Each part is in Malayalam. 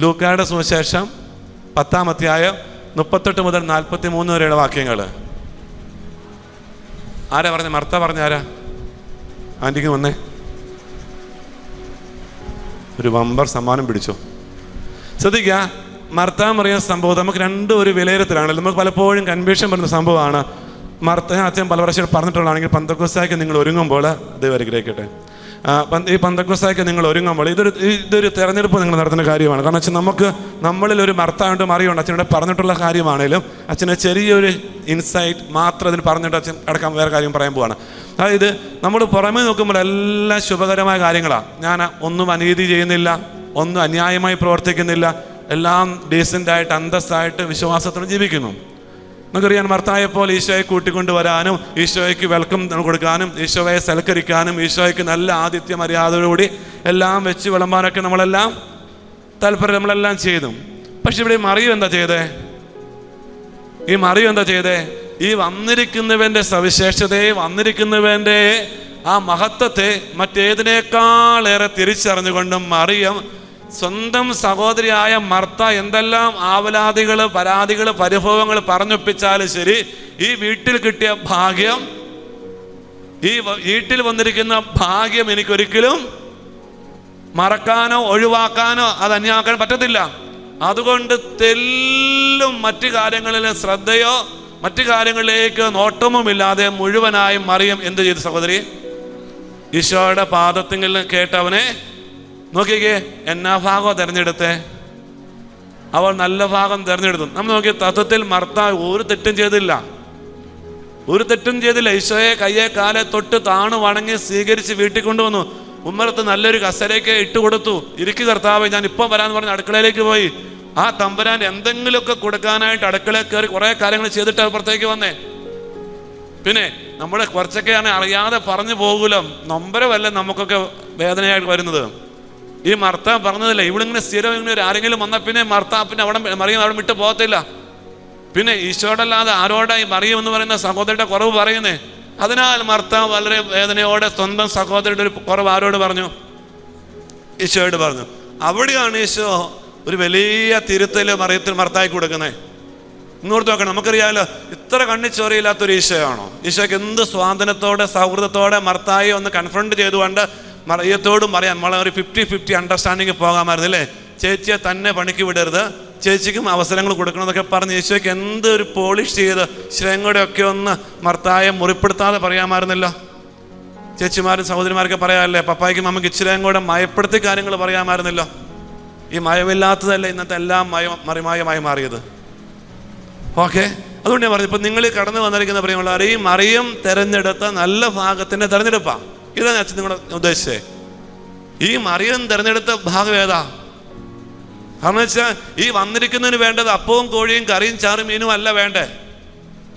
ലൂക്കായുടെ സുവിശേഷം 10-ാം അധ്യായം 38 മുതൽ 43 വരെയുള്ള വാക്യങ്ങൾ. ആരാ പറഞ്ഞ? മർത്ത പറഞ്ഞ ആരാ? ആൻറ്റിക്ക് വന്നേ, ഒരു വമ്പർ സമ്മാനം പിടിച്ചോ. ശ്രദ്ധിക്കുക, മർത്ത മറിയം സംഭവം നമുക്ക് രണ്ടും ഒരു വിലയിരുത്തലാണല്ലോ. നമുക്ക് പലപ്പോഴും കൺഫ്യൂഷൻ വരുന്ന സംഭവമാണ്. മർത്ത അച്ഛൻ പല പ്രാവശ്യം പറഞ്ഞിട്ടുള്ളതാണെങ്കിൽ പന്തക്കോസ്തായ്ക്ക് നിങ്ങൾ ഒരുങ്ങുമ്പോൾ ദൈവം അനുഗ്രഹിക്കട്ടെ, ഈ പന്തക്കോസ്തായ്ക്ക് നിങ്ങൾ ഒരുങ്ങുമ്പോൾ ഇതൊരു തെരഞ്ഞെടുപ്പ് നിങ്ങൾ നടത്തുന്ന കാര്യമാണ്. കാരണം വെച്ചാൽ നമ്മളിൽ ഒരു മർത്താണ്ട് മറിയുണ്ട്. അച്ഛനോട് പറഞ്ഞിട്ടുള്ള കാര്യമാണേലും അച്ഛനെ ചെറിയൊരു ഇൻസൈറ്റ് മാത്രം അതിന് പറഞ്ഞിട്ട് അച്ഛൻ അടക്കം വേറെ കാര്യം പറയാൻ പോവാണ്. അതായത് നമ്മൾ പുറമേ നോക്കുമ്പോൾ എല്ലാം ശുഭകരമായ കാര്യങ്ങളാണ്. ഞാൻ ഒന്നും അനീതി ചെയ്യുന്നില്ല, ഒന്നും അന്യായമായി പ്രവർത്തിക്കുന്നില്ല, എല്ലാം ഡീസൻ്റായിട്ട് അന്തസ്സായിട്ട് വിശ്വാസത്തോടെ ജീവിക്കുന്നു. നമുക്കറിയാൻ മർത്തായെപ്പോൾ ഈശോയെ കൂട്ടിക്കൊണ്ടുവരാനും ഈശോയ്ക്ക് വെൽക്കം കൊടുക്കാനും ഈശോയെ സൽക്കരിക്കാനും ഈശോയ്ക്ക് നല്ല ആതിഥ്യ മര്യാദയോടുകൂടി എല്ലാം വെച്ച് വിളമ്പാനൊക്കെ നമ്മളെല്ലാം ചെയ്തു. പക്ഷെ ഇവിടെ മറിയം എന്താ ചെയ്തേ? ഈ വന്നിരിക്കുന്നവൻ്റെ സവിശേഷതയെ, വന്നിരിക്കുന്നവൻ്റെ ആ മഹത്വത്തെ മറ്റേതിനേക്കാളേറെ തിരിച്ചറിഞ്ഞുകൊണ്ടും മറിയം സ്വന്തം സഹോദരിയായ മർത്ത എന്തെല്ലാം ആവലാതികൾ, പരാതികൾ, പരിഭവങ്ങൾ പറഞ്ഞൊപ്പിച്ചാലും ശരി, ഈ വീട്ടിൽ കിട്ടിയ ഭാഗ്യം, ഈ വീട്ടിൽ വന്നിരിക്കുന്ന ഭാഗ്യം എനിക്കൊരിക്കലും മറക്കാനോ ഒഴിവാക്കാനോ അത് അന്യാക്കാൻ പറ്റത്തില്ല. അതുകൊണ്ട് തെല്ലും മറ്റു കാര്യങ്ങളിൽ ശ്രദ്ധയോ മറ്റു കാര്യങ്ങളിലേക്ക് നോട്ടവുമില്ലാതെ മുഴുവനായും മറിയം എന്ത് ചെയ്തു? സഹോദരി, ഈശോയുടെ പാദത്തിൽ കേട്ടവനെ നോക്കിക്കേ, എന്നാ ഭാഗം തിരഞ്ഞെടുത്തേ? അവൾ നല്ല ഭാഗം തിരഞ്ഞെടുത്തു. നമ്മൾ നോക്കിയ തത്വത്തിൽ മർത്ത ഒരു തെറ്റും ചെയ്തില്ല. ഈശോയെ കയ്യെ കാലെ തൊട്ട് താണു വണങ്ങി സ്വീകരിച്ച് വീട്ടിൽ കൊണ്ടുവന്നു. ഉമ്മറത്ത് നല്ലൊരു കസരയ്ക്ക് ഇട്ടുകൊടുത്തു. ഇരിക്കു കർത്താവേ, ഞാൻ ഇപ്പം വരാമെന്ന് പറഞ്ഞ് അടുക്കളയിലേക്ക് പോയി. ആ തമ്പുരാൻ എന്തെങ്കിലുമൊക്കെ കൊടുക്കാനായിട്ട് അടുക്കളയിൽ കയറി കുറേ കാര്യങ്ങൾ ചെയ്തിട്ട് പുറത്തേക്ക് വന്നേ. പിന്നെ നമ്മൾ കുറച്ചൊക്കെയാണ് അറിയാതെ പറഞ്ഞു പോകൂലോ, നൊമ്പരമല്ല നമുക്കൊക്കെ വേദനയായിട്ട് വരുന്നത്. ഈ മർത്ത പറഞ്ഞതില്ല, ഇവളിങ്ങനെ സ്ഥിരം ഇങ്ങനെ ആരെങ്കിലും വന്നാൽ പിന്നെ പിന്നെ മറിയം അവിടെ വിട്ടു പോകത്തില്ല. പിന്നെ ഈശോടല്ലാതെ ആരോടായി മറിയം എന്ന് പറയുന്ന സഹോദരിയുടെ കുറവ് പറയുന്നേ? അതിനാൽ മർത്ത വളരെ വേദനയോടെ സ്വന്തം സഹോദരിയുടെ ഒരു കുറവ് ആരോട് പറഞ്ഞു? ഈശോയോട് പറഞ്ഞു. അവിടെയാണ് ഈശോ ഒരു വലിയ തിരുത്തൽ മർത്തായി കൊടുക്കുന്നത്. ഇന്നോർത്ത് നോക്കണം, നമുക്കറിയാമല്ലോ, ഇത്ര കണ്ണിച്ചോറിയില്ലാത്തൊരു ഈശോയാണോ? ഈശോയ്ക്ക് എന്ത് സ്വാതന്ത്ര്യത്തോടെ സൗഹൃദത്തോടെ മർത്തായി ഒന്ന് കൺഫ്രണ്ട് ചെയ്തുകൊണ്ട് മറിയത്തോടും പറയാൻ ഒരു 50-50 അണ്ടർസ്റ്റാൻഡിങ് പോകാമായിരുന്നില്ലേ? ചേച്ചിയെ തന്നെ പണിക്ക് വിടരുത്, ചേച്ചിക്കും അവസരങ്ങൾ കൊടുക്കണമെന്നൊക്കെ പറഞ്ഞ് ഈശോയ്ക്ക് എന്തൊരു പോളിഷ് ചെയ്ത് ശ്രേങ്ങോടെയൊക്കെ ഒന്ന് മർത്തായെ മുറിപ്പെടുത്താതെ പറയാമായിരുന്നല്ലോ. ചേച്ചിമാരും സഹോദരിമാരൊക്കെ പറയാമല്ലേ, പപ്പായ്ക്കും അമ്മയ്ക്ക് ഇച്ചിരിയും കൂടെ മയപ്പെടുത്തി കാര്യങ്ങൾ പറയാമായിരുന്നല്ലോ. ഈ മയമില്ലാത്തതല്ലേ ഇന്നത്തെ എല്ലാം മറിമായമായി മാറിയത്. ഓക്കെ, അതുകൊണ്ട് ഞാൻ പറഞ്ഞു, ഇപ്പം നിങ്ങൾ കടന്നു വന്നിരിക്കുന്ന പ്രിയമുള്ളവരെ, ഈ മറിയം തിരഞ്ഞെടുത്ത നല്ല ഭാഗത്തിൻ്റെ തിരഞ്ഞെടുപ്പാണ്. ഇതാണ് അച്ഛൻ നിങ്ങളുടെ ഉദ്ദേശിച്ചേ. ഈ മറിയം തിരഞ്ഞെടുത്ത ഭാഗം ഏതാ? കാരണം വെച്ചാൽ ഈ വന്നിരിക്കുന്നതിന് വേണ്ടത് അപ്പവും കോഴിയും കറിയും ചാറും മീനും അല്ല വേണ്ടേ.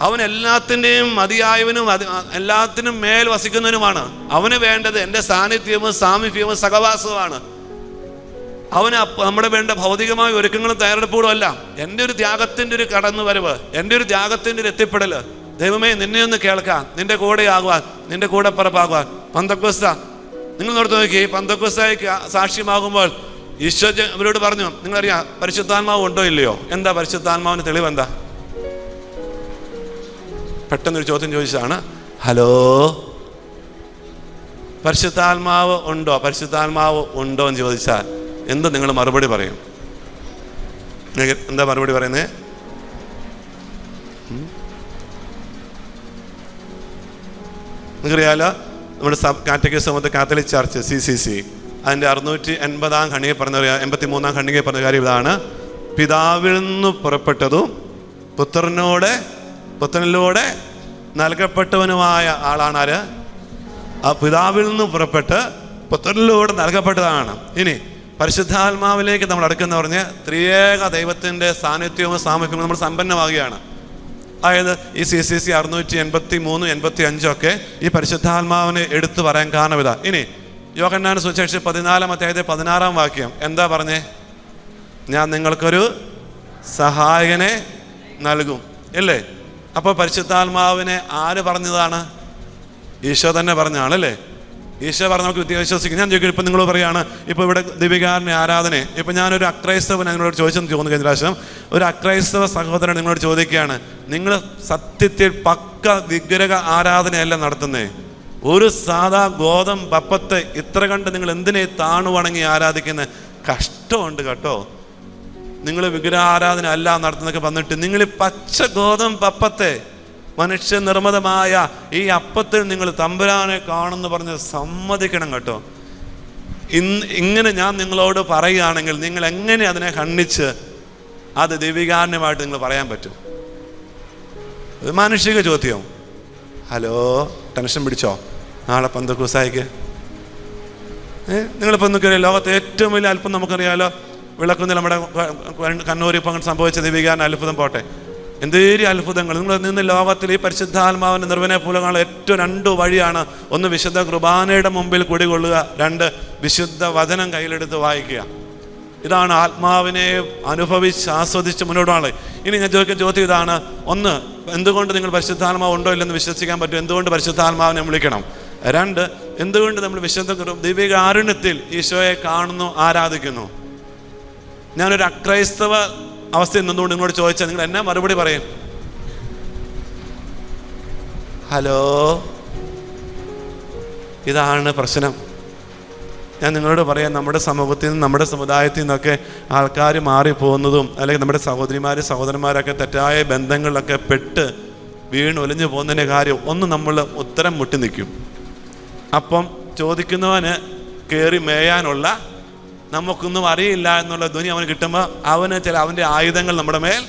അവൻ എല്ലാത്തിൻ്റെയും മതിയായവനും എല്ലാത്തിനും മേൽ വസിക്കുന്നവനുമാണ്. അവന് വേണ്ടത് എൻ്റെ സാന്നിധ്യവും സാമീപ്യവും സഹവാസവുമാണ്. അവന് നമ്മുടെ വേണ്ട ഭൗതികമായ ഒരുക്കങ്ങളും തയ്യാറെടുപ്പുകളും അല്ല. എൻ്റെ ഒരു ത്യാഗത്തിൻ്റെ ഒരു കടന്നു വരവ്, എൻ്റെ ഒരു ത്യാഗത്തിൻ്റെ ഒരു എത്തിപ്പെടൽ. ദൈവമേ, നിന്നെ ഒന്ന് കേൾക്കാൻ, നിന്റെ കൂടെ ആകുവാൻ, നിന്റെ കൂടെ പറപ്പാകുവാൻ. പന്തക്കോസ്ത നിങ്ങൾ നോർത്ത് നോക്കി, പന്തക്കോസ്തയ്ക്ക് സാക്ഷ്യമാകുമ്പോൾ ഈശോ അവരോട് പറഞ്ഞു, നിങ്ങളറിയാം പരിശുദ്ധാത്മാവ് ഉണ്ടോ ഇല്ലയോ? എന്താ പരിശുദ്ധാത്മാവിന് തെളിവ് എന്താ? പെട്ടെന്നൊരു ചോദ്യം ചോദിച്ചതാണ്. ഹലോ, പരിശുദ്ധാത്മാവ് ഉണ്ടോ എന്ന് ചോദിച്ചാൽ എന്ത് നിങ്ങൾ മറുപടി പറയും? എന്താ മറുപടി പറയുന്നത്? നിങ്ങൾക്കറിയാലോ, നമ്മുടെ sub catechism of the Catholic church CCC അതിൻ്റെ 680 ഖണ്ഡിക പറഞ്ഞ 83 ഖണ്ഡിക പറഞ്ഞ കാര്യം ഇതാണ്: പിതാവിൽ നിന്ന് പുറപ്പെട്ടതും പുത്രനിലൂടെ നൽകപ്പെട്ടവനുമായ ആളാണ് ആര്? ആ പിതാവിൽ നിന്ന് പുറപ്പെട്ട് പുത്രനിലൂടെ നൽകപ്പെട്ടതാണ്. ഇനി പരിശുദ്ധാത്മാവിലേക്ക് നമ്മൾ അടുക്കുന്ന പറഞ്ഞ് ത്രിയേക ദൈവത്തിൻ്റെ സാന്നിധ്യവും സാമീപ്യവും നമ്മൾ സമ്പന്നമാകുകയാണ്. അതായത് ഈ CCC 683, 85 ഒക്കെ ഈ പരിശുദ്ധാത്മാവിനെ എടുത്തു പറയാൻ കാരണം ഇതാ. ഇനി യോഹന്നാൻ സുവിശേഷം 14-ാം അധ്യായത്തിൽ 16-ാം വാക്യം എന്താ പറഞ്ഞേ? ഞാൻ നിങ്ങൾക്കൊരു സഹായകനെ നൽകും, അല്ലേ? അപ്പോൾ പരിശുദ്ധാത്മാവിനെ ആര് പറഞ്ഞതാണ്? ഈശോ തന്നെ പറഞ്ഞാണല്ലേ. ഈശോ പറഞ്ഞ നമുക്ക് വിശ്വസിക്കും. ഞാൻ ചോദിക്കും, ഇപ്പം നിങ്ങൾ പറയുകയാണ് ഇപ്പോൾ ഇവിടെ ദീപികാരൻ്റെ ആരാധന, ഇപ്പം ഞാനൊരു അക്രൈസ്തവൻ നിങ്ങളോട് ചോദിച്ചെന്ന് തോന്നുന്നു കഴിഞ്ഞ പ്രാവശ്യം, ഒരു അക്രൈസ്തവ സഹോദരൻ നിങ്ങളോട് ചോദിക്കുകയാണ്, നിങ്ങൾ സത്യത്തിൽ പക്ക വിഗ്രഹ ആരാധനയല്ല നടത്തുന്നേ, ഒരു സാധാ ഗോതമ്പപ്പത്തെ ഇത്ര കണ്ട് നിങ്ങൾ എന്തിനെ താണു വണങ്ങി ആരാധിക്കുന്നത്? കഷ്ടമുണ്ട് കേട്ടോ. നിങ്ങൾ വിഗ്രഹാരാധന അല്ല നടത്തുന്നതൊക്കെ വന്നിട്ട് നിങ്ങൾ പച്ച ഗോതമ്പപ്പത്തെ, മനുഷ്യ നിർമ്മിതമായ ഈ അപ്പത്തിൽ നിങ്ങൾ തമ്പുരാനെ കാണുമെന്ന് പറഞ്ഞ് സമ്മതിക്കണം കേട്ടോ. ഇങ്ങനെ ഞാൻ നിങ്ങളോട് പറയുകയാണെങ്കിൽ നിങ്ങൾ എങ്ങനെ അതിനെ ഖണ്ഡിച്ച് അത് ദൈവികാരണ്യമായിട്ട് നിങ്ങൾ പറയാൻ പറ്റും? ഇത് മാനുഷിക ചോദ്യം. ഹലോ, ടെൻഷൻ പിടിച്ചോ? നാളെ പെന്തക്കോസ്തായ്ക്ക് നിങ്ങളിപ്പോൾ നോക്കിയാൽ ലോകത്തെ ഏറ്റവും വലിയ അത്ഭുതം നമുക്കറിയാലോ, വിളക്കുന്നിൽ നമ്മുടെ കണ്ണൂർ ഇപ്പം അങ്ങനെ സംഭവിച്ച ദൈവികാരൻ്റെ അത്ഭുതം പോട്ടെ, എന്തേലും അത്ഭുതങ്ങൾ. നിങ്ങൾ നിന്ന് ലോകത്തിൽ ഈ പരിശുദ്ധാത്മാവിൻ്റെ നിർവ്വനെ പൂലങ്ങൾ ഏറ്റവും 2 വഴിയാണ്. ഒന്ന് വിശുദ്ധ കുർബാനയുടെ മുമ്പിൽ കുടികൊള്ളുക, 2 വിശുദ്ധ വചനം കയ്യിലെടുത്ത് വായിക്കുക. ഇതാണ് ആത്മാവിനെ അനുഭവിച്ച് ആസ്വദിച്ച് മുന്നോട്ടാണ്. ഇനി ഞാൻ ചോദിക്കുന്ന ചോദ്യം ഇതാണ്: 1, എന്തുകൊണ്ട് നിങ്ങൾ പരിശുദ്ധാത്മാവ് ഉണ്ടോ ഇല്ലെന്ന് വിശ്വസിക്കാൻ പറ്റും? എന്തുകൊണ്ട് പരിശുദ്ധാത്മാവിനെ വിളിക്കണം? 2, എന്തുകൊണ്ട് നമ്മൾ വിശുദ്ധ ദൈവികാരുണ്യത്തിൽ ഈശോയെ കാണുന്നു, ആരാധിക്കുന്നു? ഞാനൊരു അക്രൈസ്തവ അവസ്ഥയിൽ നിന്നുകൊണ്ട് നിങ്ങളോട് ചോദിച്ചാൽ നിങ്ങൾ എന്നാ മറുപടി പറയും? ഹലോ, ഇതാണ് പ്രശ്നം. ഞാൻ നിങ്ങളോട് പറയാം, നമ്മുടെ സമൂഹത്തിൽ നിന്നും നമ്മുടെ സമുദായത്തിൽ നിന്നൊക്കെ ആൾക്കാർ മാറിപ്പോകുന്നതും, അല്ലെങ്കിൽ നമ്മുടെ സഹോദരന്മാരൊക്കെ തെറ്റായ ബന്ധങ്ങളിലൊക്കെ പെട്ട് ഒലിഞ്ഞു പോകുന്നതിൻ്റെ കാര്യം ഒന്ന് നമ്മൾ ഉത്തരം മുട്ടി നിൽക്കും. അപ്പം ചോദിക്കുന്നവന് കയറി മേയാനുള്ള നമുക്കൊന്നും അറിയില്ല എന്നുള്ള ധ്വനി അവന് കിട്ടുമ്പോൾ അവൻ്റെ ആയുധങ്ങൾ നമ്മുടെ മേൽ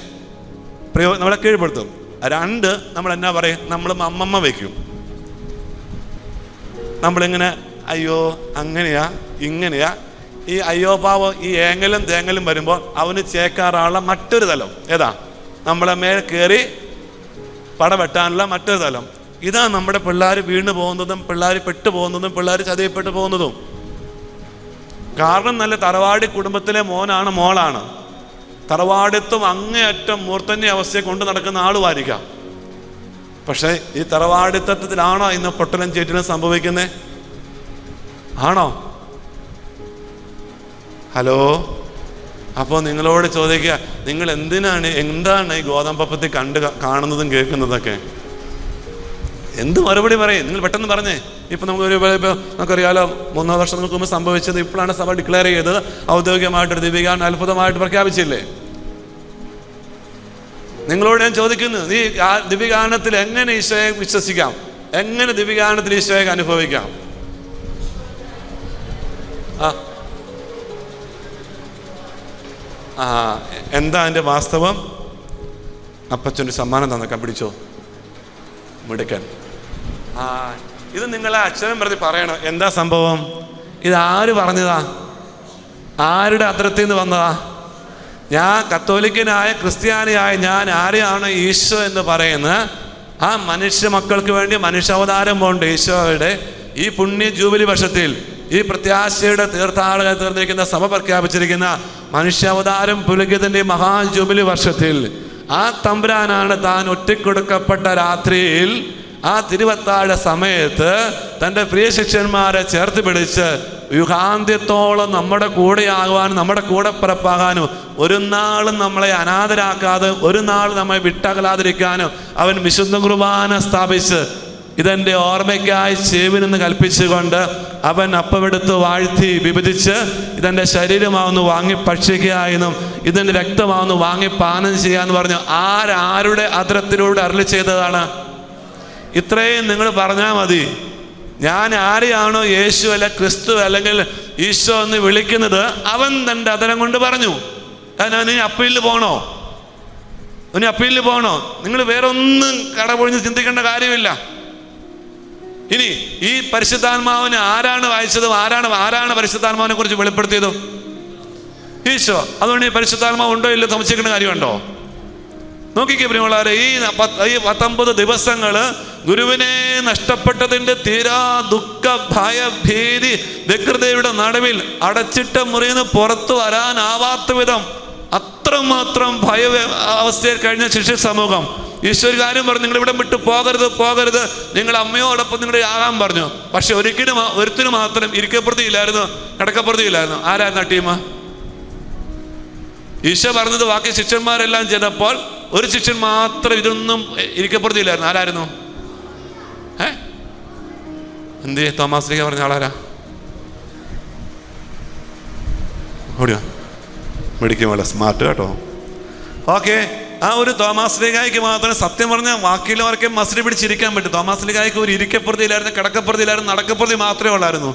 നമ്മളെ കീഴ്പ്പെടുത്തും. 2, നമ്മൾ എന്നാ പറയും? നമ്മൾ അമ്മമ്മ വയ്ക്കും. നമ്മളിങ്ങനെ അയ്യോ അങ്ങനെയാ ഇങ്ങനെയാ, ഈ അയ്യോ പാവം ഈ ഏങ്ങലും തേങ്ങലും വരുമ്പോൾ അവന് ചേക്കാറുള്ള മറ്റൊരു തലം ഏതാ? നമ്മളെ മേൽ കയറി പടവെട്ടാനുള്ള മറ്റൊരു തലം. ഇതാ നമ്മുടെ പിള്ളേർ വീണ് പോകുന്നതും, പിള്ളേർ പെട്ടു പോകുന്നതും, പിള്ളേർ ചതിയപ്പെട്ടു പോകുന്നതും. കാരണം നല്ല തറവാടി കുടുംബത്തിലെ മോനാണ്, മോളാണ്. തറവാടിത്വം അങ്ങേയറ്റം മൂർത്തന്യ അവസ്ഥയെ കൊണ്ട് നടക്കുന്ന ആളുമായിരിക്കാം. പക്ഷെ ഈ തറവാടിത്തത്തിലാണോ ഇന്ന് പൊട്ടലും ചേറ്റലും സംഭവിക്കുന്നത്? ആണോ? ഹലോ, അപ്പോൾ നിങ്ങളോട് ചോദിക്കുക, നിങ്ങൾ എന്താണ് ഈ ഗോതമ്പപ്പത്തിൽ കാണുന്നതും കേൾക്കുന്നതൊക്കെ? എന്ത് മറുപടി പറയും? നിങ്ങൾ പെട്ടെന്ന് പറഞ്ഞേ. ഇപ്പം നമുക്കറിയാലോ, 3 വർഷങ്ങൾക്ക് മുമ്പ് സംഭവിച്ചത് ഇപ്പോഴാണ് സഭ ഡിക്ലെയർ ചെയ്തത്, ഔദ്യോഗികമായിട്ടൊരു ദീപികാരൻ അത്ഭുതമായിട്ട് പ്രഖ്യാപിച്ചില്ലേ? നിങ്ങളോട് ഞാൻ ചോദിക്കുന്നു, ഈ ദീപികാരണത്തിൽ എങ്ങനെ ഈശോയെ വിശ്വസിക്കാം? എങ്ങനെ ദീപികാരണത്തിൽ ഈശോയെ അനുഭവിക്കാം? എന്താ അതിൻ്റെ വാസ്തവം? അപ്പച്ചൊരു സമ്മാനം തന്നേക്കാൻ, പിടിച്ചോ, മിടുക്കൻ. ഇത് നിങ്ങളെ അച്ഛനും പ്രതി പറയണം. എന്താ സംഭവം? ഇത് ആര് പറഞ്ഞതാ? ആരുടെ അദ്രത്തിൽ നിന്ന് വന്നതാ? ഞാൻ കത്തോലിക്കനായ ക്രിസ്ത്യാനിയായ ഞാൻ ആരെയാണ് ഈശോ എന്ന് പറയുന്നത്? ആ മനുഷ്യ മക്കൾക്ക് വേണ്ടി മനുഷ്യാവതാരം കൊണ്ട് ഈശോയുടെ ഈ പുണ്യ ജൂബിലി വർഷത്തിൽ, ഈ പ്രത്യാശയുടെ തീർത്ഥാടകർ തീർന്നിരിക്കുന്ന സഭ പ്രഖ്യാപിച്ചിരിക്കുന്ന മനുഷ്യാവതാരം പുലകിതന്റെ മഹാ ജൂബിലി വർഷത്തിൽ ആ തമ്പുരാനാണ് താൻ ഒറ്റക്കൊടുക്കപ്പെട്ട രാത്രിയിൽ, ആ തിരുവത്താഴ സമയത്ത് തൻ്റെ പ്രിയ ശിഷ്യന്മാരെ ചേർത്ത് പിടിച്ച് യുഗാന്ത്യത്തോളം നമ്മുടെ കൂടെയാകുവാനും നമ്മുടെ കൂടെ പിറപ്പാകാനും ഒരു നാളും നമ്മളെ അനാഥരാക്കാതെ ഒരു നാൾ നമ്മെ വിട്ടകലാതിരിക്കാനും അവൻ വിശുദ്ധ കുർബാന സ്ഥാപിച്ച് ഇതെൻ്റെ ഓർമ്മയ്ക്കായി ചെയ്യുവിനെന്ന് കൽപ്പിച്ചുകൊണ്ട് അവൻ അപ്പമെടുത്ത് വാഴ്ത്തി വിഭജിച്ച് ഇതെൻ്റെ ശരീരമാവുന്നു വാങ്ങി ഭക്ഷിക്കുക എന്നും ഇതിൻ്റെ രക്തമാവുന്നു വാങ്ങി പാനം ചെയ്യാന്ന് പറഞ്ഞു. ആരുടെ അധരത്തിലൂടെ അരുളി ചെയ്തതാണ്? ഇത്രയും നിങ്ങൾ പറഞ്ഞാൽ മതി. ഞാൻ ആരെയാണോ യേശു അല്ല ക്രിസ്തു അല്ലെങ്കിൽ ഈശോ എന്ന് വിളിക്കുന്നത് അവൻ തൻ്റെ അധരം കൊണ്ട് പറഞ്ഞു. ഇനി അപ്പീലിൽ പോകണോ? നിങ്ങൾ വേറെ ഒന്നും കടപൊഴിഞ്ഞ് ചിന്തിക്കേണ്ട കാര്യമില്ല. ഇനി ഈ പരിശുദ്ധാത്മാവിനെ ആരാണ് വായിച്ചതും ആരാണ് പരിശുദ്ധാത്മാവിനെ കുറിച്ച് വെളിപ്പെടുത്തിയതും? ഈശോ. അതുകൊണ്ട് ഈ പരിശുദ്ധാത്മാവ് ഉണ്ടോ ഇല്ലോ സംശയിക്കേണ്ട കാര്യമുണ്ടോ? നോക്കിക്കേ പ്രിയമുള്ളവരെ, ഈ 19 ദിവസങ്ങൾ ഗുരുവിനെ നഷ്ടപ്പെട്ടതിൻ്റെ തീരാ ദുഃഖ ഭയ ഭീതി വ്യഗ്രതയുടെ നടുവിൽ അടച്ചിട്ട മുറിയിൽ നിന്ന് പുറത്തു വരാനാവാത്ത വിധം അത്രമാത്രം ഭയ അവസ്ഥയിൽ കഴിഞ്ഞ ശിഷ്യ സമൂഹം ഈശോ ഒരു കാര്യം പറഞ്ഞു, നിങ്ങൾ ഇവിടെ വിട്ട് പോകരുത്, നിങ്ങൾ അമ്മയോടൊപ്പം നിങ്ങളുടെ ആകാൻ പറഞ്ഞു. പക്ഷെ ഒരുത്തിനു മാത്രം ഇരിക്കപ്പെടുത്തിയില്ലായിരുന്നു, കിടക്കപ്പെടുത്തിയില്ലായിരുന്നു. ആരായിരുന്നു ആ ടീം? ഈശോ പറഞ്ഞത് ബാക്കി ശിഷ്യന്മാരെല്ലാം ചെയ്തപ്പോൾ ഒരു ശിഷ്യൻ മാത്രം ഇതൊന്നും ഇരിക്കപ്പെടുത്തിയില്ലായിരുന്നു. ആരായിരുന്നു? എന്ത് തോമാസ് ലീഗ പറഞ്ഞ ആളാരാ? ഓടിയോ മെഡിക്കൽ വളരെ സ്മാർട്ട് കേട്ടോ. ഓക്കെ, ആ ഒരു തോമാസ് ലീഗായ്ക്ക് മാത്രം സത്യം പറഞ്ഞാൽ ബാക്കിയുള്ളവർക്ക് മസിൽ പിടിച്ചിരിക്കാൻ പറ്റും. തോമാസ് ലീഗായ്ക്ക് ഒരു ഇരിക്കപ്പെടുത്തിയില്ലായിരുന്നു, കിടക്കപ്പെടുത്തിയില്ലായിരുന്നു, നടക്കപ്പെടുത്തി മാത്രമേ ഉള്ളായിരുന്നു.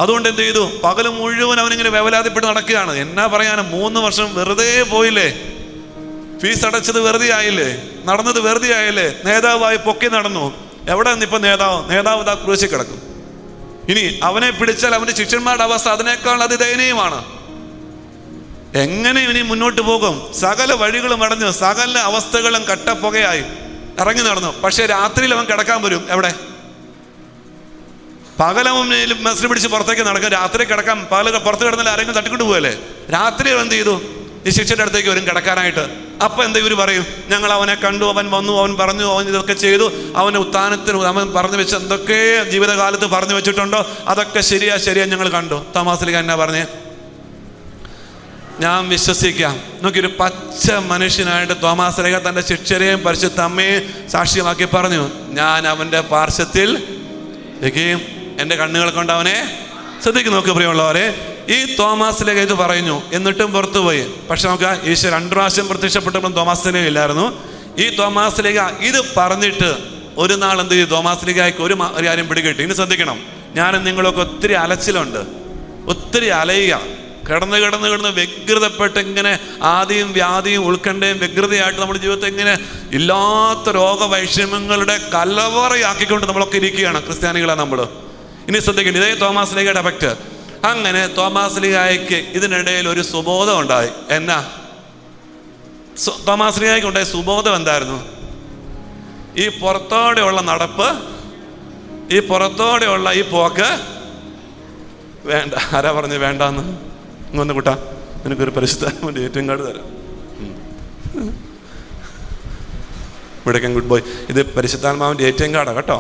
അതുകൊണ്ട് എന്ത് ചെയ്തു? പകല് മുഴുവൻ അവനിങ്ങനെ വേവലാതിപ്പെട്ട് നടക്കുകയാണ്. എന്നാ പറയാനും, 3 വർഷം വെറുതെ പോയില്ലേ? ഫീസ് അടച്ചത് വെറുതെ ആയില്ലേ? നടന്നത് വെറുതെ ആയില്ലേ? നേതാവായി പൊക്കി നടന്നു. എവിടെ നിന്നിപ്പോ നേതാവ് ഇതാ ക്രൂശിൽ കിടക്കും. ഇനി അവനെ പിടിച്ചാൽ അവന്റെ ശിഷ്യന്മാരുടെ അവസ്ഥ അതിനേക്കാൾ അതിദയനീയമാണ്. എങ്ങനെ ഇനി മുന്നോട്ട് പോകും? സകല വഴികളും അടഞ്ഞു, സകല അവസ്ഥകളും കട്ടപ്പുകയായി ഇറങ്ങി നടന്നു. പക്ഷെ രാത്രിയിൽ അവൻ കിടക്കാൻ വരും. എവിടെ? പകലവൻ മസിൽ പിടിച്ച് പുറത്തേക്ക് നടക്കും, രാത്രി കിടക്കാൻ. പകൽ പുറത്ത് കിടന്നാൽ ആരെങ്കിലും തട്ടിക്കൊണ്ട് പോകല്ലേ? രാത്രി അവൻ എന്ത് ചെയ്തു? ഈ ശിഷ്യന്റെ അടുത്തേക്ക് വരും കിടക്കാനായിട്ട്. അപ്പൊ എന്താ ഇവർ പറയും? ഞങ്ങൾ അവനെ കണ്ടു, അവൻ വന്നു, അവൻ പറഞ്ഞു, അവൻ ഇതൊക്കെ ചെയ്തു, അവന്റെ ഉത്ഥാനത്തിന് അവൻ പറഞ്ഞു വെച്ച് എന്തൊക്കെ ജീവിതകാലത്ത് പറഞ്ഞു വെച്ചിട്ടുണ്ടോ അതൊക്കെ ശരിയാ ഞങ്ങൾ കണ്ടു. തോമാസ് ലീഗ എന്നാ പറഞ്ഞേ? ഞാൻ വിശ്വസിക്കാം. നോക്കിയൊരു പച്ച മനുഷ്യനായിട്ട് തോമാസ് ലീഗ തന്റെ ശിഷ്യരെയും പരിശുദ്ധ അമ്മയെയും സാക്ഷ്യമാക്കി പറഞ്ഞു, ഞാൻ അവന്റെ പാർശ്വത്തിൽ ഇരിക്കുകയും എൻ്റെ കണ്ണുകൾ കൊണ്ട് അവനെ ശ്രദ്ധിക്കും. നോക്ക് പ്രിയമുള്ളവരെ, ഈ തോമാസ് ലീഗ ഇത് പറഞ്ഞു, എന്നിട്ടും പുറത്തുപോയി. പക്ഷെ നമുക്ക് ഈശോ 2 പ്രാവശ്യം പ്രത്യക്ഷപ്പെട്ടപ്പോൾ തോമാസ് ലീഗ ഇല്ലായിരുന്നു. ഈ തോമാസ് ലീഗ ഇത് പറഞ്ഞിട്ട് ഒരു നാൾ എന്ത് ചെയ്തു? തോമാസ് ലീഗയ്ക്ക് ഒരു കാര്യം പിടികിട്ടി. ഇനി ശ്രദ്ധിക്കണം, ഞാനും നിങ്ങളൊക്കെ ഒത്തിരി അലച്ചിലുണ്ട്, ഒത്തിരി അലയുക, കിടന്ന് വ്യഗ്രതപ്പെട്ട് ഇങ്ങനെ ആദിയും വ്യാധിയും ഉത്കണ്ഠയും വ്യഗ്രതയായിട്ട് നമ്മുടെ ജീവിതത്തെ ഇങ്ങനെ ഇല്ലാത്ത രോഗവൈഷമ്യങ്ങളുടെ കലവറയാക്കിക്കൊണ്ട് നമ്മളൊക്കെ ഇരിക്കുകയാണ് ക്രിസ്ത്യാനികളാണ് നമ്മൾ. ഇനി ശ്രദ്ധിക്കണം, ഇതേ തോമാസ് ലീഗയുടെ എഫക്റ്റ്. അങ്ങനെ തോമാസ് ലീഗയ്ക്ക് ഇതിനിടയിൽ ഒരു സുബോധം ഉണ്ടായി. എന്നാ തോമാസ് ലീഗയ്ക്ക് ഉണ്ടായ സുബോധം എന്തായിരുന്നു? ഈ പുറത്തോടെയുള്ള നടപ്പ്, ഈ പുറത്തോടെയുള്ള ഈ പോക്ക് വേണ്ട. ആരാ പറഞ്ഞു വേണ്ടാന്ന്? ഇങ്ങൊന്ന് കൂട്ടാ, എനിക്കൊരു പരിശുദ്ധ ഏറ്റവും കാർഡ് തരാം. ഇവിടേക്കും ഗുഡ് ബോയ്. ഇത് പരിശുദ്ധാത്മാവിൻ്റെ ഏറ്റവും കാർഡാണ് കേട്ടോ,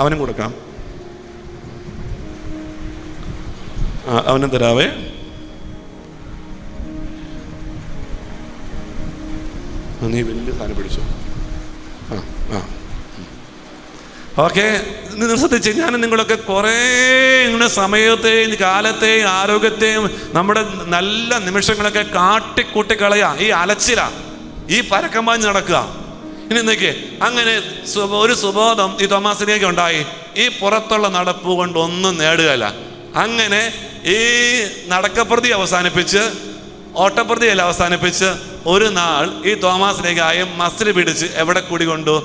അവനും കൊടുക്കാം. അവനും തരാവേ. നീ വലിയ സാധനം പിടിച്ചു. ഓക്കെ, നിങ്ങൾ ശ്രദ്ധിച്ച്, ഞാൻ നിങ്ങളൊക്കെ കുറേ ഇങ്ങനെ സമയത്തെയും കാലത്തെയും ആരോഗ്യത്തെയും നമ്മുടെ നല്ല നിമിഷങ്ങളൊക്കെ കാട്ടിക്കൂട്ടിക്കളയാ ഈ അലച്ചില, ഈ പരക്കം പാഞ്ഞ് നടക്കുക. ഇനി എന്തൊക്കെ അങ്ങനെ ഒരു സുബോധം ഈ തോമാസ് ലീഗയ്ക്ക് ഉണ്ടായി. ഈ പുറത്തുള്ള നടപ്പ് കൊണ്ട് ഒന്നും നേടുകയല്ല. അങ്ങനെ ഈ നടക്കപ്രതി അവസാനിപ്പിച്ച്, ഓട്ടപ്രതിയെല്ലാം അവസാനിപ്പിച്ച് ഒരു നാൾ ഈ തോമാസ് ലീഗായും മസിൽ പിടിച്ച് എവിടെ കൂടി കൊണ്ടു?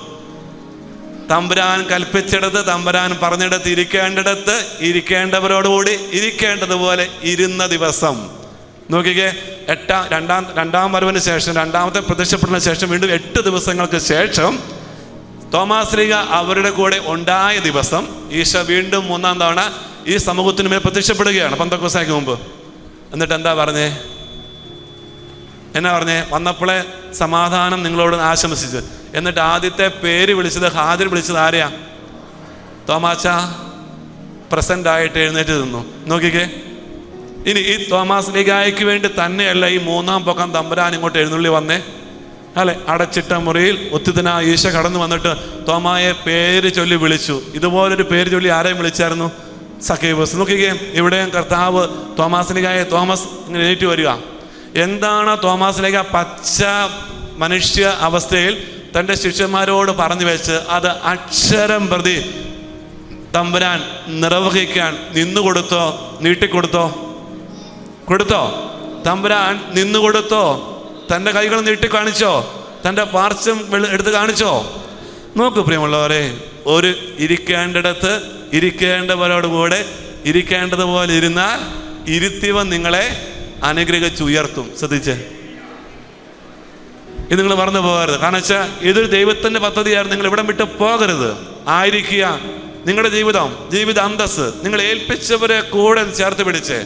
തമ്പുരാൻ കൽപ്പിച്ചിടത്ത്, തമ്പുരാൻ പറഞ്ഞിടത്ത് ഇരിക്കേണ്ടിടത്ത് ഇരിക്കേണ്ടവരോടുകൂടി ഇരിക്കേണ്ടതുപോലെ ഇരുന്ന ദിവസം. നോക്കിക്കേ, രണ്ടാം വരവിന് ശേഷം, രണ്ടാമത്തെ പ്രത്യക്ഷപ്പെടലിന് ശേഷം വീണ്ടും 8 ദിവസങ്ങൾക്ക് ശേഷം തോമാസ് ലീഗ അവരുടെ കൂടെ ഉണ്ടായ ദിവസം ഈശോ വീണ്ടും 3-ാം തവണ ഈ സമൂഹത്തിന് മേൽ പ്രത്യക്ഷപ്പെടുകയാണ് പെന്തക്കോസ്തായ്ക്ക് മുമ്പ്. എന്നിട്ട് എന്താ പറഞ്ഞേ? എന്നാ പറഞ്ഞേ? വന്നപ്പോളെ സമാധാനം നിങ്ങളോട് ആശംസിച്ച്. എന്നിട്ട് ആദ്യത്തെ പേര് വിളിച്ചത്, ഹാജർ വിളിച്ചത് ആരെയാ? തോമാച്ച പ്രസന്റ് ആയിട്ട് എഴുന്നേറ്റ് നിന്നു. നോക്കിക്കേ, ഇനി ഈ തോമാസ് ലീഗായ്ക്ക് വേണ്ടി തന്നെയല്ല ഈ 3-ാം പൊക്കം തമ്പുരാൻ ഇങ്ങോട്ട് എഴുന്നള്ളി വന്നേ, അല്ലെ? അടച്ചിട്ട മുറിയിൽ ഉത്തിതനാ ഈശോ കടന്നു വന്നിട്ട് തോമായെ പേര് ചൊല്ലി വിളിച്ചു. ഇതുപോലൊരു പേര് ചൊല്ലി ആരെയും വിളിച്ചായിരുന്നു? സക്കേവസ്. നോക്കിക്കേ, ഇവിടെയും കർത്താവ് തോമാസ് ലീഗായെ തോമസ് ഇങ്ങനെ എഴുന്നേറ്റ് വരിക. എന്താണ് തോമാസ് ലീഗ പച്ച മനുഷ്യ അവസ്ഥയിൽ തൻ്റെ ശിഷ്യന്മാരോട് പറഞ്ഞു വെച്ച് അത് അക്ഷരം പ്രതി തമ്പുരാൻ നിർവഹിക്കാൻ നിന്നുകൊടുത്തോ? നീട്ടിക്കൊടുത്തോ? കൊടുത്തോ? തമ്പുരാൻ നിന്നുകൊടുത്തോ? തൻ്റെ കൈകൾ നീട്ടി കാണിച്ചോ? തൻ്റെ പാർശ്വം എടുത്ത് കാണിച്ചോ? നോക്കൂ പ്രിയമുള്ളവരെ, ഒരു ഇരിക്കേണ്ടിടത്ത് ഇരിക്കേണ്ടവരോടുകൂടെ ഇരിക്കേണ്ടതുപോലെ ഇരുന്നാൽ ഇരുത്തിവൻ നിങ്ങളെ അനുഗ്രഹിച്ചുയർത്തും. ശ്രദ്ധിച്ച്, ഇത് നിങ്ങൾ മറന്നു പോകരുത്. കാരണം വെച്ചാൽ ഇതൊരു ദൈവത്തിൻ്റെ പദ്ധതിയായിരുന്നു. നിങ്ങൾ ഇവിടം വിട്ട് പോകരുത്. ആയിരിക്കുക നിങ്ങളുടെ ജീവിത അന്തസ്സ്. നിങ്ങൾ ഏൽപ്പിച്ചവരെ കൂടെ ചേർത്ത് പിടിച്ച്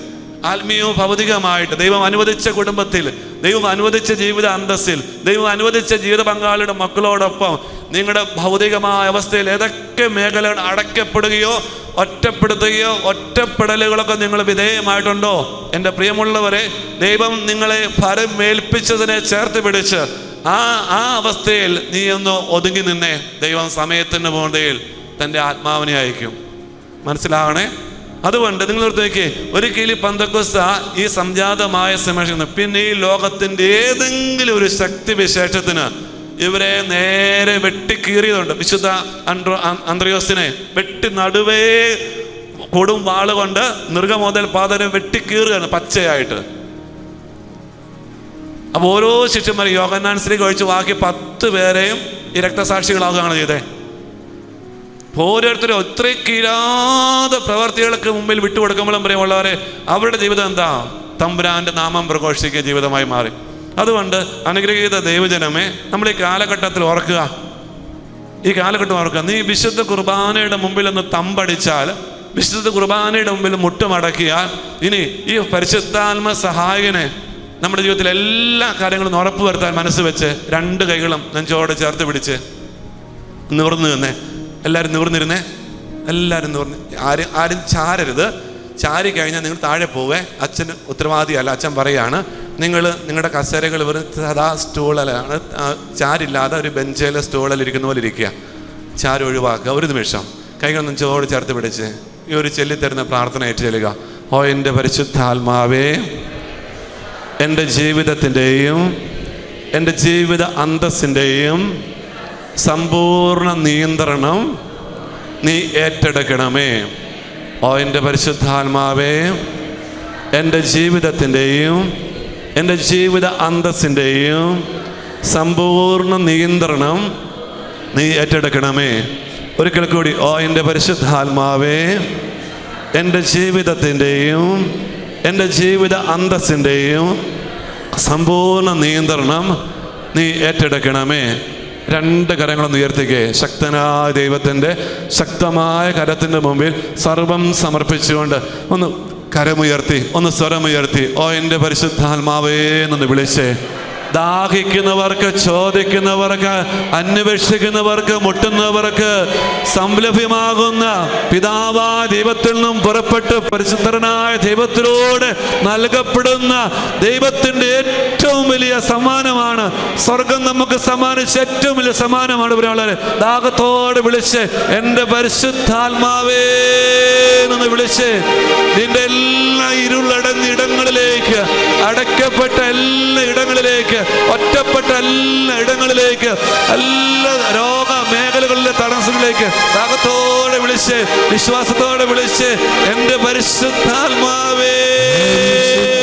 ആത്മീയവും ഭൗതികമായിട്ട് ദൈവം അനുവദിച്ച കുടുംബത്തിൽ, ദൈവം അനുവദിച്ച ജീവിത അന്തസ്സിൽ, ദൈവം അനുവദിച്ച ജീവിത പങ്കാളിയുടെ മക്കളോടൊപ്പം നിങ്ങളുടെ ഭൗതികമായ അവസ്ഥയിൽ ഏതൊക്കെ മേഖലകൾ അടയ്ക്കപ്പെടുകയോ ഒറ്റപ്പെടുത്തുകയോ ഒറ്റപ്പെടലുകളൊക്കെ നിങ്ങൾ വിധേയമായിട്ടുണ്ടോ? എൻ്റെ പ്രിയമുള്ളവരെ, ദൈവം നിങ്ങളെ ഭരമേൽപ്പിച്ചതിനെ ചേർത്ത് പിടിച്ച് ആ അവസ്ഥയിൽ നീ ഒന്ന് ഒതുങ്ങി നിന്നേ. ദൈവം സമയത്തിൻ്റെ പൂർണ്ണതയിൽ തൻ്റെ ആത്മാവിനെ അയക്കും. മനസ്സിലാവണേ? അതുകൊണ്ട് നിങ്ങൾ ഓർത്ത് നോക്കിയേ, ഒരിക്കലും പെന്തക്കോസ്ത ഈ സംജാതമായ സമയം പിന്നെ ഈ ലോകത്തിൻ്റെ ഏതെങ്കിലും ഒരു ശക്തി വിശേഷത്തിന് ഇവരെ നേരെ വെട്ടിക്കീറിയതുണ്ട്. വിശുദ്ധ അന്ത്രയോസിനെ വെട്ടി നടുവേ കൊടും വാളുകൊണ്ട് നിർഗമോദൽ പാദനെ വെട്ടിക്കീറുകയാണ് പച്ചയായിട്ട്. അപ്പൊ ഓരോ ശിഷ്യന്മാരും യോഹന്നാൻസ്ലേക്ക് ഒഴിച്ച് ബാക്കി 10 പേരെയും ഈ രക്തസാക്ഷികളാവുകയാണ് ചെയ്തേ. ഓരോരുത്തരും ഒത്തിരി കീഴാതെ പ്രവർത്തികൾക്ക് മുമ്പിൽ വിട്ടുകൊടുക്കുമ്പോഴും പ്രിയമുള്ളവരെ, അവരുടെ ജീവിതം എന്താ? തമ്പുരാന്റെ നാമം പ്രഘോഷിക്കുക ജീവിതമായി മാറി. അതുകൊണ്ട് അനുഗ്രഹീത ദൈവജനമേ, നമ്മൾ ഈ കാലഘട്ടത്തിൽ ഓർക്കുക, ഈ കാലഘട്ടം ഓർക്കുക, നീ വിശുദ്ധ കുർബാനയുടെ മുമ്പിൽ ഒന്ന് തമ്പടിച്ചാൽ, വിശുദ്ധ കുർബാനയുടെ മുമ്പിൽ മുട്ടുമടക്കിയാൽ, ഇനി ഈ പരിശുദ്ധാത്മ സഹായകനെ നമ്മുടെ ജീവിതത്തിൽ എല്ലാ കാര്യങ്ങളും ഉറപ്പ് വരുത്താൻ മനസ്സ് വെച്ച് 2 കൈകളും നെഞ്ചോട് ചേർത്ത് പിടിച്ച് നിവർന്നു നിന്നേ. എല്ലാവരും നിവർന്നിരുന്നേ. എല്ലാവരും നിവർന്ന്, ആരും ചാരരുത്. ചാരി കഴിഞ്ഞാൽ നിങ്ങൾ താഴെ പോവേ. അച്ഛന് ഉത്തരവാദിയല്ല. അച്ഛൻ പറയാണ്, നിങ്ങളുടെ കസേരകൾ വെറും സദാ സ്റ്റൂളിലാണ്, ചാരില്ലാതെ ഒരു ബെഞ്ചിൽ സ്റ്റൂളിൽ ഇരിക്കുന്ന പോലെ ഇരിക്കുക. ചാര് ഒഴിവാക്കുക. ഒരു നിമിഷം കൈകൾ നെഞ്ചോട് ചേർത്ത് പിടിച്ച് ഈ ഒരു ചൊല്ലിത്തരുന്ന പ്രാർത്ഥന ഏറ്റു ചെല്ലുക. ഓ എൻ്റെ പരിശുദ്ധാത്മാവേ, എൻ്റെ ജീവിതത്തിൻ്റെയും എൻ്റെ ജീവിത അന്തസ്സിൻ്റെയും സമ്പൂർണ്ണ നിയന്ത്രണം നീ ഏറ്റെടുക്കണമേ. ഓ എൻ്റെ പരിശുദ്ധാത്മാവേ, എൻ്റെ ജീവിതത്തിൻ്റെയും എൻ്റെ ജീവിത അന്തസ്സിൻ്റെയും സമ്പൂർണ്ണ നിയന്ത്രണം നീ ഏറ്റെടുക്കണമേ. ഒരിക്കൽ കൂടി, ഓ എൻ്റെ പരിശുദ്ധാത്മാവേ, എൻ്റെ ജീവിതത്തിൻ്റെയും എൻ്റെ ജീവിത അന്തസ്സിൻ്റെയും സമ്പൂർണ്ണ നിയന്ത്രണം നീ ഏറ്റെടുക്കണമേ. 2 കരങ്ങളൊന്ന് ഉയർത്തിക്കേ. ശക്തനായ ദൈവത്തിൻ്റെ ശക്തമായ കരത്തിൻ്റെ മുമ്പിൽ സർവം സമർപ്പിച്ചുകൊണ്ട് ഒന്ന് കരമുയർത്തി, ഒന്ന് സ്വരമുയർത്തി, ഓ എൻ്റെ പരിശുദ്ധാത്മാവേ എന്നൊന്ന് വിളിച്ചേ. ദാഹിക്കുന്നവർക്ക്, ചോദിക്കുന്നവർക്ക്, അന്വേഷിക്കുന്നവർക്ക്, മുട്ടുന്നവർക്ക് സംലഭ്യമാകുന്ന പിതാവായ ദൈവത്തിൽ നിന്നും പുറപ്പെട്ട് പരിശുദ്ധനായ ദൈവത്തിലൂടെ നൽകപ്പെടുന്ന ദൈവത്തിൻ്റെ ഏറ്റവും വലിയ സമ്മാനമാണ്. സ്വർഗം നമുക്ക് സമ്മാനിച്ച ഏറ്റവും വലിയ സമ്മാനമാണ്. വളരെ ദാഹത്തോടെ വിളിച്ച് എൻ്റെ പരിശുദ്ധാത്മാവേ എന്ന് വിളിച്ച് നിന്റെ എല്ലാ ഇരുളടഞ്ഞ ഇടങ്ങളിലേക്ക്, അടയ്ക്കപ്പെട്ട എല്ലാ ഇടങ്ങളിലേക്ക്, ഒറ്റപ്പെട്ട എല്ലാ ഇടങ്ങളിലേക്ക്, എല്ലാ രോഗ മേഖലകളിലെ തടസ്സങ്ങളിലേക്ക് ദാഹത്തോടെ വിളിച്ച്, വിശ്വാസത്തോടെ വിളിച്ച്, എൻ്റെ പരിശുദ്ധാത്മാവേ,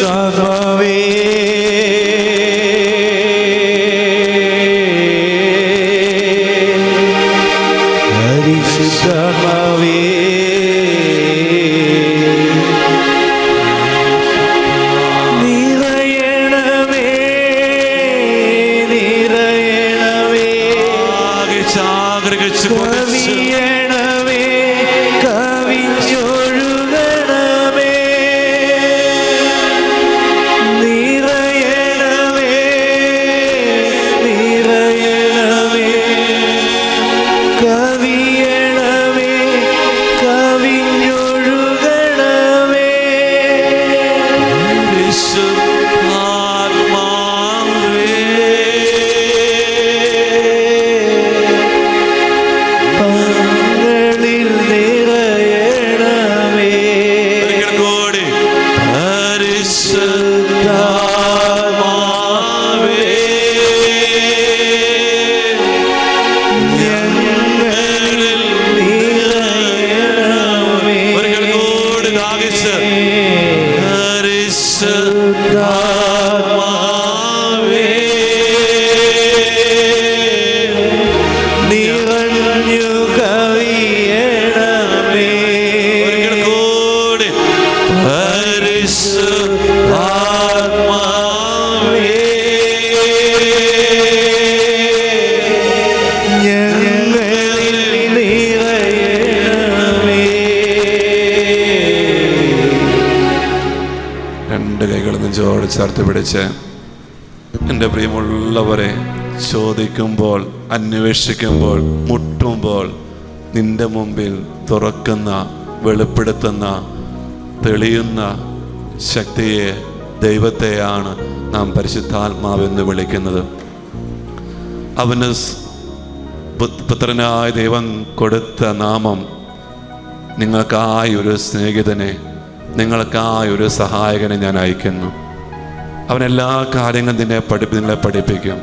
പരിശുദ്ധാത്മാവേ, പരിശുദ്ധാത്മാവേ, കവിഞ്ഞൊഴുകണമേ, നിറ ചേർത്ത് പിടിച്ച്. എൻ്റെ പ്രിയമുള്ളവരെ, ചോദിക്കുമ്പോൾ, അന്വേഷിക്കുമ്പോൾ, മുട്ടുമ്പോൾ നിന്റെ മുമ്പിൽ തുറക്കുന്ന, വെളിപ്പെടുത്തുന്ന, തെളിയുന്ന ശക്തിയെ, ദൈവത്തെയാണ് നാം പരിശുദ്ധാത്മാവെന്ന് വിളിക്കുന്നത്. അവന് പുത്രനായ ദൈവം കൊടുത്ത നാമം, നിങ്ങൾക്കായൊരു സ്നേഹിതനെ, നിങ്ങൾക്കായൊരു സഹായകനെ ഞാൻ അയക്കുന്നു. അവനെല്ലാ കാര്യങ്ങളും നിങ്ങളെ പഠിപ്പിക്കും.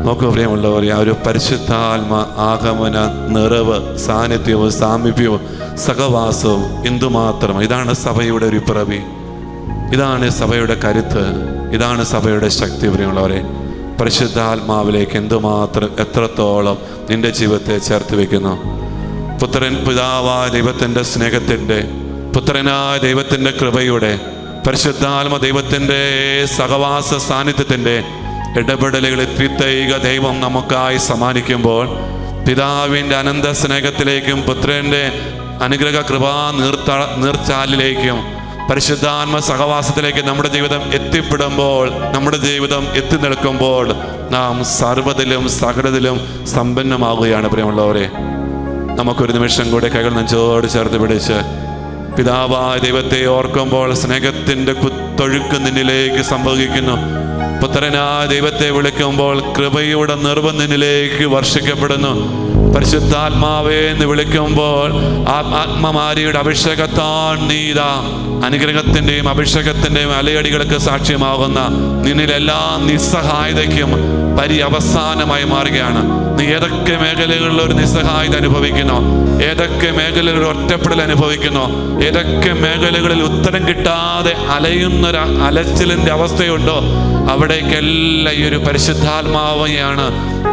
നോക്കൂ പ്രിയമുള്ളവർ, ആ ഒരു പരിശുദ്ധാത്മ ആഗമന നിറവ്, സാന്നിധ്യവും സാമീപ്യവും സഹവാസവും എന്തുമാത്രം. ഇതാണ് സഭയുടെ ഒരു പിറവി, ഇതാണ് സഭയുടെ കരുത്ത്, ഇതാണ് സഭയുടെ ശക്തി. പ്രിയമുള്ളവരെ, പരിശുദ്ധാത്മാവിലേക്ക് എന്തുമാത്രം, എത്രത്തോളം നിന്റെ ജീവിതത്തെ ചേർത്ത് വെക്കുന്നു. പുത്രൻ പിതാവായ ദൈവത്തിൻ്റെ സ്നേഹത്തിൻ്റെ, പുത്രനായ ദൈവത്തിൻ്റെ കൃപയുടെ, പരിശുദ്ധാത്മ ദൈവത്തിൻ്റെ സഹവാസ സാന്നിധ്യത്തിൻ്റെ ഇടപെടലുകളിൽ ത്രിത്വൈക ദൈവം നമുക്കായി സമ്മാനിക്കുമ്പോൾ, പിതാവിൻ്റെ അനന്ത സ്നേഹത്തിലേക്കും പുത്രൻ്റെ അനുഗ്രഹ കൃപാ നീർച്ചാലിലേക്കും പരിശുദ്ധാത്മ സഹവാസത്തിലേക്ക് നമ്മുടെ ജീവിതം എത്തിപ്പെടുമ്പോൾ, നമ്മുടെ ജീവിതം എത്തി നിൽക്കുമ്പോൾ നാം സർവ്വതിലും സകലതിലും സമ്പന്നമാവുകയാണ്. പ്രിയമുള്ളവരെ, നമുക്കൊരു നിമിഷം കൂടെ കൈകൾ നെഞ്ചോട് ചേർത്ത് പിടിച്ച് പിതാവായ ദൈവത്തെ ഓർക്കുമ്പോൾ സ്നേഹത്തിൻ്റെ കുത്തൊഴുക്ക് നിന്നിലേക്ക് സംഭവിക്കുന്നു. പുത്രനായ ദൈവത്തെ വിളിക്കുമ്പോൾ കൃപയുടെ നിറവ് നിന്നിലേക്ക് വർഷിക്കപ്പെടുന്നു. പരിശുദ്ധാത്മാവേ എന്ന് വിളിക്കുമ്പോൾ ആത്മമാരിയുടെ അഭിഷേകത്താൻ നീതാ അനുഗ്രഹത്തിൻ്റെയും അഭിഷേകത്തിൻ്റെയും അലയടികൾക്ക് സാക്ഷ്യമാകുന്ന നിന്നിലെല്ലാം നിസ്സഹായതയ്ക്കും അവസാനമായി മാറുകയാണ്. നീ ഏതൊക്കെ മേഖലകളിൽ ഒരു നിസ്സഹായത അനുഭവിക്കുന്നോ, ഏതൊക്കെ മേഖലകളിൽ ഒറ്റപ്പെടൽ അനുഭവിക്കുന്നോ, ഏതൊക്കെ മേഖലകളിൽ ഉത്തരം കിട്ടാതെ അലയുന്നൊരു അലച്ചിലിൻ്റെ അവസ്ഥയുണ്ടോ, അവിടേക്കെല്ലാം ഈ ഒരു പരിശുദ്ധാത്മാവെയാണ്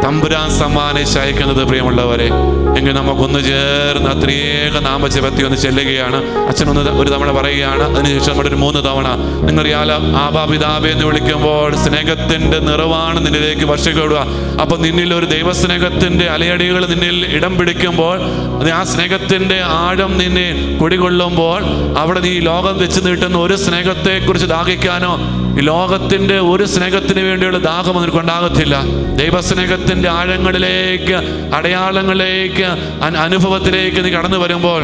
തമ്പുരാൻ സമ്മാനിച്ച് അയക്കുന്നത്. പ്രിയമുള്ളവരെ, എങ്കിൽ നമുക്കൊന്ന് ചേർന്ന് അത്രയേക നാമജപത്തി ഒന്ന് ചെല്ലുകയാണ്. അച്ഛനൊന്ന് ഒരു തവണ പറയുകയാണ്, അതിനുശേഷം നമ്മുടെ ഒരു 3 തവണ. നിങ്ങറിയാലോ, ആബാ പിതാവേ എന്ന് വിളിക്കുമ്പോൾ സ്നേഹത്തിൻ്റെ നിറവാണ് നിന്നിലേക്ക് വർഷിക്കുക. അപ്പൊ നിന്നിൽ ഒരു ദൈവസ്നേഹത്തിന്റെ അലയടികൾ നിന്നിൽ ഇടം പിടിക്കുമ്പോൾ, ആ സ്നേഹത്തിന്റെ ആഴം നിന്നെ കുടികൊള്ളുമ്പോൾ, അവിടെ നീ ലോകം വെച്ച് നീട്ടുന്ന ഒരു സ്നേഹത്തെ കുറിച്ച് ദാഹിക്കാനോ, ഈ ലോകത്തിന്റെ ഒരു സ്നേഹത്തിന് വേണ്ടിയുള്ള ദാഹം നിനക്കുണ്ടാകത്തില്ല. ദൈവസ്നേഹത്തിന്റെ ആഴങ്ങളിലേക്ക്, അടയാളങ്ങളിലേക്ക്, അനുഭവത്തിലേക്ക് നീ കടന്നു വരുമ്പോൾ,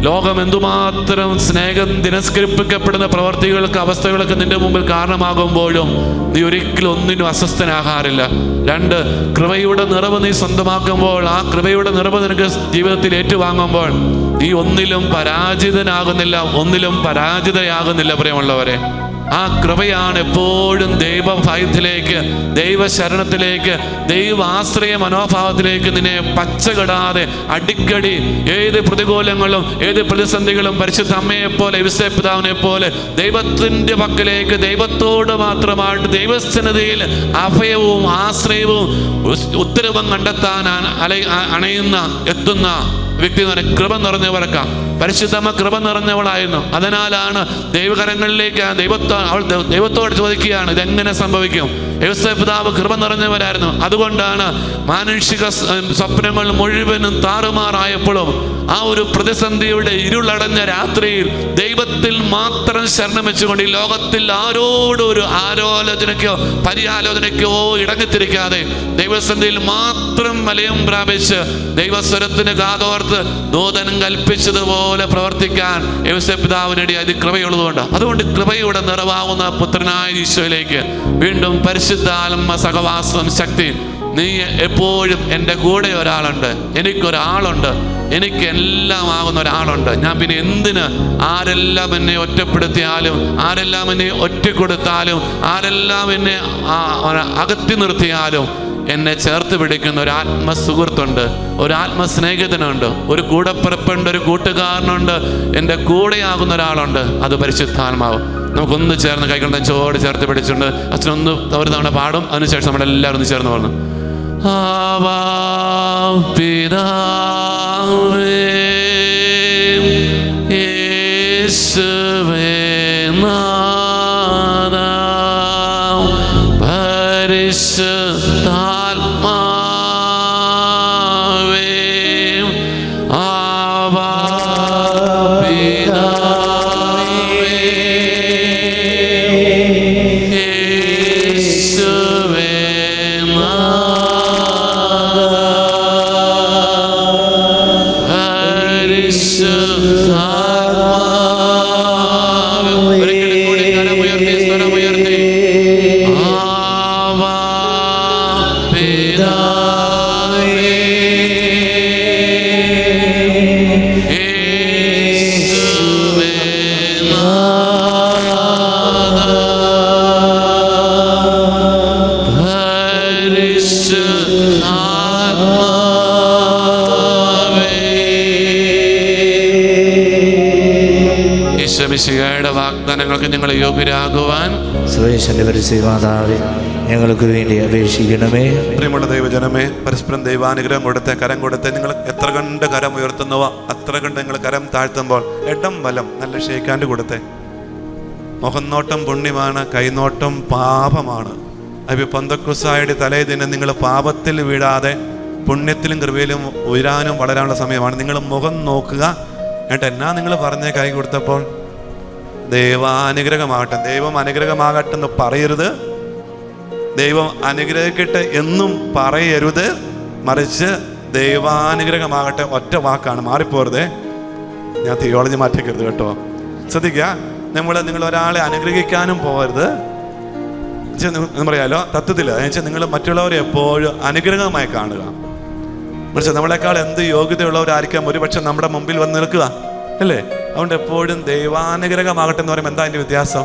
ലോകം എന്തുമാത്രം സ്നേഹം തിരസ്കരിക്കപ്പെടുന്ന പ്രവർത്തികൾക്ക്, അവസ്ഥകൾക്ക് നിന്റെ മുമ്പിൽ കാരണമാകുമ്പോഴും നീ ഒരിക്കലും ഒന്നിനും അസ്വസ്ഥനാകാറില്ല. 2, കൃപയുടെ നിറവ് നീ സ്വന്തമാക്കുമ്പോൾ, ആ കൃപയുടെ നിറവ് നിനക്ക് ജീവിതത്തിൽ ഏറ്റുവാങ്ങുമ്പോൾ നീ ഒന്നിലും പരാജിതനാകുന്നില്ല, ഒന്നിലും പരാജിതയാകുന്നില്ല. പ്രിയമുള്ളവരെ, ആ കൃപയാണ് എപ്പോഴും ദൈവഭയത്തിലേക്ക്, ദൈവശരണത്തിലേക്ക്, ദൈവ ആശ്രയ മനോഭാവത്തിലേക്ക് നിന്നെ പച്ചകിടാതെ അടിക്കടി ഏത് പ്രതികൂലങ്ങളും ഏത് പ്രതിസന്ധികളും പരിശുദ്ധ അമ്മയെ പോലെ, യോസേപ്പ് പിതാവിനെ പോലെ ദൈവത്തിൻ്റെ പക്കലേക്ക്, ദൈവത്തോട് മാത്രമായിട്ട് ദൈവസന്നിധിയിൽ അഭയവും ആശ്രയവും ഉത്തരവും കണ്ടെത്താൻ എത്തുന്ന വ്യക്തി എന്ന് പറഞ്ഞാൽ കൃപ നിറഞ്ഞവരക്കാം. പരിശുദ്ധമ്മ കൃപ നിറഞ്ഞവളായിരുന്നു. അതിനാലാണ് ദൈവകരങ്ങളിലേക്ക് അവൾ ദൈവത്തോട് ചോദിക്കുകയാണ്, ഇതെങ്ങനെ സംഭവിക്കും? യോസേപ്പ് പിതാവ് കൃപ നിറഞ്ഞവരായിരുന്നു. അതുകൊണ്ടാണ് മാനുഷിക സ്വപ്നങ്ങൾ മുഴുവനും താറുമാറായപ്പോഴും ആ ഒരു പ്രതിസന്ധിയുടെ ഇരുളടഞ്ഞ രാത്രിയിൽ ദൈവത്തിൽ മാത്രം ശരണം വെച്ചുകൊണ്ട് ഈ ലോകത്തിൽ ആരോടും ഒരു ആലോചനയ്ക്കോ പര്യാലോചനയ്ക്കോ ഇടങ്ങിത്തിരിക്കാതെ ദൈവസന്നിധിയിൽ മാത്രം വലയം പ്രാപിച്ച് ദൈവസ്വരത്തിന് കാതോർത്ത് ദൂതൻ കൽപ്പിച്ചതുപോലെ പ്രവർത്തിക്കാൻ യോസേപ്പ് പിതാവിനിടെ അത് കൃപയുള്ളതുകൊണ്ട്, അതുകൊണ്ട് കൃപയുടെ നിറവാകുന്ന പുത്രനായ ഈശോയിലേക്ക് വീണ്ടും പരിശുദ്ധാത്മ സഹവാസം ശക്തി. നീ എപ്പോഴും എൻ്റെ കൂടെ ഒരാളുണ്ട്, എനിക്കൊരാളുണ്ട്, എനിക്ക് എല്ലാം ആകുന്ന ഒരാളുണ്ട്. ഞാൻ പിന്നെ എന്തിന് ആരെല്ലാം എന്നെ ഒറ്റപ്പെടുത്തിയാലും, ആരെല്ലാം എന്നെ ഒറ്റക്കൊടുത്താലും, ആരെല്ലാം എന്നെ അകറ്റി നിർത്തിയാലും എന്നെ ചേർത്ത് പിടിക്കുന്ന ഒരു ആത്മസുഹൃത്തുണ്ട്, ഒരു ആത്മസ്നേഹിതനുണ്ട്, ഒരു കൂടപ്പിറപ്പുണ്ട്, ഒരു കൂട്ടുകാരനുണ്ട്, എൻ്റെ കൂടെയാകുന്ന ഒരാളുണ്ട്. അത് പരിശുദ്ധാത്മാവ്. നമുക്കൊന്ന് ചേർന്ന് കൈകൾ നെഞ്ചോട് ചേർത്ത് പിടിച്ചുകൊണ്ട് അച്ഛനൊന്ന് ഒരു തവണ പാടും. അതിനുശേഷം നമ്മളെല്ലാവരും ഒന്ന് ചേർന്ന് പറഞ്ഞു, ആവാ പിതാവേ യേശുവേ നാഥാ പരിശുദ്ധാത്മാവേ ആവാ പിതാവേ ഈശോമിശിഹായുടെ വാഗ്ദാനങ്ങൾക്ക് ഞങ്ങൾ യോഗ്യരാകുവാൻ സുരേശന്റെ പരിശുദ്ധമാതാവേ ഞങ്ങൾക്ക് വേണ്ടി അപേക്ഷിക്കണമേ. പ്രിയമുള്ള ദൈവജനമേ, പരസ്പരം ദൈവാനുഗ്രഹം കൊടുത്ത് കരം കൊടുത്ത് നിങ്ങൾ എത്ര കണ്ട് കരം ഉയർത്തുന്നുവോ അത്ര കണ്ട് നിങ്ങൾ കരം താഴ്ത്തുമ്പോൾ ഇടം വലം നല്ല ഷേക്കാൻഡ് കൊടുത്തേ. മുഖന്നോട്ടം പുണ്യമാണ്, കൈനോട്ടം പാപമാണ്. അപ്പോൾ പെന്തക്കോസ്തായുടെ തലേ ദിനം നിങ്ങൾ പാപത്തിൽ വീഴാതെ പുണ്യത്തിലും കൃപയിലും ഉയരാനും വളരാനുള്ള സമയമാണ്. നിങ്ങൾ മുഖം നോക്കുക. എന്നിട്ട് എന്നാ നിങ്ങൾ പറഞ്ഞ കൈ കൊടുത്തപ്പോൾ ദൈവാനുഗ്രഹമാകട്ടെ, ദൈവം അനുഗ്രഹമാകട്ടെ എന്ന് പറയരുത്. ദൈവം അനുഗ്രഹിക്കട്ടെ എന്നും പറയരുത്. മറിച്ച് ദൈവാനുഗ്രഹമാകട്ടെ ഒറ്റ വാക്കാണ്, മാറിപ്പോരുതേ. ഞാൻ തിയോളജി മാറ്റിക്കരുത് കേട്ടോ. ശ്രദ്ധിക്കുക, നിങ്ങൾ ഒരാളെ അനുഗ്രഹിക്കാനും പോകരുത്. പറയാലോ തത്വത്തിൽ എന്നുവെച്ചാൽ നിങ്ങൾ മറ്റുള്ളവരെ എപ്പോഴും അനുഗ്രഹമായി കാണുക. പക്ഷെ നമ്മളെക്കാൾ എന്ത് യോഗ്യതയുള്ളവരായിരിക്കാം ഒരുപക്ഷെ നമ്മുടെ മുമ്പിൽ വന്ന് നിൽക്കുക, അല്ലേ? അതുകൊണ്ട് എപ്പോഴും ദൈവാനുഗ്രഹമാകട്ടെ എന്ന് പറയുമ്പോൾ എന്താ അതിൻ്റെ വ്യത്യാസം?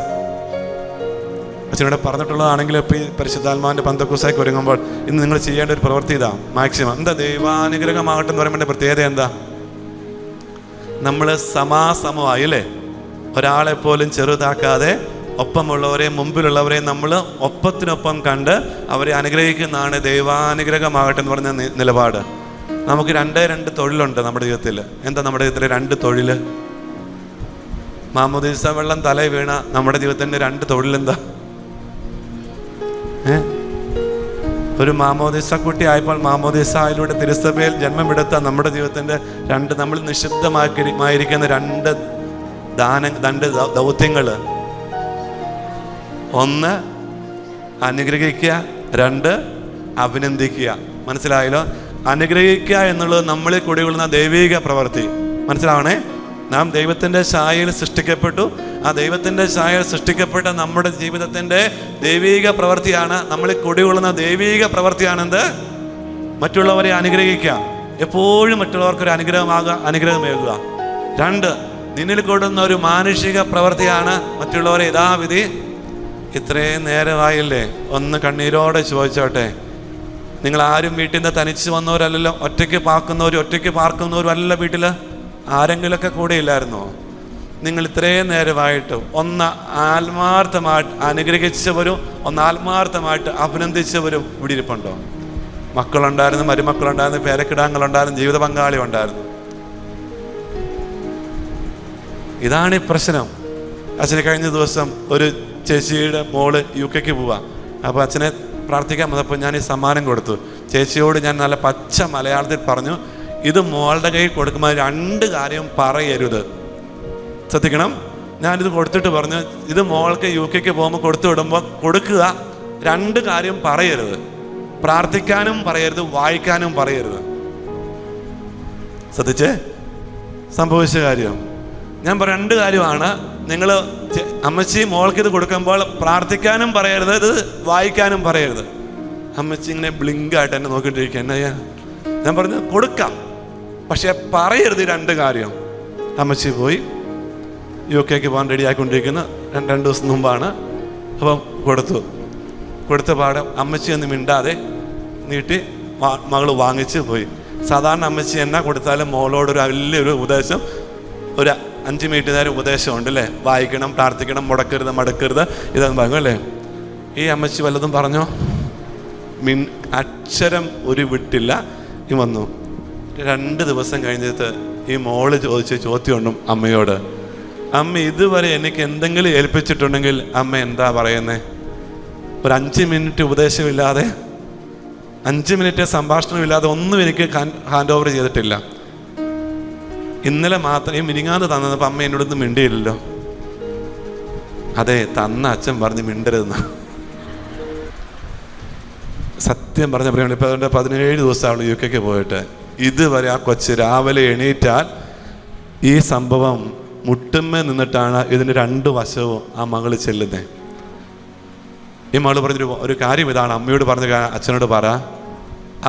അച്ഛനോടെ പറഞ്ഞിട്ടുള്ളതാണെങ്കിൽ ഇപ്പോൾ ഈ പരിശുദ്ധാത്മാവിൻ്റെ പെന്തക്കോസ്തായ്ക്ക് ഒരുങ്ങുമ്പോൾ ഇന്ന് നിങ്ങൾ ചെയ്യേണ്ട ഒരു പ്രവൃത്തി ഇതാ. മാക്സിമം എന്താ ദൈവാനുഗ്രഹമാകട്ടെ എന്ന് പറയുമ്പോൾ പ്രത്യേകത എന്താ? നമ്മൾ സമാസമമായി, അല്ലേ? ഒരാളെപ്പോലും ചെറുതാക്കാതെ ഒപ്പമുള്ളവരെ മുമ്പിലുള്ളവരെ നമ്മൾ ഒപ്പത്തിനൊപ്പം കണ്ട് അവരെ അനുഗ്രഹിക്കുന്നതാണ് ദൈവാനുഗ്രഹമാകട്ടെ എന്ന് പറഞ്ഞ നിലപാട്. നമുക്ക് രണ്ട് തൊഴിലുണ്ട് നമ്മുടെ ജീവിതത്തിൽ. എന്താ നമ്മുടെ ജീവിതത്തിൽ 2 തൊഴിൽ? മാമോദീസ വെള്ളം തലയിൽ വീണ നമ്മുടെ ജീവിതത്തിൻ്റെ 2 തൊഴിലെന്താ? ഒരു മാമോദീസ കുട്ടി ആയപ്പോൾ മാമോദീസയിലൂടെ തിരുസഭയിൽ ജന്മമെടുത്ത നമ്മുടെ ജീവിതത്തിൻ്റെ 2 നമ്മൾ നിഷിദ്ധമായിരിക്കുന്ന 2 ദൗത്യങ്ങൾ. 1 അനുഗ്രഹിക്കുക, 2 അഭിനന്ദിക്കുക. മനസ്സിലായല്ലോ? അനുഗ്രഹിക്കുക എന്നുള്ളത് നമ്മളിൽ കുടികൊള്ളുന്ന ദൈവിക പ്രവൃത്തി. മനസ്സിലാവണേ? നാം ദൈവത്തിൻ്റെ ഛായയിൽ സൃഷ്ടിക്കപ്പെട്ടു. ആ ദൈവത്തിൻ്റെ ഛായയിൽ സൃഷ്ടിക്കപ്പെട്ട നമ്മുടെ ജീവിതത്തിൻ്റെ ദൈവിക പ്രവൃത്തിയാണ്, നമ്മളിൽ കുടികൊള്ളുന്ന ദൈവിക പ്രവൃത്തിയാണെന്ത്? മറ്റുള്ളവരെ അനുഗ്രഹിക്കുക. എപ്പോഴും മറ്റുള്ളവർക്കൊരു അനുഗ്രഹമേകുക. 2 നിന്നിൽ കൊടുന്ന ഒരു മാനുഷിക പ്രവൃത്തിയാണ് മറ്റുള്ളവരെ യഥാവിധി. ഇത്രയും നേരമായില്ലേ, ഒന്ന് കണ്ണീരോടെ ചോദിച്ചോട്ടെ, നിങ്ങൾ ആരും വീട്ടിൽ നിന്ന് തനിച്ച് വന്നവരല്ലല്ലോ, ഒറ്റയ്ക്ക് പാർക്കുന്നവരും അല്ലല്ലോ. വീട്ടിൽ ആരെങ്കിലുമൊക്കെ കൂടെ ഇല്ലായിരുന്നോ? നിങ്ങൾ ഇത്രയും നേരമായിട്ട് ഒന്ന് ആത്മാർത്ഥമായിട്ട് അനുഗ്രഹിച്ചവരും ഒന്ന് ആത്മാർത്ഥമായിട്ട് അഭിനന്ദിച്ചവരും ഇവിടെ ഇരിപ്പുണ്ടോ? മക്കളുണ്ടായിരുന്നു, മരുമക്കളുണ്ടായിരുന്നു, പേരക്കിടാങ്ങളുണ്ടായിരുന്നു, ജീവിത പങ്കാളി ഉണ്ടായിരുന്നു. ഇതാണ് ഈ പ്രശ്നം. അച്ഛന് കഴിഞ്ഞ ദിവസം ഒരു ചേച്ചിയുടെ മോള് UK പോവാം. അപ്പോൾ അച്ഛനെ പ്രാർത്ഥിക്കാൻ വന്നപ്പോൾ ഞാൻ ഈ സമ്മാനം കൊടുത്തു. ചേച്ചിയോട് ഞാൻ നല്ല പച്ച മലയാളത്തിൽ പറഞ്ഞു, ഇത് മോളുടെ കയ്യിൽ കൊടുക്കുമ്പോൾ 2 കാര്യം പറയരുത്. ശ്രദ്ധിക്കണം. ഞാനിത് കൊടുത്തിട്ട് പറഞ്ഞു, ഇത് മോൾക്ക് UK പോകുമ്പോൾ കൊടുത്തു വിടുമ്പോൾ കൊടുക്കുക, 2 കാര്യം പറയരുത്. പ്രാർത്ഥിക്കാനും പറയരുത്, വായിക്കാനും പറയരുത്. ശ്രദ്ധിച്ചേ, സംഭവിച്ച കാര്യം ഞാൻ 2 കാര്യമാണ്. നിങ്ങൾ അമ്മച്ചി മോൾക്ക് ഇത് കൊടുക്കുമ്പോൾ പ്രാർത്ഥിക്കാനും പറയരുത്, ഇത് വായിക്കാനും പറയരുത്. അമ്മച്ചി ഇങ്ങനെ ബ്ലിങ്കായിട്ട് എന്നെ നോക്കിയിട്ടിരിക്കുക. എന്നാ ഞാൻ പറഞ്ഞു കൊടുക്കാം, പക്ഷെ പറയരുത് 2 കാര്യം. അമ്മച്ചി പോയി UK പോകാൻ റെഡി ആയിക്കൊണ്ടിരിക്കുന്ന 2 ദിവസം മുമ്പാണ്. അപ്പം കൊടുത്ത പാഠം അമ്മച്ചി ഒന്നും മിണ്ടാതെ നീട്ടി മകള് വാങ്ങിച്ച് പോയി. സാധാരണ അമ്മച്ചി എന്നാ കൊടുത്താലും മോളോടൊരു വലിയൊരു ഉപദേശം, ഒരു 5 മിനിറ്റ് നേരം ഉപദേശമുണ്ട്, അല്ലേ? വായിക്കണം, പ്രാർത്ഥിക്കണം, മുടക്കരുത്, മടക്കരുത്, ഇതൊന്നും പറഞ്ഞു, അല്ലേ? ഈ അമ്മച്ചി വല്ലതും പറഞ്ഞോ? അക്ഷരം ഒരു വിട്ടില്ല. ഈ വന്നു 2 ദിവസം കഴിഞ്ഞിട്ട് ഈ മോള് ചോദിച്ച ചോദ്യമുണ്ടും അമ്മയോട്, അമ്മ ഇതുവരെ എനിക്ക് എന്തെങ്കിലും ഏൽപ്പിച്ചിട്ടുണ്ടെങ്കിൽ അമ്മ എന്താ പറയുന്നേ? ഒരു 5 മിനിറ്റ് ഉപദേശമില്ലാതെ, 5 മിനിറ്റ് സംഭാഷണമില്ലാതെ ഒന്നും എനിക്ക് ഹാൻഡ് ഓവർ ചെയ്തിട്ടില്ല. ഇന്നലെ മാത്രം ഈ മിനിങ്ങാന്ന് തന്നപ്പോൾ അമ്മ എന്നോടൊന്നും മിണ്ടിയില്ലല്ലോ. അതെ, തന്ന അച്ഛൻ പറഞ്ഞ് മിണ്ടരുതെന്ന്. സത്യം പറഞ്ഞ പറയുന്നത് ഇപ്പം അതുകൊണ്ട് 17 ദിവസം അവൾ UK പോയിട്ട് ഇതുവരെ ആ കൊച്ച് രാവിലെ എണീറ്റാൽ ഈ സംഭവം മുട്ടുമ്മ നിന്നിട്ടാണ് ഇതിൻ്റെ 2 വശവും ആ മകൾ ചെല്ലുന്നത്. ഈ മകൾ പറഞ്ഞൊരു ഒരു കാര്യം ഇതാണ്, അമ്മയോട് പറഞ്ഞ അച്ഛനോട് പറ,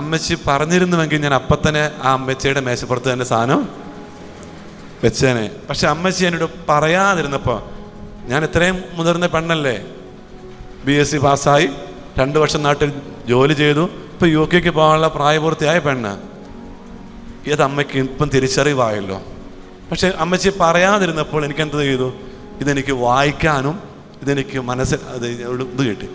അമ്മച്ചി പറഞ്ഞിരുന്നുവെങ്കിൽ ഞാൻ അപ്പം തന്നെ ആ അമ്മച്ചിയുടെ മേശപ്പുറത്ത് തന്നെ സാധനം വെച്ചേനെ. പക്ഷെ അമ്മച്ചി എന്നോട് പറയാതിരുന്നപ്പോൾ, ഞാൻ ഇത്രയും മുതിർന്ന പെണ്ണല്ലേ, BSc പാസ്സായി 2 വർഷം നാട്ടിൽ ജോലി ചെയ്തു, ഇപ്പോൾ UK പോകാനുള്ള പ്രായപൂർത്തിയായ പെണ്ണ്, ഇത് അമ്മയ്ക്ക് ഇപ്പം തിരിച്ചറിവായല്ലോ. പക്ഷെ അമ്മച്ചി പറയാതിരുന്നപ്പോൾ എനിക്കെന്ത് ചെയ്തു, ഇതെനിക്ക് വായിക്കാനും ഇതെനിക്ക് ഇത് കിട്ടി.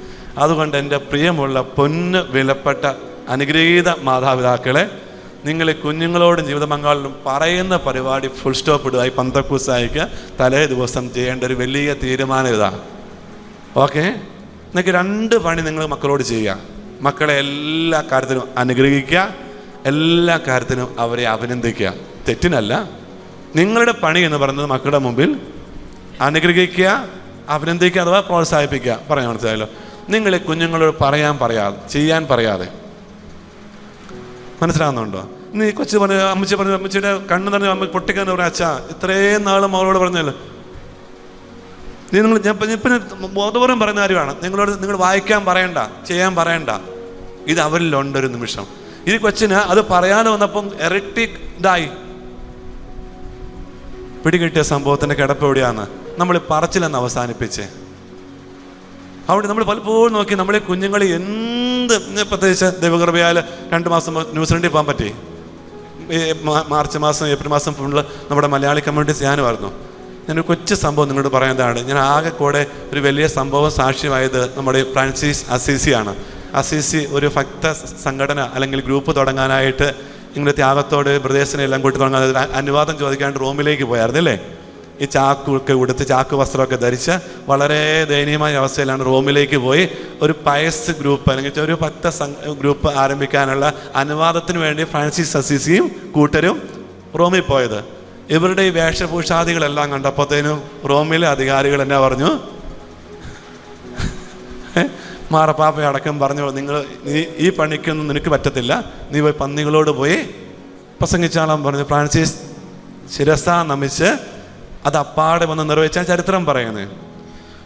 അതുകൊണ്ട് എൻ്റെ പ്രിയമുള്ള പൊന്ന് വിലപ്പെട്ട അനുഗ്രഹീത മാതാപിതാക്കളെ, നിങ്ങൾ കുഞ്ഞുങ്ങളോടും ജീവിത പങ്കാളിലും പറയുന്ന പരിപാടി ഫുൾ സ്റ്റോപ്പ് ഇടുക. ഈ പന്തക്കുസായിക്ക് തലേ ദിവസം ചെയ്യേണ്ട ഒരു വലിയ തീരുമാനം ഇതാണ്. ഓക്കെ, നിങ്ങൾക്ക് 2 പണി നിങ്ങൾ മക്കളോട് ചെയ്യുക. മക്കളെ എല്ലാ കാര്യത്തിനും അനുഗ്രഹിക്കുക, എല്ലാ കാര്യത്തിനും അവരെ അഭിനന്ദിക്കുക. തെറ്റിനല്ല. നിങ്ങളുടെ പണി എന്ന് പറയുന്നത് മക്കളുടെ മുമ്പിൽ അനുഗ്രഹിക്കുക, അഭിനന്ദിക്കുക അഥവാ പ്രോത്സാഹിപ്പിക്കുക. പറയാൻ മനസ്സിലായല്ലോ. നിങ്ങൾ കുഞ്ഞുങ്ങളോട് ചെയ്യാൻ പറയാതെ. മനസ്സിലാകുന്നുണ്ടോ? നീ കൊച്ചു പറഞ്ഞു, അമ്മച്ചി പറഞ്ഞു, അമ്മച്ചിയുടെ കണ്ണ് നിറഞ്ഞ അമ്മ പൊട്ടിക്കാൻ പറയാം, അച്ഛാ ഇത്രയും നാളും അവളോട് പറഞ്ഞല്ലോ. നിങ്ങൾ ഇപ്പം ബോധപൂർവ്വം പറയുന്ന കാര്യമാണ്. നിങ്ങൾ വായിക്കാൻ പറയണ്ട, ചെയ്യാൻ പറയണ്ട. ഇത് അവരിലുണ്ടൊരു നിമിഷം. ഈ കൊച്ചിന് അത് പറയാതെ വന്നപ്പം ഇരട്ടിതായി പിടികിട്ടിയ സംഭവത്തിൻ്റെ കിടപ്പ് എവിടെയാണ്? നമ്മൾ പറച്ചിലെന്ന് അവസാനിപ്പിച്ചേ. അവിടെ നമ്മൾ പലപ്പോഴും നോക്കി നമ്മളെ കുഞ്ഞുങ്ങൾ പ്രത്യേകിച്ച് ദൈവകൃപയാൽ 2 മാസം ന്യൂസിലൻഡിൽ പോകാൻ പറ്റി. മാർച്ച് മാസം ഏപ്രിൽ മാസം ഫുള്ള് നമ്മുടെ മലയാളി കമ്മ്യൂണിറ്റി ഞാനുമായിരുന്നു. ഞാനൊരു കൊച്ചു സംഭവം നിങ്ങളോട് പറയുന്നതാണ്. ഞാൻ ആകെ കൂടെ ഒരു വലിയ സംഭവം സാക്ഷ്യമായത് നമ്മുടെ ഫ്രാൻസിസ് അസീസിയാണ്. അസീസി ഒരു ഭക്ത സംഘടന അല്ലെങ്കിൽ ഗ്രൂപ്പ് തുടങ്ങാനായിട്ട് ഇങ്ങനെ ത്യാഗത്തോട് പ്രദേശത്തിനെ എല്ലാം കൂട്ടി തുടങ്ങാൻ അനുവാദം ചോദിക്കാണ്ട് റോമിലേക്ക് പോയായിരുന്നല്ലേ. ഈ ചാക്കൊക്കെ ഉടുത്ത് ചാക്ക് വസ്ത്രമൊക്കെ ധരിച്ച് വളരെ ദയനീയമായ അവസ്ഥയിലാണ് റോമിലേക്ക് പോയി ഒരു പയസ് ഗ്രൂപ്പ് അല്ലെങ്കിൽ ഒരു ഭക്ത ഗ്രൂപ്പ് ആരംഭിക്കാനുള്ള അനുവാദത്തിന് വേണ്ടി ഫ്രാൻസിസ് അസീസിയും കൂട്ടരും റോമിൽ പോയത്. ഇവരുടെ ഈ വേഷഭൂഷാദികളെല്ലാം കണ്ടപ്പോഴത്തേനും റോമിലെ അധികാരികൾ എന്നാ പറഞ്ഞു, മാറപ്പാപ്പ അടക്കം പറഞ്ഞു, നീ ഈ പണിക്കൊന്നും നിനക്ക് പറ്റത്തില്ല, നീ പോയി പന്നികളോട് പോയി പ്രസംഗിച്ചാളം പറഞ്ഞു. ഫ്രാൻസിസ് ശിരസ നമിച്ച് അത് അപ്പാടെ വന്ന് നിർവഹിച്ചാൽ ചരിത്രം പറയുന്നത്.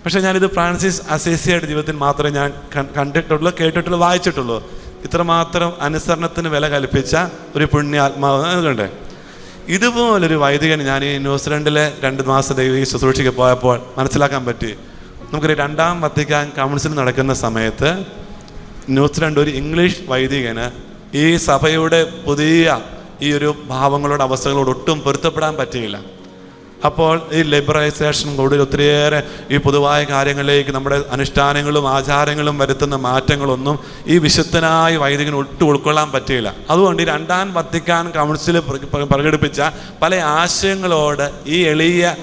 പക്ഷെ ഞാനിത് ഫ്രാൻസിസ് അസീസിയുടെ ജീവിതത്തിൽ മാത്രമേ ഞാൻ കണ്ടിട്ടുള്ളൂ, കേട്ടിട്ടുള്ളൂ, വായിച്ചിട്ടുള്ളൂ. ഇത്രമാത്രം അനുസരണത്തിന് വില കൽപ്പിച്ച ഒരു പുണ്യാത്മാവ് കണ്ടേ. ഇതുപോലൊരു വൈദികൻ ഞാൻ ഈ ന്യൂസിലൻഡിലെ 2 മാസം ദൈവിക ശുശ്രൂഷയ്ക്ക് പോയപ്പോൾ മനസ്സിലാക്കാൻ പറ്റി. നമുക്കൊരു 2ാം വത്തിക്കാൻ കൗൺസിൽ നടക്കുന്ന സമയത്ത് ന്യൂസിലൻഡ് ഒരു ഇംഗ്ലീഷ് വൈദികന് ഈ സഭയുടെ പുതിയ ഈ ഒരു ഭാവങ്ങളോട് അവസ്ഥകളോട് ഒട്ടും പൊരുത്തപ്പെടാൻ പറ്റിയില്ല. അപ്പോൾ ഈ ലിബറലൈസേഷൻ കൂടുതൽ ഒത്തിരിയേറെ ഈ പൊതുവായ കാര്യങ്ങളിലേക്ക് നമ്മുടെ അനുഷ്ഠാനങ്ങളും ആചാരങ്ങളും വരുത്തുന്ന മാറ്റങ്ങളൊന്നും ഈ വിശുദ്ധനായ വൈദികന് ഒട്ടും ഉൾക്കൊള്ളാൻ പറ്റിയില്ല. അതുകൊണ്ട് ഈ 2ാം വത്തിക്കാൻ കൗൺസിൽ പ്രകടിപ്പിച്ച പല ആശയങ്ങളോട് ഈ എളിയ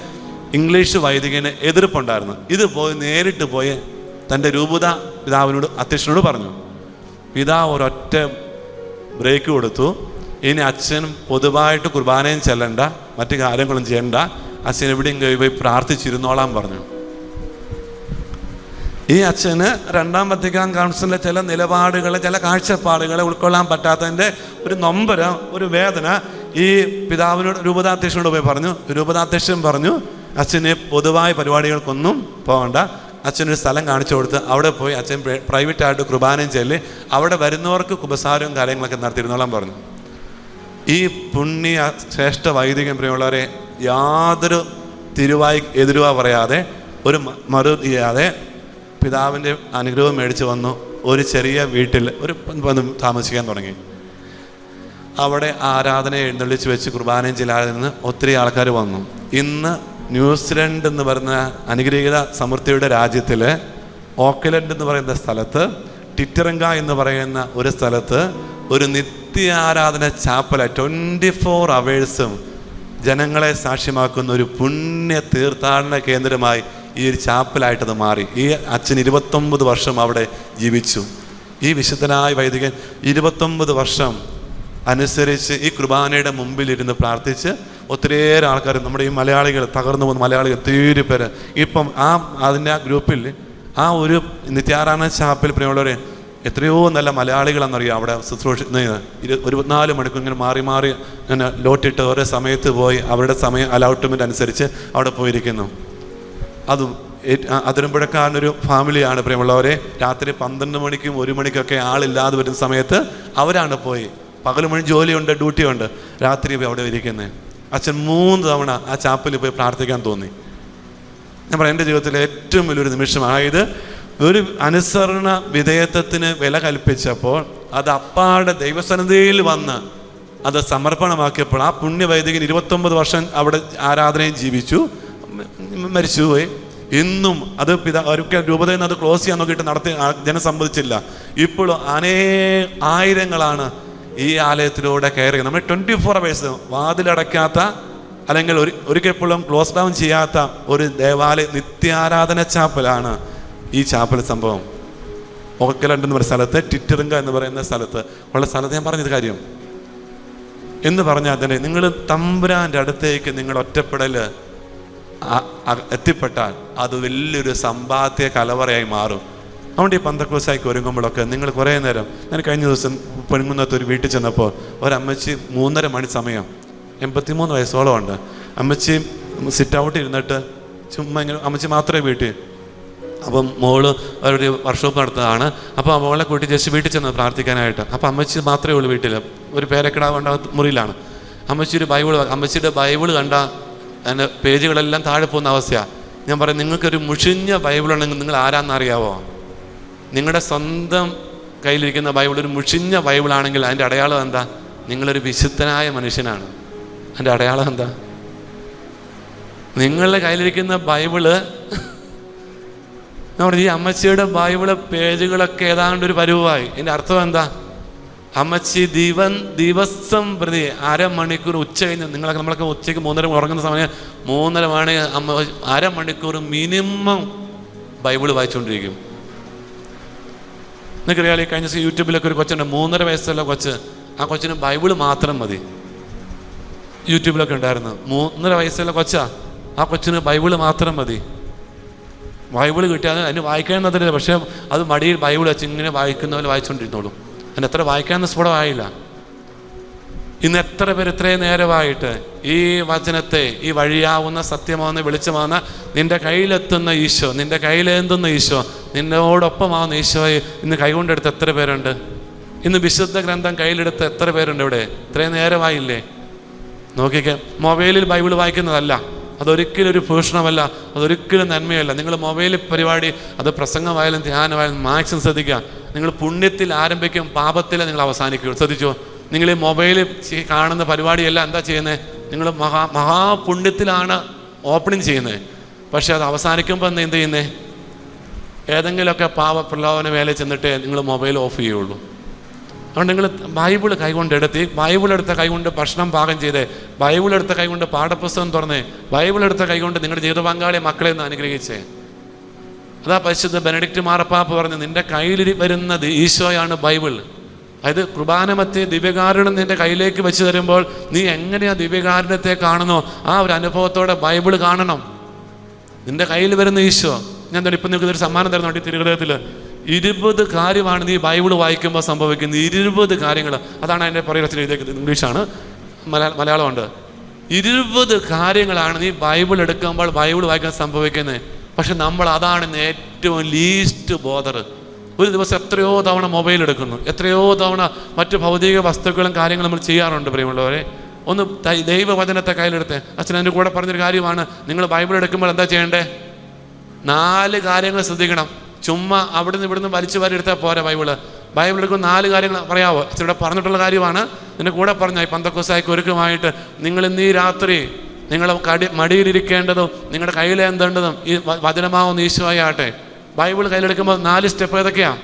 ഇംഗ്ലീഷ് വൈദികന് എതിർപ്പുണ്ടായിരുന്നു. ഇത് നേരിട്ട് പോയി തൻ്റെ രൂപത പിതാവിനോട് അധ്യക്ഷനോട് പറഞ്ഞു. പിതാവ് ഒരൊറ്റ ബ്രേക്ക് കൊടുത്തു. ഇനി അച്ഛൻ പൊതുവായിട്ട് കുർബാനയും ചെല്ലണ്ട, മറ്റു കാര്യങ്ങളും ചെയ്യണ്ട, അച്ഛൻ എവിടെയും പോയി പ്രാർത്ഥിച്ചിരുന്നോളാൻ പറഞ്ഞു. ഈ അച്ഛന് 2ാം വത്തിക്കാൻ കൗൺസിലിലെ ചില നിലപാടുകളെ ചില കാഴ്ചപ്പാടുകളെ ഉൾക്കൊള്ളാൻ പറ്റാത്തതിൻ്റെ ഒരു നൊമ്പരം, ഒരു വേദന ഈ പിതാവിനോട് രൂപതാധ്യക്ഷനോട് പോയി പറഞ്ഞു. രൂപതാധ്യക്ഷൻ പറഞ്ഞു, അച്ഛന് പൊതുവായ പരിപാടികൾക്കൊന്നും പോകണ്ട, അച്ഛനൊരു സ്ഥലം കാണിച്ചു കൊടുത്ത് അവിടെ പോയി അച്ഛൻ പ്രൈവറ്റായിട്ട് കുർബാനയും ചൊല്ലി അവിടെ വരുന്നവർക്ക് കുമ്പസാരവും കാര്യങ്ങളൊക്കെ നടത്തിയിരുന്നോളാൻ പറഞ്ഞു. ഈ പുണ്യ ശ്രേഷ്ഠ വൈദികൻ പ്രിയമുള്ളവരെ യാതൊരു എതിരുവാ പറയാതെ ഒരു മറു ചെയ്യാതെ പിതാവിൻ്റെ അനുഗ്രഹം മേടിച്ച് വന്നു. ഒരു ചെറിയ വീട്ടിൽ താമസിക്കാൻ തുടങ്ങി. അവിടെ ആരാധന എഴുന്നള്ളിച്ച് വെച്ച് കുർബാനയും ചെല്ലാതെ നിന്ന് ഒത്തിരി ആൾക്കാർ വന്നു. ഇന്ന് ന്യൂസിലൻഡ് എന്ന് പറയുന്ന അനുഗ്രഹീത സമൃദ്ധിയുടെ രാജ്യത്തിൽ ഓക്ലൻഡ് എന്ന് പറയുന്ന സ്ഥലത്ത് ടിറ്ററങ്ക എന്ന് പറയുന്ന ഒരു സ്ഥലത്ത് ഒരു നിത്യ ആരാധന ചാപ്പല 24 അവേഴ്സും ജനങ്ങളെ സാക്ഷ്യമാക്കുന്ന ഒരു പുണ്യ തീർത്ഥാടന കേന്ദ്രമായി ഈ ഒരു ചാപ്പലായിട്ടത് മാറി. ഈ അച്ഛൻ 29 വർഷം അവിടെ ജീവിച്ചു. ഈ വിശുദ്ധനായ വൈദികൻ 29 വർഷം അനുസരിച്ച് ഈ കുർബാനയുടെ മുമ്പിലിരുന്ന് പ്രാർത്ഥിച്ച് ഒത്തിരിയേറെ ആൾക്കാർ, നമ്മുടെ ഈ മലയാളികൾ, തകർന്നു പോകുന്ന മലയാളികൾ ഒത്തിരി പേര് ഇപ്പം അതിൻ്റെ ആ ഗ്രൂപ്പിൽ ആ ഒരു നിത്യാരാധന ചാപ്പിൽ പ്രിയമുള്ളവരെ എത്രയോ നല്ല മലയാളികളെന്നറിയാം അവിടെ ശുശ്രൂഷിക്കുന്നത്. 24 മണിക്കൂർ ഇങ്ങനെ മാറി മാറി ഇങ്ങനെ ലോട്ടിട്ട് ഓരോ സമയത്ത് പോയി അവരുടെ സമയം അലോട്ട്മെൻ്റ് അനുസരിച്ച് അവിടെ പോയിരിക്കുന്നു. അതും അതിരമ്പുഴക്കാരനൊരു ഫാമിലിയാണ് പ്രിയമുള്ളവരെ. രാത്രി 12 മണിക്കും 1 മണിക്കൊക്കെ ആളില്ലാതെ വരുന്ന സമയത്ത് അവരാണ് പോയി. പകൽ മുഴുവൻ ജോലിയുണ്ട്, ഡ്യൂട്ടിയുണ്ട്, രാത്രി പോയി അവിടെ ഇരിക്കുന്നത്. അച്ഛൻ 3 തവണ ആ ചാപ്പലിൽ പോയി പ്രാർത്ഥിക്കാൻ തോന്നി. ഞാൻ പറയാം, എൻ്റെ ജീവിതത്തിലെ ഏറ്റവും വലിയൊരു നിമിഷമായത് ഒരു അനുസരണ വിധേയത്വത്തിന് വില കൽപ്പിച്ചപ്പോൾ അത് അപ്പാടെ ദൈവസന്നിധിയിൽ വന്ന് അത് സമർപ്പണമാക്കിയപ്പോൾ ആ പുണ്യവൈദികൻ 29 വർഷം അവിടെ ആരാധനയും ജീവിച്ചു, മരിച്ചുപോയി. ഇന്നും അത് ഒരിക്കൽ രൂപതയിൽ നിന്ന് അത് ക്ലോസ് ചെയ്യാൻ നോക്കിയിട്ട് നടത്തി ജനം സമ്മതിച്ചില്ല. ഇപ്പോൾ ആയിരങ്ങളാണ് ഈ ആലയത്തിലൂടെ കയറി. നമ്മൾ 24 hours വാതിലടയ്ക്കാത്ത അല്ലെങ്കിൽ ഒരിക്കലും ക്ലോസ് ഡൗൺ ചെയ്യാത്ത ഒരു ദേവാലയ നിത്യാരാധന ചാപ്പലാണ് ഈ ചാപ്പൽ സംഭവം. ഓക്കലണ്ടെന്ന് പറയുന്ന സ്ഥലത്ത്, ടിറ്ററിങ്ക എന്ന് പറയുന്ന സ്ഥലത്ത് ഉള്ള സ്ഥലത്ത് ഞാൻ പറഞ്ഞത് കാര്യം എന്ന് പറഞ്ഞാൽ തന്നെ നിങ്ങൾ തമ്പുരാൻ്റെ അടുത്തേക്ക് നിങ്ങൾ ഒറ്റപ്പെടൽ എത്തിപ്പെട്ടാൽ അത് വലിയൊരു സമ്പാദ്യ കലവറയായി മാറും. അതുകൊണ്ട് ഈ പന്തക്കോസായിക്ക് ഒരുങ്ങുമ്പോഴൊക്കെ നിങ്ങൾ കുറേ നേരം, ഞാൻ കഴിഞ്ഞ ദിവസം പെൺകുന്നത്ത് ഒരു വീട്ടിൽ ചെന്നപ്പോൾ ഒരമ്മച്ചി 3:30 മണി സമയം, 83 വയസ്സോളം ഉണ്ട്. അമ്മച്ചി സിറ്റ് ഔട്ട് ഇരുന്നിട്ട് ചുമ്മാ ഇങ്ങനെ, അമ്മച്ചി മാത്രമേ വീട്ടിൽ. അപ്പം മോള് ഒരു വർക്ക്ഷോപ്പ് നടത്തുന്നതാണ്. അപ്പോൾ ആ മോളെ കൂട്ടി ജസ്റ്റ് വീട്ടിൽ ചെന്ന് പ്രാർത്ഥിക്കാനായിട്ട്. അപ്പം അമ്മച്ചി മാത്രമേ ഉള്ളൂ വീട്ടിൽ, ഒരു പേരക്കിടാവേണ്ട മുറിയിലാണ്. അമ്മച്ചിയുടെ ബൈബിൾ കണ്ട അതിൻ്റെ പേജുകളെല്ലാം താഴെ പോകുന്ന അവസ്ഥയാണ്. ഞാൻ പറയും, നിങ്ങൾക്കൊരു മുഷിഞ്ഞ ബൈബിൾ ഉണ്ടെങ്കിൽ നിങ്ങൾ ആരാന്നറിയാവോ? നിങ്ങളുടെ സ്വന്തം കയ്യിലിരിക്കുന്ന ബൈബിൾ ഒരു മുഷിഞ്ഞ ബൈബിളാണെങ്കിൽ അതിൻ്റെ അടയാളം എന്താ? നിങ്ങളൊരു വിശുദ്ധനായ മനുഷ്യനാണ്. അതിൻ്റെ അടയാളം എന്താ? നിങ്ങളുടെ കയ്യിലിരിക്കുന്ന ബൈബിള്, ഈ അമ്മച്ചിയുടെ ബൈബിള് പേജുകളൊക്കെ ഏതാണ്ട് ഒരു പരുവായി. ഇതിൻ്റെ അർത്ഥം എന്താ? അമ്മച്ചി ദിവസം പ്രതി 1/2 മണിക്കൂർ ഉച്ച കഴിഞ്ഞ്, നമ്മളൊക്കെ ഉച്ചയ്ക്ക് 3:30 ഉറങ്ങുന്ന സമയം 3:30 മണി, 1/2 മണിക്കൂർ മിനിമം ബൈബിള് വായിച്ചുകൊണ്ടിരിക്കും. നിങ്ങൾക്കറിയാം, കഴിഞ്ഞ ദിവസം യൂട്യൂബിലൊക്കെ ഒരു കൊച്ചുണ്ട്, 3.5 വയസ്സുള്ള കൊച്ച്. ആ കൊച്ചിന് ബൈബിള് മാത്രം മതി. യൂട്യൂബിലൊക്കെ ഉണ്ടായിരുന്നു. 3.5 വയസ്സുള്ള കൊച്ചാ, ആ കൊച്ചിന് ബൈബിള് മാത്രം മതി. ബൈബിള് കിട്ടിയാൽ അതിന് വായിക്കാനൊന്നതില്ല, പക്ഷേ അത് മടിയിൽ ബൈബിൾ വെച്ച് ഇങ്ങനെ വായിക്കുന്ന പോലെ വായിച്ചുകൊണ്ടിരുന്നോളും. അതിന് എത്ര വായിക്കാമെന്ന് സ്ഫുടമായില്ല. ഇന്ന് എത്ര പേര് ഇത്രയും നേരമായിട്ട് ഈ വചനത്തെ, ഈ വഴിയാവുന്ന സത്യമാവുന്ന വെളിച്ചമാവുന്ന നിന്റെ കയ്യിലെത്തുന്ന ഈശോ, നിന്റെ കയ്യിലേന്തുന്ന ഈശോ, നിന്നോടൊപ്പമാവുന്ന ഈശോയെ ഇന്ന് കൈകൊണ്ടെടുത്ത് എത്ര പേരുണ്ട്? ഇന്ന് വിശുദ്ധ ഗ്രന്ഥം കയ്യിലെടുത്ത് എത്ര പേരുണ്ട് ഇവിടെ? ഇത്രയും നേരമായില്ലേ? നോക്കിക്കേ, മൊബൈലിൽ ബൈബിൾ വായിക്കുന്നതല്ല, അതൊരിക്കലും ഒരു ഭൂഷണമല്ല, അതൊരിക്കലും നന്മയല്ല. നിങ്ങൾ മൊബൈൽ പരിപാടി, അത് പ്രസംഗമായാലും ധ്യാനമായാലും മാക്സിമം ശ്രദ്ധിക്കുക. നിങ്ങൾ പുണ്യത്തിൽ ആരംഭിക്കും, പാപത്തിൽ നിങ്ങൾ അവസാനിക്കും. ശ്രദ്ധിച്ചോ? നിങ്ങൾ ഈ മൊബൈലിൽ കാണുന്ന പരിപാടിയെല്ലാം എന്താ ചെയ്യുന്നത്? നിങ്ങൾ മഹാപുണ്യത്തിലാണ് ഓപ്പണിങ് ചെയ്യുന്നത്, പക്ഷെ അത് അവസാനിക്കുമ്പോൾ എന്ത് ചെയ്യുന്നത്? ഏതെങ്കിലുമൊക്കെ പാവപ്രലോഭന വേല ചെന്നിട്ട് നിങ്ങൾ മൊബൈൽ ഓഫ് ചെയ്യുള്ളൂ. അതുകൊണ്ട് നിങ്ങൾ ബൈബിൾ കൈകൊണ്ടെടുത്ത്, ബൈബിളെടുത്ത കൈകൊണ്ട് ഭക്ഷണം പാകം ചെയ്തേ, ബൈബിളെടുത്ത കൈകൊണ്ട് പാഠപുസ്തകം തുറന്നേ, ബൈബിളെടുത്ത കൈകൊണ്ട് നിങ്ങളുടെ ജീവിത പങ്കാളിയെ മക്കളെ ഒന്ന് അനുഗ്രഹിച്ചേ. അതാ പരിശുദ്ധ ബെനഡിക്റ്റ് മാർപ്പാപ്പ പറഞ്ഞു, നിന്റെ കയ്യിൽ വരുന്നത് ഈശോയാണ് ബൈബിൾ. അതായത് കുർബാനമത്തെ ദിവ്യകാരുണ്യം നിന്റെ കയ്യിലേക്ക് വെച്ച് തരുമ്പോൾ നീ എങ്ങനെയാ ദിവ്യകാരുണ്യത്തെ കാണുന്നോ ആ ഒരു അനുഭവത്തോടെ ബൈബിൾ കാണണം. നിന്റെ കയ്യിൽ വരുന്ന ഈശോ. ഞാൻ ഇപ്പം നിങ്ങൾക്ക് ഒരു സമ്മാനം തരുന്നുണ്ട്. ഈ തിരുഹൃദയത്തിൽ 20 കാര്യമാണ് നീ ബൈബിൾ വായിക്കുമ്പോൾ സംഭവിക്കുന്നത്. 20 കാര്യങ്ങൾ. അതാണ് അതിൻ്റെ പുറകിൽ എഴുതിയത്. ഇംഗ്ലീഷാണ്, മലയാളമുണ്ട്. 20 കാര്യങ്ങളാണ് നീ ബൈബിൾ എടുക്കുമ്പോൾ ബൈബിൾ വായിക്കാൻ സംഭവിക്കുന്നത്. പക്ഷെ നമ്മൾ അതാണ് ഏറ്റവും ലീസ്റ്റ് ബോധർ. ഒരു ദിവസം എത്രയോ തവണ മൊബൈൽ എടുക്കുന്നു, എത്രയോ തവണ മറ്റ് ഭൗതിക വസ്തുക്കളും കാര്യങ്ങളും നമ്മൾ ചെയ്യാറുണ്ട്. പ്രിയമുള്ളവരെ, ഒന്ന് ദൈവവചനത്തെ കയ്യിലെടുത്ത്, അച്ഛൻ എൻ്റെ കൂടെ പറഞ്ഞൊരു കാര്യമാണ്, നിങ്ങൾ ബൈബിൾ എടുക്കുമ്പോൾ എന്താ ചെയ്യേണ്ടേ? 4 കാര്യങ്ങൾ ശ്രദ്ധിക്കണം. ചുമ്മാ അവിടുന്ന് ഇവിടുന്ന് വലിച്ചു വാരി എടുത്താൽ പോരാ. ബൈബിൾ എടുക്കുന്ന 4 കാര്യങ്ങൾ പറയാവോ? അച്ഛനോടെ പറഞ്ഞിട്ടുള്ള കാര്യമാണ്. നിന്നെ കൂടെ പറഞ്ഞ ഈ പന്തക്കോസായിക്ക് ഒരുക്കമായിട്ട് നിങ്ങൾ ഇന്ന് ഈ രാത്രി നിങ്ങൾ മടിയിലിരിക്കേണ്ടതും നിങ്ങളുടെ കയ്യിലേന്തേണ്ടതും ഈ വചനമാവുന്ന ഈശോയാട്ടെ. ബൈബിൾ കയ്യിലെടുക്കുമ്പോൾ 4 സ്റ്റെപ്പ് ഏതൊക്കെയാണ്?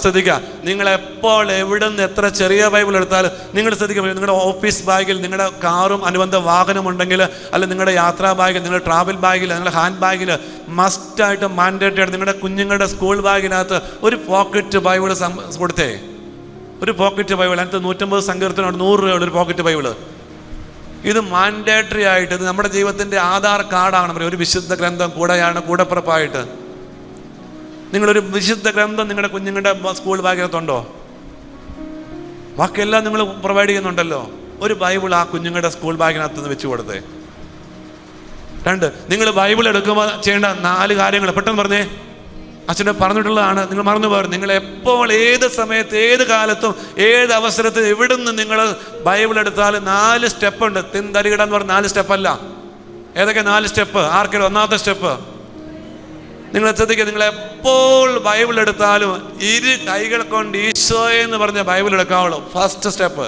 ശ്രദ്ധിക്കുക. നിങ്ങളെപ്പോൾ എവിടെ നിന്ന് എത്ര ചെറിയ ബൈബിൾ എടുത്താലും നിങ്ങൾ ശ്രദ്ധിക്കുക. നിങ്ങളുടെ ഓഫീസ് ബാഗിൽ, നിങ്ങളുടെ കാറും അനുബന്ധ വാഹനം ഉണ്ടെങ്കിൽ, അല്ലെങ്കിൽ നിങ്ങളുടെ യാത്രാ ബാഗിൽ, നിങ്ങളുടെ ട്രാവൽ ബാഗിൽ, നിങ്ങളുടെ ഹാൻഡ് ബാഗിൽ മസ്റ്റായിട്ട് മാൻഡേറ്ററി ആയിട്ട് നിങ്ങളുടെ കുഞ്ഞുങ്ങളുടെ സ്കൂൾ ബാഗിനകത്ത് ഒരു പോക്കറ്റ് ബൈബിൾ കൊടുത്തേ. ഒരു പോക്കറ്റ് ബൈബിൾ. അതിനകത്ത് 150 സങ്കീർത്തനമാണ്, 100 രൂപയുള്ള ഒരു പോക്കറ്റ് ബൈബിള്. ഇത് മാൻഡേറ്ററി ആയിട്ട്, ഇത് നമ്മുടെ ജീവിതത്തിൻ്റെ ആധാർ കാർഡാണ്. ഒരു വിശുദ്ധ ഗ്രന്ഥം കൂടെയാണ്, കൂടപ്പിറപ്പായിട്ട്. നിങ്ങളൊരു വിശുദ്ധ ഗ്രന്ഥം നിങ്ങളുടെ കുഞ്ഞുങ്ങളുടെ സ്കൂൾ ബാഗിനകത്തുണ്ടോ? ബാക്കിയെല്ലാം നിങ്ങൾ പ്രൊവൈഡ് ചെയ്യുന്നുണ്ടല്ലോ. ഒരു ബൈബിൾ ആ കുഞ്ഞുങ്ങളുടെ സ്കൂൾ ബാഗിനകത്ത് നിന്ന് വെച്ച് കൊടുത്തേ. 2, നിങ്ങൾ ബൈബിൾ എടുക്കുമ്പോൾ ചെയ്യേണ്ട 4 കാര്യങ്ങൾ പെട്ടെന്ന് പറഞ്ഞേ. അച്ഛനെ പറഞ്ഞിട്ടുള്ളതാണ്, നിങ്ങൾ മറന്നു പോകരുത്. നിങ്ങൾ എപ്പോൾ, ഏത് സമയത്ത്, ഏത് കാലത്തും, ഏത് അവസരത്തിൽ, എവിടുന്ന് നിങ്ങൾ ബൈബിൾ എടുത്താൽ 4 സ്റ്റെപ്പ് ഉണ്ട്. തിന്തരികിടാന്ന് പറഞ്ഞ 4 സ്റ്റെപ്പല്ല. ഏതൊക്കെ 4 സ്റ്റെപ്പ്? ആർക്കെങ്കിലും ഒന്നാമത്തെ സ്റ്റെപ്പ് നിങ്ങൾ ശ്രദ്ധിക്കുക. നിങ്ങൾ എപ്പോൾ ബൈബിൾ എടുത്താലും 2 കൈകൾ കൊണ്ട് ഈശോയെ എന്ന് പറഞ്ഞ ബൈബിൾ എടുക്കാവുള്ളൂ. ഫസ്റ്റ് സ്റ്റെപ്പ്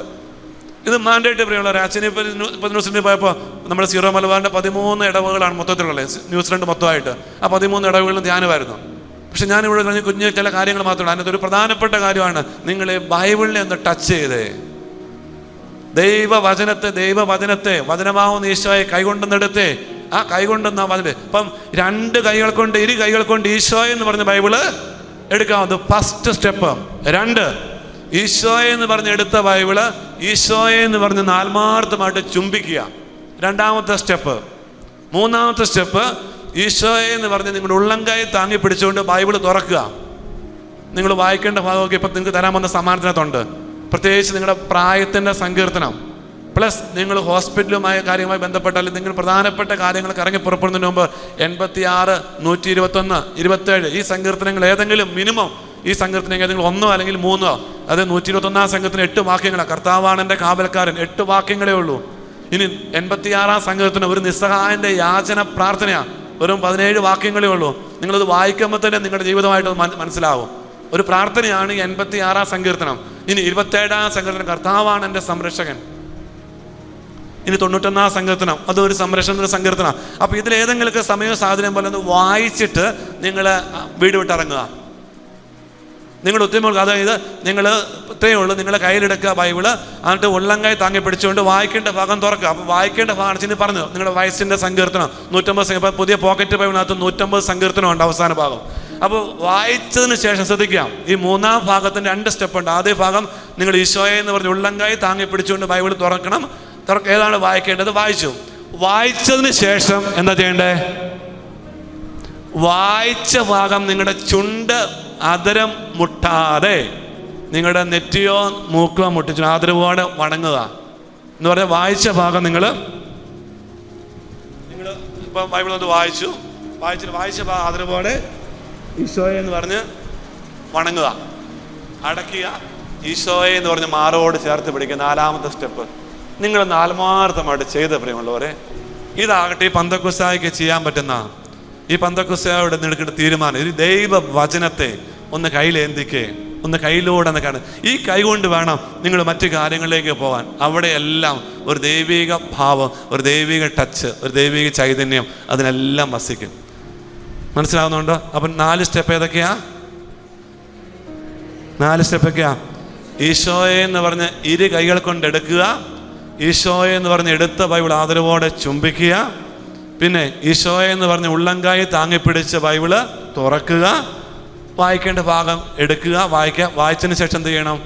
ഇത് മാൻഡേറ്റ്. പ്രിയമുള്ളവരെ, അച്ഛനെ ഇപ്പോൾ ന്യൂസിലൻഡിൽ പോയപ്പോൾ നമ്മുടെ സീറോ മലബാറിൻ്റെ 13 ഇടവകളാണ് മൊത്തത്തിലുള്ളത്, ന്യൂസിലൻഡ് മൊത്തമായിട്ട്. ആ 13 ഇടവകളിലും ധ്യാനമായിരുന്നു. പക്ഷെ ഞാനിവിടെ പറഞ്ഞ കുഞ്ഞു ചില കാര്യങ്ങൾ മാത്രമേ. അതിനകത്തൊരു പ്രധാനപ്പെട്ട കാര്യമാണ്, നിങ്ങൾ ബൈബിളിനെ ഒന്ന് ടച്ച് ചെയ്തേ. ദൈവവചനത്തെ വചനമാവുന്ന ഈശോയെ കൈകൊണ്ടെന്നെടുത്തേ. ആ കൈകൊണ്ടെന്നാ വചനം. ഇപ്പം 2 കൈകൾ കൊണ്ട് 2 കൈകൾ കൊണ്ട് ഈശോയെ എന്ന് പറഞ്ഞ ബൈബിള് എടുക്കാവുന്നത് ഫസ്റ്റ് സ്റ്റെപ്പ്. 2, ഈശോയെ എന്ന് പറഞ്ഞ് എടുത്ത ബൈബിള് ഈശോയെ എന്ന് പറഞ്ഞ് ആത്മാർത്ഥമായിട്ട് ചുംബിക്കുക. 2ാമത്തെ സ്റ്റെപ്പ്. 3ാമത്തെ സ്റ്റെപ്പ്, ഈശോയെ എന്ന് പറഞ്ഞ് നിങ്ങളുടെ ഉള്ളംകൈ താങ്ങി പിടിച്ചുകൊണ്ട് ബൈബിള് തുറക്കുക. നിങ്ങൾ വായിക്കേണ്ട ഭാഗമൊക്കെ ഇപ്പം നിങ്ങൾക്ക് തരാൻ വന്ന സമ്മാനത്തിനകത്തുണ്ട്. പ്രത്യേകിച്ച് നിങ്ങളുടെ പ്രായത്തിൻ്റെ സങ്കീർത്തനം, പ്ലസ് നിങ്ങൾ ഹോസ്പിറ്റലുമായ കാര്യവുമായി ബന്ധപ്പെട്ടാൽ നിങ്ങൾ പ്രധാനപ്പെട്ട കാര്യങ്ങൾക്ക് ഇറങ്ങി പുറപ്പെടുന്നതിന് മുമ്പ് 86, 121, 27 ഈ സങ്കീർത്തനങ്ങൾ ഏതെങ്കിലും മിനിമം ഈ സങ്കീർത്തനങ്ങൾ ഏതെങ്കിലും 1 അല്ലെങ്കിൽ 3, അത് 121 സങ്കീർത്തനം 8 വാക്യങ്ങളാണ്. കർത്താവാണ് എൻ്റെ കാവൽക്കാരൻ, 8 വാക്യങ്ങളേ ഉള്ളൂ. ഇനി 86 സങ്കീർത്തനം ഒരു നിസ്സഹായൻ്റെ യാചന പ്രാർത്ഥനയാണ്, വെറും 17 വാക്യങ്ങളേ ഉള്ളൂ. നിങ്ങളത് വായിക്കുമ്പോൾ തന്നെ നിങ്ങളുടെ ജീവിതമായിട്ട് മനസ്സിലാവും. ഒരു പ്രാർത്ഥനയാണ് ഈ 86 സങ്കീർത്തനം. ഇനി 27 സങ്കീർത്തനം, കർത്താവാണ് എൻ്റെ സംരക്ഷകൻ. ഇനി 91 സങ്കീർത്തനം, അതൊരു സംരക്ഷണ സങ്കീർത്തനം. അപ്പോൾ ഇതിലേതെങ്കിലുമൊക്കെ സമയവും സാഹചര്യം പോലെ ഒന്ന് വായിച്ചിട്ട് നിങ്ങൾ വീട് വിട്ടിറങ്ങുക. നിങ്ങൾ ഒത്തിരി, അതായത് നിങ്ങൾ ഇത്രയേ ഉള്ളൂ, നിങ്ങളുടെ കയ്യിലെടുക്കുക ബൈബിള്, എന്നിട്ട് ഉള്ളംകൈ താങ്ങി പിടിച്ചുകൊണ്ട് വായിക്കേണ്ട ഭാഗം തുറക്കുക. അപ്പോൾ വായിക്കേണ്ട ഭാഗം ചിന്തി പറഞ്ഞു, നിങ്ങളുടെ വയസ്സിൻ്റെ സങ്കീർത്തനം 150. ഇപ്പോൾ പുതിയ പോക്കറ്റ് ബൈബിളിനകത്ത് 150 സങ്കീർത്തനമുണ്ട് അവസാന ഭാഗം. അപ്പോൾ വായിച്ചതിന് ശേഷം ശ്രദ്ധിക്കാം, ഈ 3ാം ഭാഗത്തിന് 2 സ്റ്റെപ്പ് ഉണ്ട്. ആദ്യ ഭാഗം നിങ്ങൾ ഈശോയെ എന്ന് പറഞ്ഞ് ഉള്ളംകൈ താങ്ങി പിടിച്ചുകൊണ്ട് ബൈബിൾ തുറക്കണം. ഏതാണ് വായിക്കേണ്ടത് വായിച്ചു. വായിച്ചതിന് ശേഷം എന്താ ചെയ്യണ്ടേ? വായിച്ച ഭാഗം നിങ്ങളുടെ ചുണ്ട് അതരം മുട്ടാതെ നിങ്ങളുടെ നെറ്റിയോ മൂക്കോ മുട്ടിച്ചു ആദരവോടെ വണങ്ങുക എന്ന് പറഞ്ഞാൽ വായിച്ച ഭാഗം നിങ്ങൾ ഇപ്പം ബൈബിൾ ഒന്ന് വായിച്ചിട്ട് വായിച്ച ഭാഗം ആദരവോടെ ഈശോയെ എന്ന് പറഞ്ഞ് വണങ്ങുക, അടയ്ക്കുക. ഈശോയെ എന്ന് പറഞ്ഞ് മാറോട് ചേർത്ത് പിടിക്കുക. 4ാമത്തെ സ്റ്റെപ്പ് നിങ്ങൾ ആത്മാർത്ഥമായിട്ട് ചെയ്ത പ്രിയമുള്ളവരെ. ഇതാകട്ടെ ഈ പന്തക്കുസ്തായ്ക്ക് ചെയ്യാൻ പറ്റുന്ന, ഈ പന്തക്കുസ്തായുടെ എടുക്കേണ്ട തീരുമാനം. ഈ ദൈവ വചനത്തെ ഒന്ന് കയ്യിലേന്തിക്കേ, ഒന്ന് കയ്യിലൂടെ ഒന്ന് കാണുക. ഈ കൈ കൊണ്ട് വേണം നിങ്ങൾ മറ്റു കാര്യങ്ങളിലേക്ക് പോകാൻ. അവിടെയെല്ലാം ഒരു ദൈവിക ഭാവം, ഒരു ദൈവിക ടച്ച്, ഒരു ദൈവിക ചൈതന്യം അതിനെല്ലാം വസിക്കും. മനസ്സിലാവുന്നുണ്ടോ? അപ്പം 4 സ്റ്റെപ്പ് ഏതൊക്കെയാ? 4 സ്റ്റെപ്പൊക്കെയാ. ഈശോയെ എന്ന് പറഞ്ഞ് 2 കൈകൾ കൊണ്ട് എടുക്കുക. ഈശോയെ എന്ന് പറഞ്ഞ് എടുത്ത ബൈബിൾ ആദരവോടെ ചുംബിക്കുക. പിന്നെ ഈശോയെ എന്ന് പറഞ്ഞ് ഉള്ളംകായി താങ്ങിപ്പിടിച്ച ബൈബിള് തുറക്കുക. വായിക്കേണ്ട ഭാഗം എടുക്കുക, വായിക്കുക. വായിച്ചതിന് ശേഷം എന്ത് ചെയ്യണം?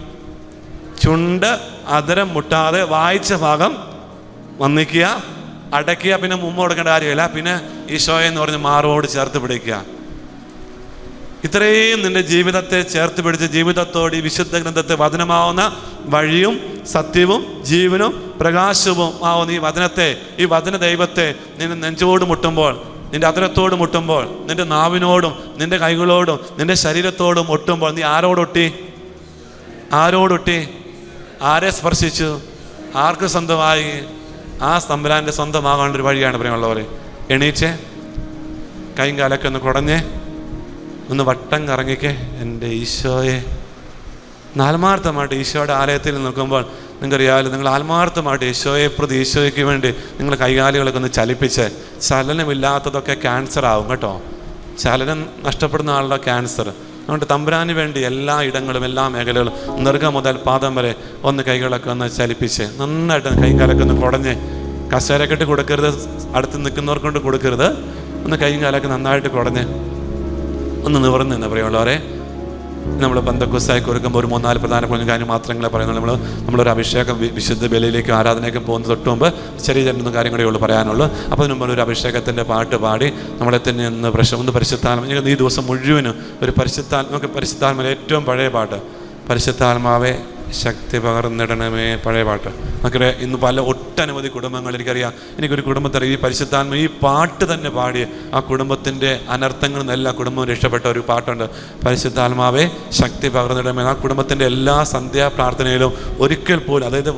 ചുണ്ട് അതരം മുട്ടാതെ വായിച്ച ഭാഗം വന്നിക്കുക, അടയ്ക്കുക. പിന്നെ മുമ്പ് കൊടുക്കേണ്ട കാര്യമില്ല. പിന്നെ ഈശോയെ എന്ന് പറഞ്ഞ് മാറോട് ചേർത്ത് പിടിക്കുക. ഇത്രയും നിന്റെ ജീവിതത്തെ ചേർത്ത് പിടിച്ച് ജീവിതത്തോട് ഈ വിശുദ്ധ ഗ്രന്ഥത്തെ വചനമാവുന്ന വഴിയും സത്യവും ജീവനും പ്രകാശവും ആവുന്ന ഈ വചനത്തെ, ഈ വചന ദൈവത്തെ നിന്റെ നെഞ്ചോട് മുട്ടുമ്പോൾ, നിന്റെ അതരത്തോട് മുട്ടുമ്പോൾ, നിന്റെ നാവിനോടും നിന്റെ കൈകളോടും നിന്റെ ശരീരത്തോടും ഒട്ടുമ്പോൾ നീ ആരോടൊട്ടി? ആരെ സ്പർശിച്ചു? ആർക്ക് സ്വന്തമായി? ആ തമ്പുരാൻ്റെ സ്വന്തമാകാനുള്ള ഒരു വഴിയാണ് പ്രിയമുള്ളവരെ. എണീച്ചേ, കൈയും കാലൊക്കെ ഒന്ന് കുടഞ്ഞേ, ഒന്ന് വട്ടം കറങ്ങിക്കേ. എൻ്റെ ഈശോയെ, ആത്മാർത്ഥമായിട്ട് ഈശോയുടെ ആലയത്തിൽ നിൽക്കുമ്പോൾ നിങ്ങൾക്കറിയാമല്ലോ, നിങ്ങൾ ആത്മാർത്ഥമായിട്ട് ഈശോയെ പ്രതി, ഈശോയ്ക്ക് വേണ്ടി നിങ്ങൾ കൈകാലുകളൊക്കെ ഒന്ന് ചലിപ്പിച്ച്. ചലനമില്ലാത്തതൊക്കെ ക്യാൻസർ ആവും കേട്ടോ. ചലനം നഷ്ടപ്പെടുന്ന ആളുടെ ക്യാൻസർ. അതുകൊണ്ട് തമ്പുരാന് വേണ്ടി എല്ലാ ഇടങ്ങളും എല്ലാ മേഖലകളും നെറുക മുതൽ പാദം വരെ ഒന്ന് കൈകളൊക്കെ ഒന്ന് ചലിപ്പിച്ച് നന്നായിട്ട് കൈകാലൊക്കെ ഒന്ന് കുടഞ്ഞ്. കസേരക്കെട്ട് കൊടുക്കരുത്, അടുത്ത് നിൽക്കുന്നവർക്കൊണ്ട് കൊടുക്കരുത്. ഒന്ന് കൈയും കാലൊക്കെ നന്നായിട്ട് കുടഞ്ഞ് ഒന്ന് നിവർന്ന് നിന്ന് പ്രിയമുള്ളവരെ. നമ്മൾ പെന്തക്കോസ്തായി കൊടുക്കുമ്പോൾ ഒരു 3-4 പ്രധാനപ്പെട്ട കാര്യം മാത്രങ്ങളെ പറയുന്നത്. നമ്മളൊരു അഭിഷേകം വിശുദ്ധ ബലിയിലേക്കും ആരാധനയ്ക്കും പോകുന്ന തൊട്ട് മുമ്പ് ചെറിയ ചെറിയ കാര്യങ്ങളേ ഉള്ളൂ പറയാനുള്ളൂ. അപ്പോൾ അതിന് മുമ്പ് ഒരു അഭിഷേകത്തിൻ്റെ പാട്ട് പാടി നമ്മളെ തന്നെ ഒന്ന് പരിശുദ്ധാത്മ ഈ ദിവസം മുഴുവനും ഒരു പരിശുദ്ധാത്മ ഏറ്റവും പഴയ പാട്ട് പരിശുദ്ധാത്മാവെ ശക്തി പകർന്നിടണമേ, പഴയ പാട്ട്. നമുക്കറിയാം ഇന്ന് ഒട്ടനവധി കുടുംബങ്ങൾ എനിക്കറിയാം. എനിക്കൊരു കുടുംബത്തിൽ ഈ പരിശുദ്ധാത്മ ഈ പാട്ട് തന്നെ പാടി ആ കുടുംബത്തിൻ്റെ അനർത്ഥങ്ങളിൽ നിന്ന് എല്ലാ കുടുംബവും രക്ഷപ്പെട്ട ഒരു പാട്ടുണ്ട്, പരിശുദ്ധാത്മാവെ ശക്തി പകർന്നിടണമേ. ആ കുടുംബത്തിൻ്റെ എല്ലാ സന്ധ്യാ പ്രാർത്ഥനയിലും ഒരിക്കൽ പോലും, അതായത്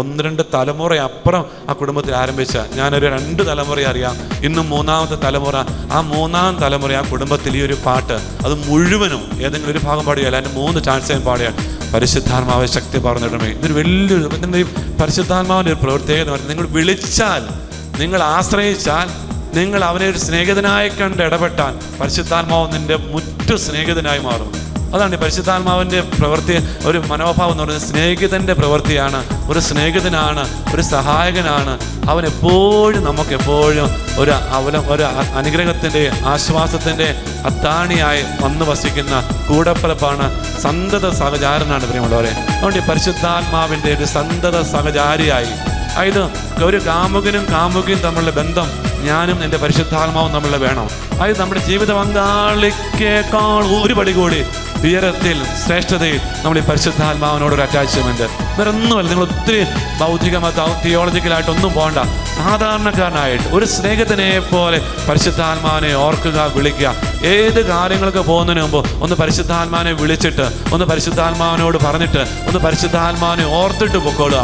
1-2 തലമുറ അപ്പുറം ആ കുടുംബത്തിൽ ആരംഭിച്ച ഞാനൊരു 2 തലമുറ അറിയാം. ഇന്നും 3ാമത്തെ തലമുറ, ആ 3ാം തലമുറ ആ കുടുംബത്തിൽ ഈ ഒരു പാട്ട് അത് മുഴുവനും ഏതെങ്കിലും ഒരു ഭാഗം പാടുകയല്ല, അതിൻ്റെ 3 ചാൻസും പാടുകയാണ്. പരിശുദ്ധാത്മാവെ ശക്തി പകർന്നിടണമേ. ഇതൊരു വലിയൊരു ഈ പരിശുദ്ധാത്മാവിൻ്റെ ഒരു പ്രത്യേകത എന്ന് പറയുന്നത്, നിങ്ങൾ വിളിച്ചാൽ, നിങ്ങൾ ആശ്രയിച്ചാൽ, നിങ്ങൾ അവനെ ഒരു സ്നേഹിതനായി കണ്ട് ഇടപെട്ടാൽ പരിശുദ്ധാത്മാവ് നിൻ്റെ മുറ്റു സ്നേഹിതനായി മാറും. അതാണ് ഈ പരിശുദ്ധാത്മാവിൻ്റെ പ്രവൃത്തി. ഒരു മനോഭാവം എന്ന് പറയുന്നത് സ്നേഹിതൻ്റെ പ്രവൃത്തിയാണ്. ഒരു സ്നേഹിതനാണ്, ഒരു സഹായകനാണ്. അവൻ എപ്പോഴും നമുക്കെപ്പോഴും ഒരു അനുഗ്രഹത്തിൻ്റെ ആശ്വാസത്തിൻ്റെ അത്താണിയായി വന്നു വസിക്കുന്ന കൂടപ്പിറപ്പാണ്, സന്തത സഹചാരനാണ് പ്രിയമുള്ളവരെ. അതുകൊണ്ട് ഈ പരിശുദ്ധാത്മാവിൻ്റെ ഒരു സന്തത സഹചാരിയായി, അതായത് ഒരു കാമുകനും കാമുകിയും തമ്മിലുള്ള ബന്ധം ഞാനും എൻ്റെ പരിശുദ്ധാത്മാവും തമ്മിലുള്ള വേണം. അതായത് നമ്മുടെ ജീവിത പങ്കാളിക്കേക്കാൾ ഒരു പടി കൂടി ഉയരത്തിൽ ശ്രേഷ്ഠതയിൽ നമ്മൾ ഈ പരിശുദ്ധാത്മാവിനോടൊരു അറ്റാച്ച്മെൻറ്റ്. വേറൊന്നുമല്ല, നിങ്ങൾ ഒത്തിരി ബൗദ്ധികമായ തിയോളജിക്കലായിട്ടൊന്നും പോകണ്ട. സാധാരണക്കാരനായിട്ട് ഒരു സ്നേഹിതനെ പോലെ പരിശുദ്ധാത്മാവിനെ ഓർക്കുക, വിളിക്കുക. ഏത് കാര്യങ്ങൾക്ക് പോകുന്നതിന് മുമ്പ് ഒന്ന് പരിശുദ്ധാത്മാവിനെ വിളിച്ചിട്ട്, ഒന്ന് പരിശുദ്ധാത്മാവിനോട് പറഞ്ഞിട്ട്, ഒന്ന് പരിശുദ്ധാത്മാവിനെ ഓർത്തിട്ട് പൊക്കോളുക.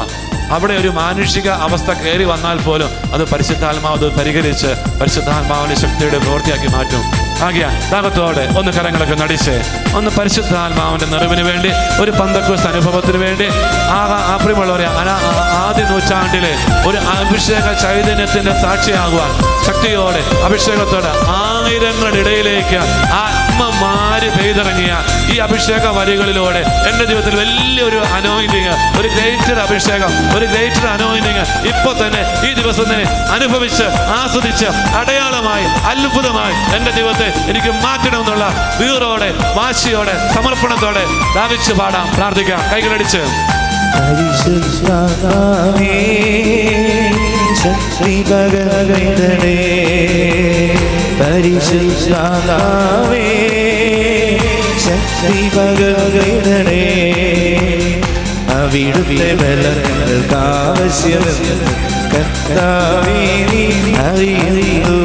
അവിടെ ഒരു മാനുഷിക അവസ്ഥ കയറി വന്നാൽ പോലും അത് പരിശുദ്ധാത്മാവ് പരിഹരിച്ച് പരിശുദ്ധാത്മാവിൻ്റെ ശക്തിയുടെ പ്രവൃത്തിയാക്കി മാറ്റും. ആകയാൽ ദാഹത്തോടെ ഒന്ന് കരങ്ങളൊക്കെ നടിച്ച് ഒന്ന് പരിശുദ്ധാത്മാവിൻ്റെ നിറവിന് വേണ്ടി, ഒരു പെന്തക്കോസ്ത് അനുഭവത്തിന് വേണ്ടി, പ്രിയമുള്ളവരെ ആദ്യ നൂറ്റാണ്ടിലെ ഒരു അഭിഷേക ചൈതന്യത്തിൻ്റെ സാക്ഷിയാകുവാൻ ശക്തിയോടെ അഭിഷേകത്തോടെ ആയിരങ്ങളുടെ ഇടയിലേക്ക് ആത്മമാരി പെയ്തിറങ്ങിയ ഈ അഭിഷേക വരികളിലൂടെ എൻ്റെ ജീവിതത്തിൽ വലിയൊരു അനോയിന്റിങ്, ഒരു ഗ്രേറ്റർ അഭിഷേകം, ഒരു ഗ്രേറ്റർ അനോയിന്റിങ് ഇപ്പോൾ തന്നെ ഈ ദിവസം തന്നെ അനുഭവിച്ച് ആസ്വദിച്ച് അടയാളമായി അത്ഭുതമായി എൻ്റെ ജീവിതത്തെ എനിക്ക് മാറ്റണമെന്നുള്ള വീറോടെ വാശിയോടെ സമർപ്പണത്തോടെ ദാവിച്ച് പാടാം, പ്രാർത്ഥിക്കാം, കൈകളടിച്ച്. പരിശുദ്ധാത്മാവേ ശക്തി പകർന്നിടണേ, പരിശുദ്ധാത്മാവേ ശക്തി പകർന്നിടണേ. അവിടുത്തെ ബലങ്ങൾക്ക് ആവശ്യമെന്ന് കർത്താവേ നീ അറിയുന്നു,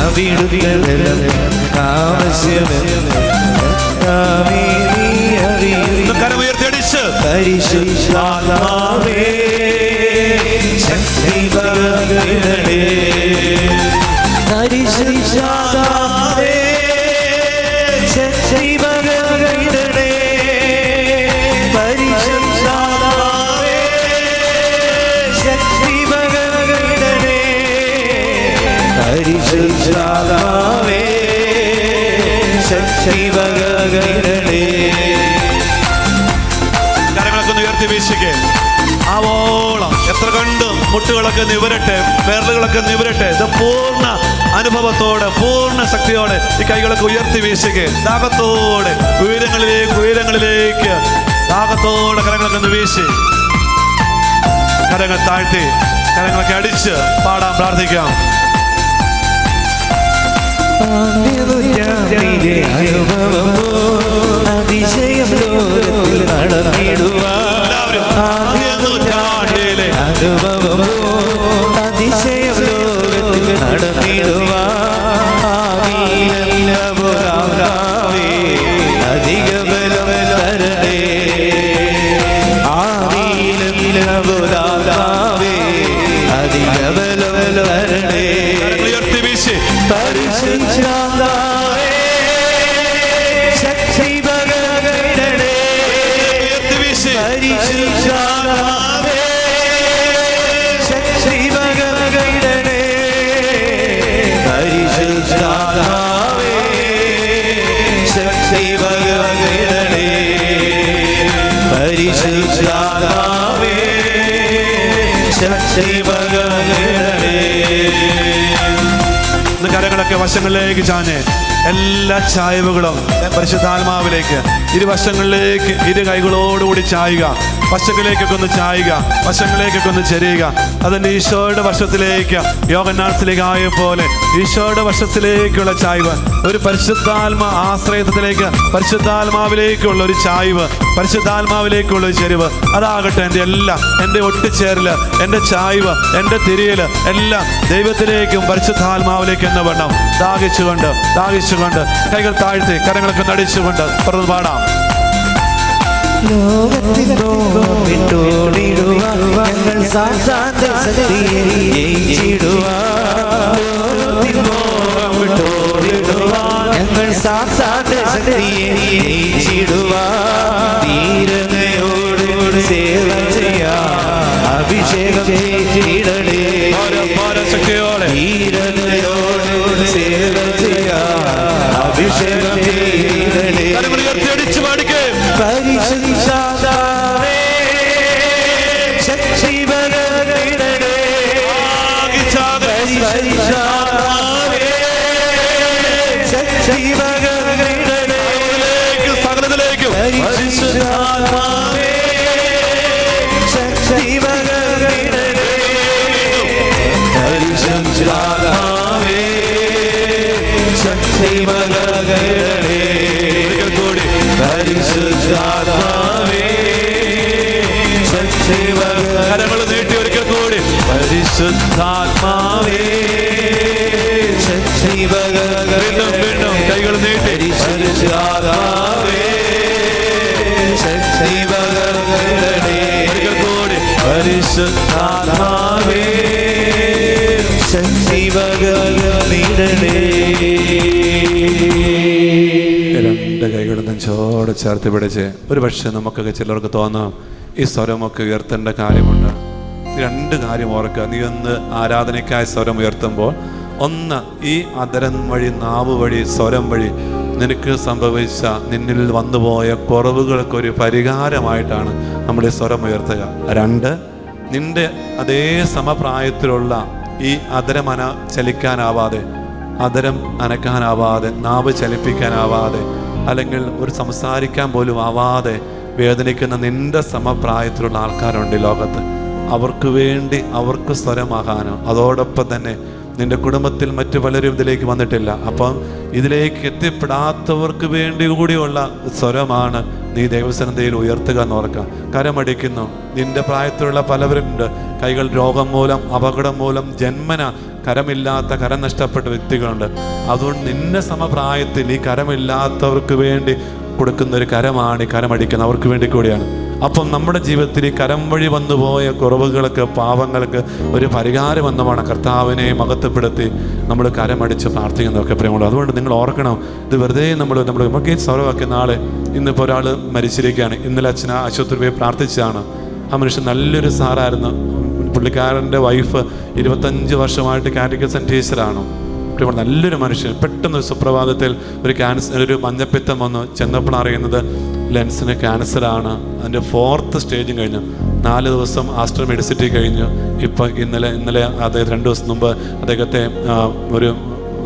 അവിടുത്തെ ബലങ്ങൾക്ക് ആവശ്യമെന്ന് കർത്താവേ നീ അറിയുന്നു. കരമുയർത്തിയടിച്ച് പരിശുദ്ധാത്മാവേ ശക്തി പകർന്നിടണേ, പരിശുദ്ധാത്മാവേ ശക്തി പകർന്നിടണേ, പരിശുദ്ധാത്മാവേ ശക്തി പകർന്നിടണേ, പരിശുദ്ധാത്മാവേ ശക്തി പകർന്നിടണേ. ഉയർത്തി വീശിക്കേ ആവോളം എത്ര കണ്ട് മുട്ടുകളൊക്കെ നിവരട്ടെ, വിരലുകളൊക്കെ നിവരട്ടെ. ഇത് പൂർണ്ണ അനുഭവത്തോടെ പൂർണ്ണ ശക്തിയോടെ ഈ കൈകളൊക്കെ ഉയർത്തി വീശിക്കേ. ദാഹത്തോടെ ഉയരങ്ങളിലേക്ക് ദാഹത്തോടെ കരങ്ങളൊക്കെ ഒന്ന് വീശി, കരങ്ങൾ താഴ്ത്തി കരങ്ങളൊക്കെ അടിച്ച് പാടാം, പ്രാർത്ഥിക്കാം. അതിശയം ലോകത്തിൽ നടന്നിടുവാൻ, അനുഭവമോ അതിശയം ലോകത്തിൽ നടന്നിടുവാൻ, അധിക ബലം തരണേ, ആവീലവേ അധിക ബലം തരണേ. പരിശുദ്ധാത്മാവേ ശക്തി പകർന്നിടണേ, പരിശുദ്ധാത്മാവേ ശക്തി പകർന്നിടണേ, പരിശുദ്ധാത്മാവേ ശക്തി പകർന്നിടണേ, പരിശുദ്ധാത്മാവേ ശക്തി പകർന്നിടണേ. കരങ്ങളൊക്കെ വശങ്ങളിലേക്ക് ചാഞ്ഞ് എല്ലാ ചായ്വുകളും പരിശുദ്ധാത്മാവിലേക്ക് ഇരുവശങ്ങളിലേക്ക് ഇരു കൈകളോടുകൂടി ചായുക. വശങ്ങളിലേക്കൊക്കെ ഒന്ന് ചായുക, വശങ്ങളിലേക്കൊക്കെ ഒന്ന് ചെരിയുക. അതിൻ്റെ ഈശോയുടെ വശത്തിലേക്ക് യോഹന്നാൻസിലേക്ക് ആയ പോലെ ഈശോയുടെ വശത്തിലേക്കുള്ള ചായ്വ്, ഒരു പരിശുദ്ധാത്മ ആശ്രയത്തിലേക്ക്, പരിശുദ്ധാത്മാവിലേക്കുള്ള ഒരു ചായ്വ്, പരിശുദ്ധാത്മാവിലേക്കുള്ള ഒരു ചെരിവ്. അതാകട്ടെ എൻ്റെ എല്ലാം, എൻ്റെ ഒട്ടിച്ചേരല്, എൻ്റെ ചായ്വ്, എൻ്റെ തിരിയല് എല്ലാം ദൈവത്തിലേക്കും പരിശുദ്ധാത്മാവിലേക്ക് എന്ന് വേണം. ദാഹിച്ചുകൊണ്ട് കൈകൾ താഴ്ത്തി കരങ്ങളൊക്കെ നടിച്ചുകൊണ്ട് തുറന്ന് പാടാം. അഭിഷേകം ചെയ്തിടണേ, ശക്തിയോടെ അഭിഷേകം ചെയ്തിടണേ. അടിച്ചു പാടിക്കേ. പരിശുദ്ധാത്മാവേ ശക്തി പകരണേ, പരിശുദ്ധാത്മാവേ ശക്തി പകരണേ, സകലത്തിലേക്കും പരിശുദ്ധാത്മാവേ ശക്തി പകരണേ, പരിശുദ്ധാത്മാവേ ശക്തി പകരണേ, പരിശുദ്ധാത്മാവേ ശക്തി പകരണേ. കരങ്ങൾ നീട്ടി ഒരിക്കൽ കൂടി. പരിശുദ്ധാത്മാവേ ശക്തി പകരണേ, വീണ്ടും കൈകൾ നീട്ടി. പരിശുദ്ധാത്മാവേ ശക്തി പകരണേ, ഒരിക്കൽ കൂടി. പരിശുദ്ധാത്മാവേ ശക്തി പകരണേ. രണ്ട് കൈകളും നെഞ്ചോട് ചേർത്ത് പിടിച്ച്, ഒരു പക്ഷെ നമുക്കൊക്കെ ചിലർക്ക് തോന്നാം ഈ സ്വരമൊക്കെ ഉയർത്തേണ്ട കാര്യമുണ്ട്. രണ്ട് കാര്യം ഓർക്കുക. നീ ഒന്ന് ആരാധനയ്ക്കായി സ്വരം ഉയർത്തുമ്പോൾ, ഒന്ന് ഈ അധരം വഴി, നാവ് വഴി, സ്വരം വഴി നിനക്ക് സംഭവിച്ച, നിന്നിൽ വന്നുപോയ കുറവുകൾക്കൊരു പരിഹാരമായിട്ടാണ് നമ്മുടെ സ്വരം ഉയർത്തുക. രണ്ട്, നിന്റെ അതേ സമപ്രായത്തിലുള്ള ഈ അധരം ചലിക്കാനാവാതെ, അധരം അനക്കാനാവാതെ, നാവ് ചലിപ്പിക്കാനാവാതെ, അല്ലെങ്കിൽ ഒരു സംസാരിക്കാൻ പോലും ആവാതെ വേദനിക്കുന്ന നിന്റെ സമപ്രായത്തിലുള്ള ആൾക്കാരുണ്ട് ഈ ലോകത്ത്. അവർക്ക് വേണ്ടി, അവർക്ക് സ്വരമാകാനോ, അതോടൊപ്പം തന്നെ നിന്റെ കുടുംബത്തിൽ മറ്റു പലരും ഇതിലേക്ക് വന്നിട്ടില്ല, അപ്പം ഇതിലേക്ക് എത്തിപ്പെടാത്തവർക്ക് വേണ്ടി കൂടിയുള്ള സ്വരമാണ് നീ ദൈവസന്നിധിയിൽ ഉയർത്തുക എന്ന് ഓർക്കുക. കരമടിക്കുന്നു. നിന്റെ പ്രായത്തിലുള്ള പലവരുണ്ട്, കൈകൾ രോഗം മൂലം, അപകടം മൂലം ജന്മന കരമില്ലാത്ത, കരം നഷ്ടപ്പെട്ട വ്യക്തികളുണ്ട്. അതുകൊണ്ട് നിന്റെ സമപ്രായത്തിൽ ഈ കരമില്ലാത്തവർക്ക് വേണ്ടി കൊടുക്കുന്ന ഒരു കരമാണ് ഈ കരമടിക്കുന്നത്, അവർക്ക് വേണ്ടി കൂടിയാണ്. അപ്പം നമ്മുടെ ജീവിതത്തിൽ ഈ കരം വഴി വന്നുപോയ കുറവുകൾക്ക്, പാപങ്ങൾക്ക് ഒരു പരിഹാരമെന്നുമാണ് കർത്താവിനെ മഹത്വപ്പെടുത്തി നമ്മൾ കരമടിച്ച് പ്രാർത്ഥിക്കുന്നതൊക്കെ പ്രിയമുള്ളൂ. അതുകൊണ്ട് നിങ്ങൾ ഓർക്കണം, ഇത് വെറുതെ നമുക്ക് ഈ സ്വരമാക്കിയ നാളെ, ഇന്നിപ്പോൾ ഒരാൾ മരിച്ചിരിക്കുകയാണ്. ഇന്നലെ അച്ഛനെ ആശുപത്രി പോയി പ്രാർത്ഥിച്ചതാണ്. ആ മനുഷ്യൻ നല്ലൊരു സാറായിരുന്നു. പുള്ളിക്കാരൻ്റെ വൈഫ് 25 വർഷമായിട്ട് കാറ്റഗിസൺ ടീച്ചറാണ്. നല്ലൊരു മനുഷ്യൻ. പെട്ടെന്ന് ഒരു സുപ്രഭാതത്തിൽ ഒരു മഞ്ഞപ്പിത്തം വന്നു. ചെന്നപ്പോൾ അറിയുന്നത് ലെൻസിന് ക്യാൻസറാണ്. അതിൻ്റെ 4th സ്റ്റേജും കഴിഞ്ഞു. 4 ദിവസം ആസ്റ്റർ മെഡിസിറ്റി കഴിഞ്ഞു. ഇപ്പം ഇന്നലെ അദ്ദേഹം 2 ദിവസം മുമ്പ് അദ്ദേഹത്തെ ഒരു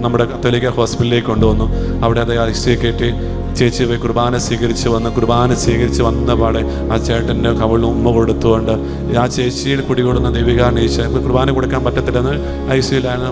നമ്മുടെ കത്തോലിക്ക ഹോസ്പിറ്റലിലേക്ക് കൊണ്ടുവന്നു. അവിടെ അദ്ദേഹം ഐസിയു കയറ്റി. ചേച്ചി പോയി കുർബാന സ്വീകരിച്ച് വന്ന പാടെ ആ ചേട്ടൻ്റെ കവളിൽ ഉമ്മ കൊടുത്തുകൊണ്ട് ആ ചേച്ചിയിൽ കുടികൊടുന്ന ദൈവികാരനെ ഈശോ കുർബാന കൊടുക്കാൻ പറ്റത്തില്ലെന്ന് ICUയിലാണ്,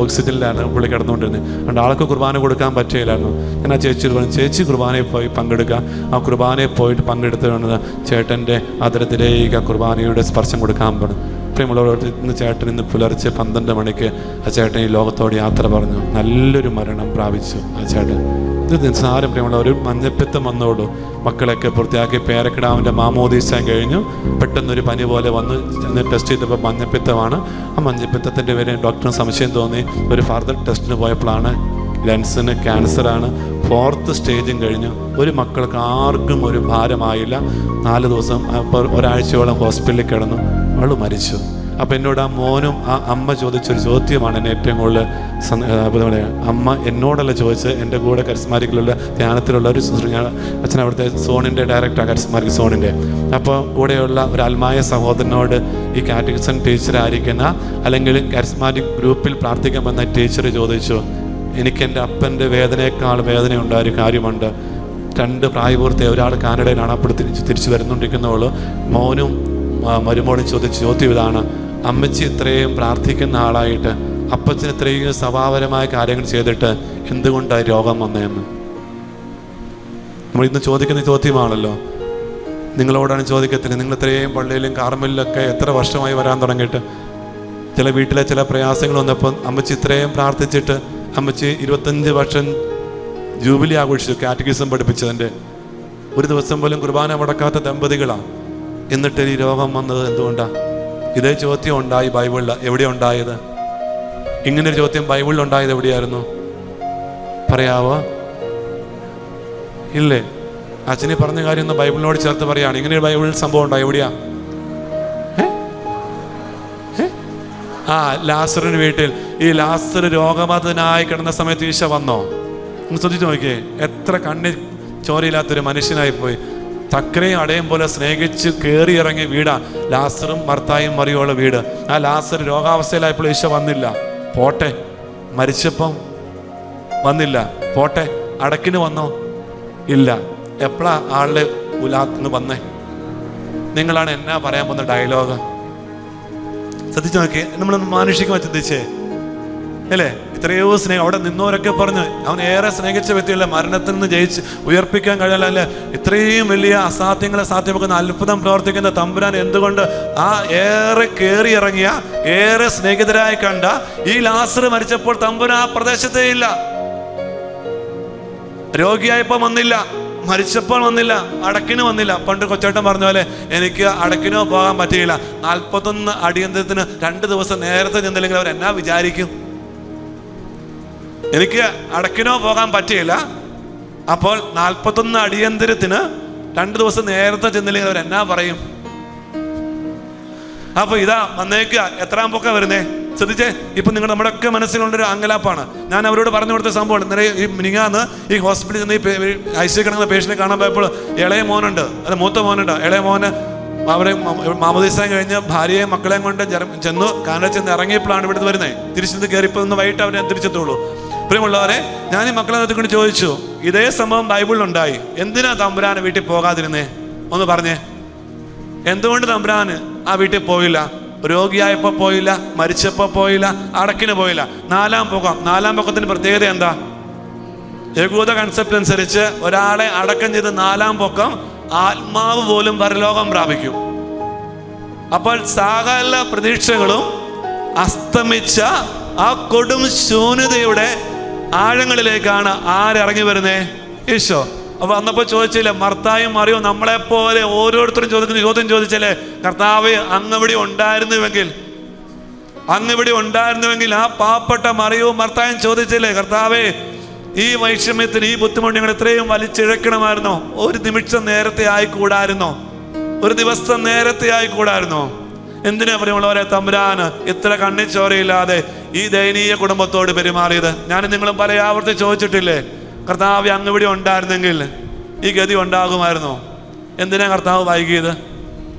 ഓക്സിജനിലാണ് പുള്ളി കിടന്നുകൊണ്ടിരുന്നത്. അതുകൊണ്ട് ആൾക്ക് കുർബാന കൊടുക്കാൻ പറ്റുകയില്ലായിരുന്നു. ഞാൻ ആ ചേച്ചിയിൽ പറഞ്ഞു, ചേച്ചി കുർബാനയിൽ പോയി പങ്കെടുക്കുക. ആ കുർബാനയിൽ പോയിട്ട് പങ്കെടുത്തുകൊണ്ട് ചേട്ടൻ്റെ അതിരത്തിലേക്ക് ആ കുർബാനയുടെ സ്പർശം കൊടുക്കാൻ പറഞ്ഞു. പ്രിയമുള്ളവർ, ഇന്ന് ചേട്ടൻ ഇന്ന് പുലർച്ചെ 12 മണിക്ക് ആ ചേട്ടൻ ഈ ലോകത്തോട് യാത്ര പറഞ്ഞു. നല്ലൊരു മരണം പ്രാപിച്ചു ആ ചേട്ടൻ. ഇത് നിസ്സാരം പ്രിയമുള്ള ഒരു മഞ്ഞപ്പിത്തം വന്നോളൂ. മക്കളൊക്കെ പൂർത്തിയാക്കി പേരക്കിടാവിൻ്റെ മാമോദീസ കഴിഞ്ഞു. പെട്ടെന്നൊരു പനി പോലെ വന്ന് ടെസ്റ്റ് ചെയ്തപ്പോൾ മഞ്ഞപ്പിത്തമാണ്. ആ മഞ്ഞപ്പിത്തത്തിൻ്റെ പേര് ഡോക്ടറിന് സംശയം തോന്നി. ഒരു ഫർദർ ടെസ്റ്റിന് പോയപ്പോഴാണ് ലെൻസിന് ക്യാൻസറാണ്. 4th സ്റ്റേജും കഴിഞ്ഞു. ഒരു മക്കൾക്ക് ആർക്കും ഒരു ഭാരമായില്ല. 4 ദിവസം ഒരാഴ്ചയോളം ഹോസ്പിറ്റലിൽ കിടന്നു. അവൾ മരിച്ചു. അപ്പം എന്നോട് ആ മോനും ആ അമ്മ ചോദിച്ചൊരു ചോദ്യമാണ് എന്നെ ഏറ്റവും കൂടുതൽ അമ്മ എന്നോടല്ല ചോദിച്ചത്, എൻ്റെ കൂടെ കരിസ്മാറ്റിക്കിലുള്ള ധ്യാനത്തിലുള്ള ഒരു അച്ഛൻ അവിടുത്തെ സോണിൻ്റെ ഡയറക്ടറാണ്, കരിസ്മാറ്റിക് സോണിൻ്റെ. അപ്പോൾ കൂടെയുള്ള ഒരു ആത്മായ സഹോദരനോട് ഈ കാറ്റഗിസൺ ടീച്ചറായിരിക്കുന്ന അല്ലെങ്കിൽ കരിസ്മാറ്റിക് ഗ്രൂപ്പിൽ പ്രാർത്ഥിക്കാൻ വന്ന ടീച്ചർ ചോദിച്ചു, എനിക്ക് എൻ്റെ അപ്പൻ്റെ വേദനയേക്കാൾ വേദനയുണ്ടായ ഒരു കാര്യമുണ്ട്. 2 പ്രായപൂർത്തിയായ ഒരാൾ കാനഡയിലാണ്. അപ്പോൾ തിരിച്ചു വരുന്നുണ്ടിരിക്കുന്നവൾ മോനും മരുമോളും ചോദിച്ച ചോദ്യം ഇതാണ്: അമ്മച്ചി ഇത്രയും പ്രാർത്ഥിക്കുന്ന ആളായിട്ട് അപ്പച്ചന് ഇത്രയും സ്വഭാവപരമായ കാര്യങ്ങൾ ചെയ്തിട്ട് എന്തുകൊണ്ടാണ് രോഗം വന്നതെന്ന് നമ്മൾ ഇന്ന് ചോദിക്കുന്ന ചോദ്യമാണല്ലോ. നിങ്ങളോടാണ് ചോദിക്കത്തില്ല. നിങ്ങൾ ഇത്രയും പള്ളിയിലും കാർമലിലൊക്കെ എത്ര വർഷമായി വരാൻ തുടങ്ങിയിട്ട് ചില വീട്ടിലെ ചില പ്രയാസങ്ങൾ വന്നപ്പോൾ അമ്മച്ചി ഇത്രയും പ്രാർത്ഥിച്ചിട്ട് അമ്മച്ചി 25 വർഷം ജൂബിലി ആഘോഷിച്ചു കാറ്റഗിസം പഠിപ്പിച്ചതിൻ്റെ. ഒരു ദിവസം പോലും കുർബാന മുടക്കാത്ത ദമ്പതികളാണ്. എന്നിട്ട് ഈ രോഗം വന്നത് എന്തുകൊണ്ടാണ്? ഇതേ ചോദ്യം ഉണ്ടായി ബൈബിളിൽ. എവിടെയാണ് ഉണ്ടായത്? ഇങ്ങനൊരു ചോദ്യം ബൈബിളിൽ ഉണ്ടായത് എവിടെയായിരുന്നു? പറയാവോ? ഇല്ലേ? അച്ഛനെ പറഞ്ഞ കാര്യം ഒന്ന് ബൈബിളിനോട് ചേർത്ത് പറയാണ്. ഇങ്ങനെയൊരു ബൈബിളിൽ സംഭവം ഉണ്ടായി. എവിടെയാ? ലാസറിന്റെ വീട്ടിൽ. ഈ ലാസർ രോഗബാധിതനായി കിടന്ന സമയത്ത് ഈശോ വന്നോ? ഒന്ന് ശ്രദ്ധിച്ചു നോക്കിയേ. എത്ര കണ്ണിൽ ചോരയില്ലാത്തൊരു മനുഷ്യനായി പോയി. തക്കരയും അടയും പോലെ സ്നേഹിച്ച് കയറി ഇറങ്ങിയ വീടാ ലാസറും മർത്തായും മറിയോള വീട്. ആ ലാസർ രോഗാവസ്ഥയിലായപ്പോൾ ഈശോ വന്നില്ല. പോട്ടെ. മരിച്ചപ്പം വന്നില്ല. പോട്ടെ. അടക്കിന് വന്നോ? ഇല്ല. എപ്പോഴാ ആളുടെ ഉലാത്തിന് വന്നേ? നിങ്ങളാണ് എന്നാ പറയാൻ പോകുന്ന ഡയലോഗ്. ശ്രദ്ധിച്ചു നോക്കി. നമ്മൾ മാനുഷികമായി ചിന്തിച്ചേ അല്ലേ? എത്രയോ സ്നേഹം. അവിടെ നിന്നവരൊക്കെ പറഞ്ഞു അവൻ ഏറെ സ്നേഹിച്ച വ്യക്തികളെ മരണത്തിൽ നിന്ന് ജയിച്ച് ഉയർപ്പിക്കാൻ കഴിയില്ല. ഇത്രയും വലിയ അസാധ്യങ്ങളെ സാധ്യമാക്കുന്ന അത്ഭുതം പ്രവർത്തിക്കുന്ന തമ്പുരാൻ എന്തുകൊണ്ട് ആ ഏറെ കയറി ഇറങ്ങിയ ഏറെ സ്നേഹിതരായി കണ്ട ഈ ലാസർ മരിച്ചപ്പോൾ തമ്പുരാൻ ആ പ്രദേശത്തേ ഇല്ല. രോഗിയായപ്പോൾ വന്നില്ല, മരിച്ചപ്പോൾ വന്നില്ല, അടക്കിന് വന്നില്ല. പണ്ട് കൊച്ചേട്ടൻ പറഞ്ഞ പോലെ എനിക്ക് അടക്കിനോ പോകാൻ പറ്റിയില്ല. 41 അടിയന്തരത്തിന് 2 ദിവസം നേരത്തെ ചെന്നില്ലെങ്കിൽ അവർ എന്നാ വിചാരിക്കും? എനിക്ക് അടക്കിനോ പോകാൻ പറ്റിയില്ല. അപ്പോൾ 41 അടിയന്തരത്തിന് 2 ദിവസം നേരത്തെ ചെന്നില്ലെങ്കിൽ അവർ എന്നാ പറയും? അപ്പൊ ഇതാ വന്നേക്കുക. എത്രാം പൊക്ക വരുന്നേ? ശ്രദ്ധിച്ചേ. ഇപ്പൊ നമ്മുടെ ഒക്കെ മനസ്സിലുള്ളൊരു അങ്കലാപ്പാണ്. ഞാൻ അവരോട് പറഞ്ഞു കൊടുത്ത സംഭവമാണ്. ഇന്നലെ ഈ മിനിങ്ങാന്ന് ഈ ഹോസ്പിറ്റലിൽ നിന്ന് ഈ ഐസിയു കിടക്കുന്ന പേഷ്യനെ കാണാൻ പോയപ്പോൾ ഇളയ മോനുണ്ട്, അത് മൂത്ത മോനുണ്ട്. ഇളയ മോന് അവരെ മാമോദീസം കഴിഞ്ഞ് ഭാര്യയും മക്കളെയും കൊണ്ട് ചെന്ന് കാനഡ ചെന്ന് ഇറങ്ങിയപ്പോഴാണ് ഇവിടുന്ന് വരുന്നത്. തിരിച്ചു കയറിപ്പോൾ ഇന്ന് വൈകിട്ട് അവരെ തിരിച്ചെത്തുള്ളൂ. പ്രിയമുള്ളവരെ, ഞാൻ ഈ മക്കളെ കൊണ്ട് ചോദിച്ചു, ഇതേ സംഭവം ബൈബിളിലുണ്ടായി. എന്തിനാ തമ്പുരാന് വീട്ടിൽ പോകാതിരുന്നേ? ഒന്ന് പറഞ്ഞേ. എന്തുകൊണ്ട് തമ്പുരാന് ആ വീട്ടിൽ പോയില്ല? രോഗിയായപ്പോൾ പോയില്ല, മരിച്ചപ്പോൾ പോയില്ല, അടക്കിന് പോയില്ല. 4-ാം പൊക്കം. 4-ാം പൊക്കത്തിന് പ്രത്യേകത എന്താ? യഹൂദ കൺസെപ്റ്റ് അനുസരിച്ച് ഒരാളെ അടക്കം ചെയ്ത് 4-ാം പൊക്കം ആത്മാവ് പോലും പരലോകം പ്രാപിക്കും. അപ്പോൾ സകല പ്രതീക്ഷകളും അസ്തമിച്ച ആ കൊടും ശൂന്യതയുടെ ആഴങ്ങളിലേക്കാണ് ആരിറങ്ങി വരുന്നേ? ഈശോ. അപ്പൊ അന്നപ്പോ ചോദിച്ചില്ലേ, മർത്തായും മറിയോ നമ്മളെപ്പോലെ ഓരോരുത്തരും ചോദിക്കുന്ന ചോദ്യം ചോദിച്ചല്ലേ, കർത്താവേ അങ്ങിവിടെ ഉണ്ടായിരുന്നുവെങ്കിൽ ആ പാവപ്പെട്ട മറിയവും മർത്തായും ചോദിച്ചില്ലേ, കർത്താവേ ഈ വൈഷമ്യത്തിന് ഈ ബുദ്ധിമുട്ട് ഞങ്ങൾ എത്രയും വലിച്ചിഴക്കണമായിരുന്നോ? ഒരു നിമിഷം നേരത്തെ ആയിക്കൂടായിരുന്നോ? ഒരു ദിവസം നേരത്തെ ആയിക്കൂടായിരുന്നോ? എന്തിനാ പറയുള്ളവരെ തമ്പുരാന് ഇത്ര കണ്ണിൽ ചോരയില്ലാതെ ഈ ദയനീയ കുടുംബത്തോട് പെരുമാറിയത്? ഞാൻ നിങ്ങളും പല ആവർത്തി ചോദിച്ചിട്ടില്ലേ, കർത്താവ് അങ്ങിവിടെ ഉണ്ടായിരുന്നെങ്കിൽ ഈ ഗതി ഉണ്ടാകുമായിരുന്നോ? എന്തിനാ കർത്താവ് വൈകിയത്?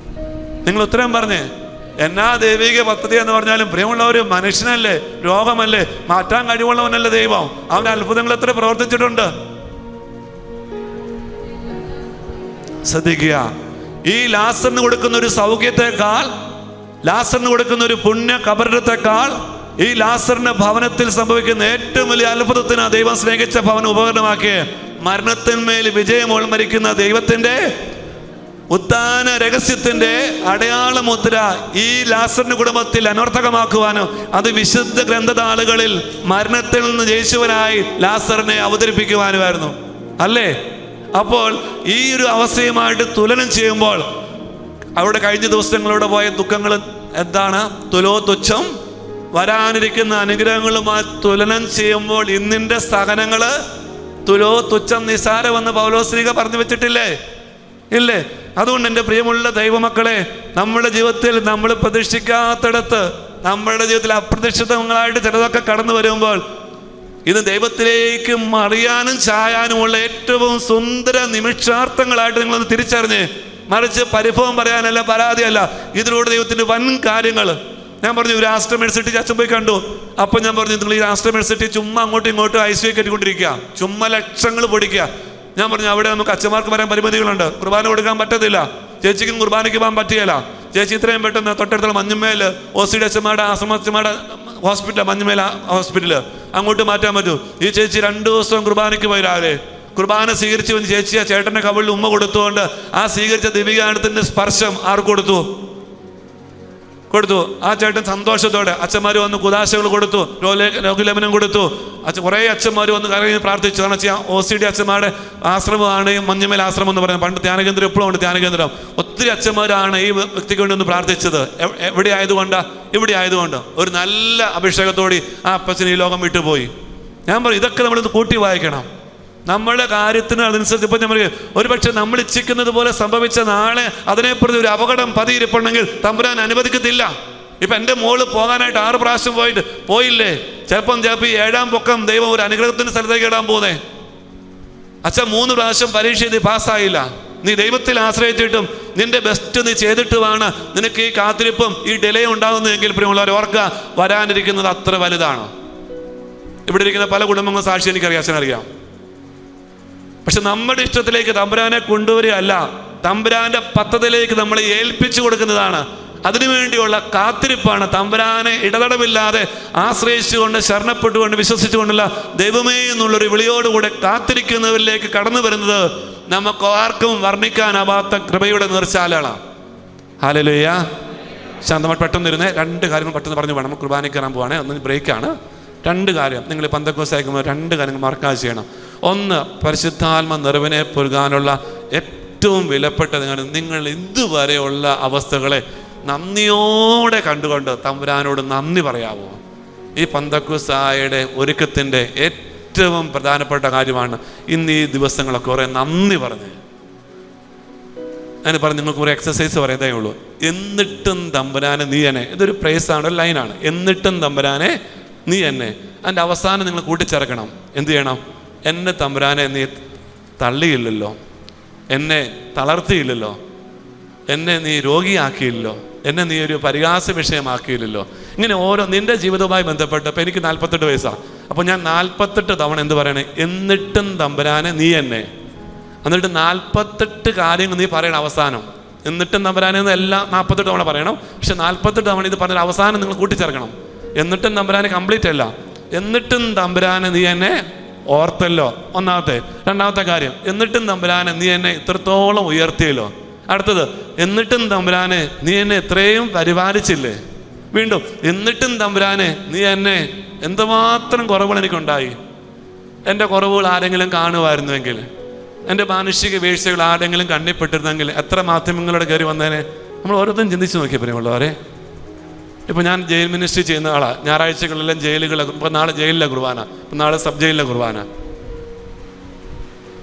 നിങ്ങൾ ഉത്തരം പറഞ്ഞേ. എന്നാ ദൈവിക പദ്ധതി എന്ന് പറഞ്ഞാലും പ്രിയമുള്ള ഒരു മനുഷ്യനല്ലേ, രോഗമല്ലേ, മാറ്റാൻ കഴിവുള്ളവനല്ലേ ദൈവം. അവന് അത്ഭുതങ്ങൾ എത്ര പ്രവർത്തിച്ചിട്ടുണ്ട്. ശ്രദ്ധിക്കുക. ഈ ലാസറിന് കൊടുക്കുന്ന ഒരു സൗഖ്യത്തെക്കാൾ, ലാസറിന് കൊടുക്കുന്ന ഒരു പുണ്യ കബറിടത്തെക്കാൾ ഈ ലാസറിന്റെ ഭവനത്തിൽ സംഭവിക്കുന്ന ഏറ്റവും വലിയ അത്ഭുതത്തിന് ദൈവം സ്നേഹിച്ച ഭവനം ഉപകരണമാക്കി മരണത്തിന്മേൽ വിജയം മരിക്കുന്ന ദൈവത്തിന്റെ ഉത്ഥാന രഹസ്യത്തിന്റെ അടയാള മുദ്ര ഈ ലാസറിന്റെ കുടുംബത്തിൽ അനർത്ഥകമാക്കുവാനും അത് വിശുദ്ധ ഗ്രന്ഥതാളുകളിൽ മരണത്തിൽ നിന്ന് ജയിച്ചവനായി ലാസറിനെ അവതരിപ്പിക്കുവാനുമായിരുന്നു അല്ലേ? അപ്പോൾ ഈ ഒരു അവസ്ഥയുമായിട്ട് തുലനം ചെയ്യുമ്പോൾ അവിടെ കഴിഞ്ഞ ദിവസങ്ങളിലൂടെ പോയ ദുഃഖങ്ങൾ എന്താണ്? തുലോ തുച്ഛം, വരാനിരിക്കുന്ന അനുഗ്രഹങ്ങളുമായി തുലനം ചെയ്യുമ്പോൾ ഇന്നിന്റെ സഹനങ്ങള് തുലോ തുച്ഛം നിസാരമെന്ന് പൗലോസ്ലീഹ പറഞ്ഞു വെച്ചിട്ടില്ലേ? ഇല്ലേ? അതുകൊണ്ട് എൻ്റെ പ്രിയമുള്ള ദൈവമക്കളെ, നമ്മുടെ ജീവിതത്തിൽ നമ്മൾ പ്രതീക്ഷിക്കാത്തിടത്ത്, നമ്മുടെ ജീവിതത്തിൽ അപ്രതീക്ഷിതങ്ങളായിട്ട് ചിലതൊക്കെ കടന്നു വരുമ്പോൾ ഇത് ദൈവത്തിലേക്ക് മറിയാനും ചായാനുമുള്ള ഏറ്റവും സുന്ദര നിമിഷാർത്ഥങ്ങളായിട്ട് നിങ്ങളൊന്ന് തിരിച്ചറിഞ്ഞ്, മറിച്ച് പരിഭവം പറയാനല്ല, പരാതിയല്ല, ഇതിലൂടെ ദൈവത്തിൻ്റെ വൻ കാര്യങ്ങൾ ഞാൻ പറഞ്ഞു ഒരു ആസ്റ്റർ മെഡിസിറ്റി അച്ഛൻ പോയി കണ്ടു. അപ്പം ഞാൻ പറഞ്ഞു നിങ്ങൾ ഈ ആസ്റ്റർ മെഡിസിറ്റി ചുമ്മാ അങ്ങോട്ടും ഇങ്ങോട്ടും ICU കെട്ടിക്കൊണ്ടിരിക്കുക, ചുമ്മാ ലക്ഷങ്ങൾ പൊടിക്കുക. ഞാൻ പറഞ്ഞു അവിടെ നമുക്ക് അച്ഛന്മാർക്ക് വരാൻ പരിമിതികളുണ്ട്, കുർബാന കൊടുക്കാൻ പറ്റത്തില്ല, ചേച്ചിക്കും കുർബാനയ്ക്ക് പോകാൻ പറ്റുകയില്ല. ചേച്ചി ഇത്രയും പെട്ടെന്ന് തൊട്ടടുത്തുള്ള മഞ്ഞുമേൽ OCD അച്ഛന്മാരുടെ ആശ്രമച്ചന്മാരുടെ ഹോസ്പിറ്റൽ, മഞ്ഞുമേൽ ഹോസ്പിറ്റൽ അങ്ങോട്ട് മാറ്റാൻ പറ്റൂ. ഈ ചേച്ചി 2 ദിവസം കുർബാനയ്ക്ക് പോയി. രാവിലെ കുർബാന സ്വീകരിച്ചു വന്ന് ചേച്ചി ആ ചേട്ടൻ്റെ കവിളിൽ ഉമ്മ കൊടുത്തുകൊണ്ട് ആ സ്വീകരിച്ച ദിവ്യഗാനത്തിൻ്റെ സ്പർശം ആർക്ക് കൊടുത്തു? ആ ചേട്ടൻ സന്തോഷത്തോടെ അച്ഛന്മാർ വന്ന് കുദാശകൾ കൊടുത്തു, രോഗിലേപനം കൊടുത്തു. കുറേ അച്ഛന്മാർ വന്ന് കരഞ്ഞ് പ്രാർത്ഥിച്ചു. കാരണം വെച്ചാൽ OCD അച്ഛന്മാരുടെ ആശ്രമമാണ് ഈ മഞ്ഞുമേൽ ആശ്രമം എന്ന് പറയുന്നത്. പണ്ട് ധ്യാനകേന്ദ്രം എപ്പോഴും ഉണ്ട് ധ്യാനകേന്ദ്രം. ഒത്തിരി അച്ഛന്മാരാണ് ഈ വ്യക്തിക്ക് വേണ്ടി ഒന്ന് പ്രാർത്ഥിച്ചത്. എവിടെ ആയതുകൊണ്ടാണ്? ഇവിടെ ആയതുകൊണ്ട്. ഒരു നല്ല അഭിഷേകത്തോടെ ആ അപ്പച്ചൻ ഈ ലോകം വിട്ടുപോയി. ഞാൻ പറയും ഇതൊക്കെ നമ്മളിന്ന് കൂട്ടി വായിക്കണം. നമ്മുടെ കാര്യത്തിന് അതനുസരിച്ച് ഇപ്പം ഞാൻ പറയും ഒരുപക്ഷെ നമ്മൾ ഇച്ഛിക്കുന്നത് പോലെ സംഭവിച്ച നാളെ അതിനെപ്രതി ഒരു അപകടം പതിയിരിപ്പുണ്ടെങ്കിൽ തമ്പുരാൻ അനുവദിക്കത്തില്ല. ഇപ്പം എൻ്റെ മോള് പോകാനായിട്ട് 6 പ്രാവശ്യം പോയില്ലേ, ചിലപ്പം ഈ 7ാം പൊക്കം ദൈവം ഒരു അനുഗ്രഹത്തിൻ്റെ സ്ഥലത്തേക്ക് ഇടാൻ പോകുന്നേ. അച്ഛൻ 3 പ്രാവശ്യം പരീക്ഷ എഴുതി പാസ്സായില്ല. നീ ദൈവത്തിൽ ആശ്രയിച്ചിട്ടും നിന്റെ ബെസ്റ്റ് നീ ചെയ്തിട്ടുമാണ് നിനക്ക് ഈ കാത്തിരിപ്പും ഈ ഡിലേ ഉണ്ടാകുന്നതെങ്കിൽ പ്രിയമുള്ളവർ ഓർക്കുക, വരാനിരിക്കുന്നത് അത്ര വലുതാണ്. ഇവിടെ ഇരിക്കുന്ന പല കുടുംബങ്ങളും സാക്ഷി എനിക്കറിയാം, അച്ഛനറിയാം. പക്ഷെ നമ്മുടെ ഇഷ്ടത്തിലേക്ക് തമ്പുരാനെ കൊണ്ടുവരികയല്ല, തമ്പുരാന്റെ പദ്ധതിയിലേക്ക് നമ്മളെ ഏൽപ്പിച്ചു കൊടുക്കുന്നതാണ്. അതിനുവേണ്ടിയുള്ള കാത്തിരിപ്പാണ്. തമ്പുരാനെ ഇടതടവില്ലാതെ ആശ്രയിച്ചുകൊണ്ട് ശരണപ്പെട്ടുകൊണ്ട് വിശ്വസിച്ചുകൊണ്ടുള്ള ദൈവമേ എന്നുള്ളൊരു വിളിയോടുകൂടെ കാത്തിരിക്കുന്നവരിലേക്ക് കടന്നു വരുന്നത് നമുക്ക് ആർക്കും വർണ്ണിക്കാനാവാത്ത കൃപയുടെ നീർച്ചാലാണ്. ഹല്ലേലൂയ. ശാന്തമായി പെട്ടെന്ന് ഇരുന്നേ. 2 കാര്യങ്ങൾ പെട്ടെന്ന് പറഞ്ഞു വേണം, നമുക്ക് കുർബാനയ്ക്ക് കയറാൻ പോവാണ്. ഒന്ന് ബ്രേക്കാണ്. 2 കാര്യം നിങ്ങൾ പെന്തക്കോസ്ത് അയക്കുമ്പോൾ 2 കാര്യങ്ങൾ മറക്കാതെ ചെയ്യണം. ഒന്ന്, പരിശുദ്ധാത്മ നിറവിനെ പുൽകാനുള്ള ഏറ്റവും വിലപ്പെട്ട നിങ്ങൾ ഇതുവരെയുള്ള അവസ്ഥകളെ നന്ദിയോടെ കണ്ടുകൊണ്ട് തമ്പുരാനോട് നന്ദി പറയാവോ? ഈ പെന്തക്കോസ്തായുടെ ഒരുക്കത്തിൻ്റെ ഏറ്റവും പ്രധാനപ്പെട്ട കാര്യമാണ് ഇന്ന് ഈ ദിവസങ്ങളൊക്കെ കുറേ നന്ദി പറഞ്ഞ്. അതിന് പറഞ്ഞ് നിങ്ങൾക്ക് കുറേ എക്സസൈസ് പറയുന്നതേ ഉള്ളൂ. എന്നിട്ടും തമ്പുരാനെ നീ എന്നെ, ഇതൊരു പ്രേസാണ്, ഒരു ലൈനാണ്. എന്നിട്ടും തമ്പുരാനെ നീ എന്നെ. അതിൻ്റെ അവസാനം നിങ്ങൾ കൂട്ടിച്ചേർക്കണം. എന്ത് ചെയ്യണം? എന്നെ തമ്പുരാനെ നീ തള്ളിയില്ലല്ലോ, എന്നെ തളർത്തിയില്ലല്ലോ, എന്നെ നീ രോഗിയാക്കിയില്ലല്ലോ, എന്നെ നീ ഒരു പരിഹാസ വിഷയമാക്കിയില്ലല്ലോ. ഇങ്ങനെ ഓരോ നിൻ്റെ ജീവിതവുമായി ബന്ധപ്പെട്ട് ഇപ്പം എനിക്ക് 48 വയസ്സാണ്. അപ്പോൾ ഞാൻ 48 തവണ എന്ത് പറയണേ? എന്നിട്ടും തമ്പുരാനെ നീ എന്നെ. എന്നിട്ട് 48 കാര്യങ്ങൾ നീ പറയണം അവസാനം. എന്നിട്ടും തമ്പുരാനെ എല്ലാം 48 തവണ പറയണം. പക്ഷെ 48 തവണ ഇത് പറഞ്ഞ അവസാനം നിങ്ങൾ കൂട്ടിച്ചേർക്കണം. എന്നിട്ടും തമ്പുരാനെ കംപ്ലീറ്റ് അല്ല, എന്നിട്ടും തമ്പുരാനെ നീ എന്നെ ഓർത്തല്ലോ, ഒന്നാമത്തെ. 2ാമത്തെ കാര്യം, എന്നിട്ടും തമ്പുരാനെ നീ എന്നെ ഇത്രത്തോളം ഉയർത്തിയല്ലോ. അടുത്തത്, എന്നിട്ടും തമ്പുരാനെ നീ എന്നെ ഇത്രയും പരിപാലിച്ചില്ലേ. വീണ്ടും, എന്നിട്ടും തമ്പുരാനെ നീ എന്നെ എന്തുമാത്രം കുറവുകൾ എനിക്കുണ്ടായി. എൻ്റെ കുറവുകൾ ആരെങ്കിലും കാണുമായിരുന്നുവെങ്കിൽ, എൻ്റെ മാനുഷിക വീഴ്ചകൾ ആരെങ്കിലും കണ്ണിപ്പെട്ടിരുന്നെങ്കിൽ എത്ര മാധ്യമങ്ങളുടെ കയറി വന്നേനെ. നമ്മൾ ഓരോരുത്തരും ചിന്തിച്ച് നോക്കിയ പ്രിയമുള്ളവരെ. ഇപ്പോൾ ഞാൻ ജയിൽ മിനിസ്ട്രി ചെയ്യുന്ന ആളാണ്. ഞായറാഴ്ചകളിലെല്ലാം ജയിലുകളൊക്കെ, ഇപ്പോൾ നാളെ ജയിലിലെ കുർബാന, ഇപ്പോൾ നാളെ സബ് ജയിലിലെ കുർബാന.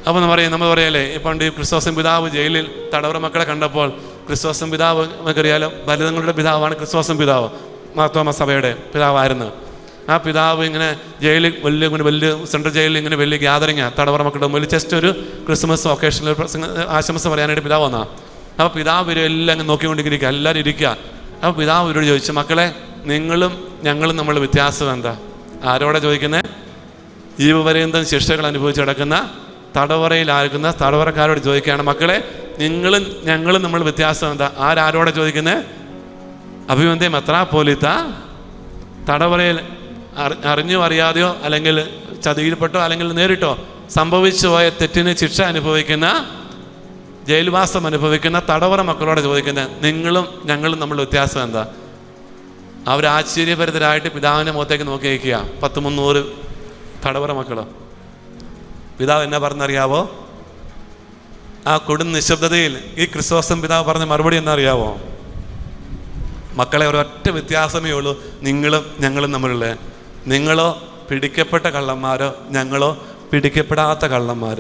അപ്പോൾ നമ്മൾ പറയല്ലേ, ഇപ്പം ഈ ക്രിസ്തോസം പിതാവ് ജയിലിൽ തടവറ മക്കളെ കണ്ടപ്പോൾ, ക്രിസ്തോസം പിതാവ് നമുക്കറിയാലോ ഫലിതങ്ങളുടെ പിതാവാണ് ക്രിസ്തോസം പിതാവ്, മാർത്തോമാ സഭയുടെ പിതാവായിരുന്നു. ആ പിതാവ് ഇങ്ങനെ ജയിലിൽ വലിയ സെൻട്രൽ ജയിലിൽ ഇങ്ങനെ വലിയ ഗ്യാതറിങ്ങാണ് തടവറ മക്കളുടെ മുന്നിൽ. ജസ്റ്റ് ഒരു ക്രിസ്മസ് ഒക്കേഷനിൽ ആശംസ പറയാനായിട്ട് പിതാവ് വന്നാണ്. അപ്പോൾ പിതാവ് ഇവരെല്ലാം അങ്ങ് നോക്കിക്കൊണ്ടിരിക്കുക, എല്ലാവരും ഇരിക്കുക. അപ്പോൾ പിതാവ് ഇവരോട് ചോദിച്ചു, മക്കളെ നിങ്ങളും ഞങ്ങളും നമ്മളുടെ വ്യത്യാസം എന്താ? ആരോടെ ചോദിക്കുന്നത്? ജീവപര്യന്തം ശിക്ഷകൾ അനുഭവിച്ച് കിടക്കുന്ന തടവറയിലായിരിക്കുന്ന തടവറക്കാരോട് ചോദിക്കുകയാണ്, മക്കളെ നിങ്ങളും ഞങ്ങളും നമ്മൾ വ്യത്യാസം എന്താ? ആരോടെ ചോദിക്കുന്നത്? അഭിമന്യ മെത്രാപ്പോലീത്ത തടവറയിൽ അറിഞ്ഞോ അറിയാതെയോ അല്ലെങ്കിൽ ചതിയിൽപ്പെട്ടോ അല്ലെങ്കിൽ നേരിട്ടോ സംഭവിച്ചു പോയ തെറ്റിന് ശിക്ഷ അനുഭവിക്കുന്ന, ജയിൽവാസം അനുഭവിക്കുന്ന തടവറ മക്കളോട് ചോദിക്കുന്നത്, നിങ്ങളും ഞങ്ങളും നമ്മൾ വ്യത്യാസം എന്താ? അവർ ആശ്ചര്യഭരിതരായിട്ട് പിതാവിൻ്റെ മുഖത്തേക്ക് നോക്കി വയ്ക്കുക. 300 തടവറ മക്കൾ. പിതാവ് എന്നെ പറഞ്ഞറിയാവോ? ആ കൊടും നിശബ്ദതയിൽ ഈ ക്രിസ്തോസം പിതാവ് പറഞ്ഞ മറുപടി എന്നറിയാവോ? മക്കളെ, ഒരൊറ്റ വ്യത്യാസമേ ഉള്ളൂ നിങ്ങളും ഞങ്ങളും തമ്മിലുള്ള. നിങ്ങളോ പിടിക്കപ്പെട്ട കള്ളന്മാരോ, ഞങ്ങളോ പിടിക്കപ്പെടാത്ത കള്ളന്മാർ.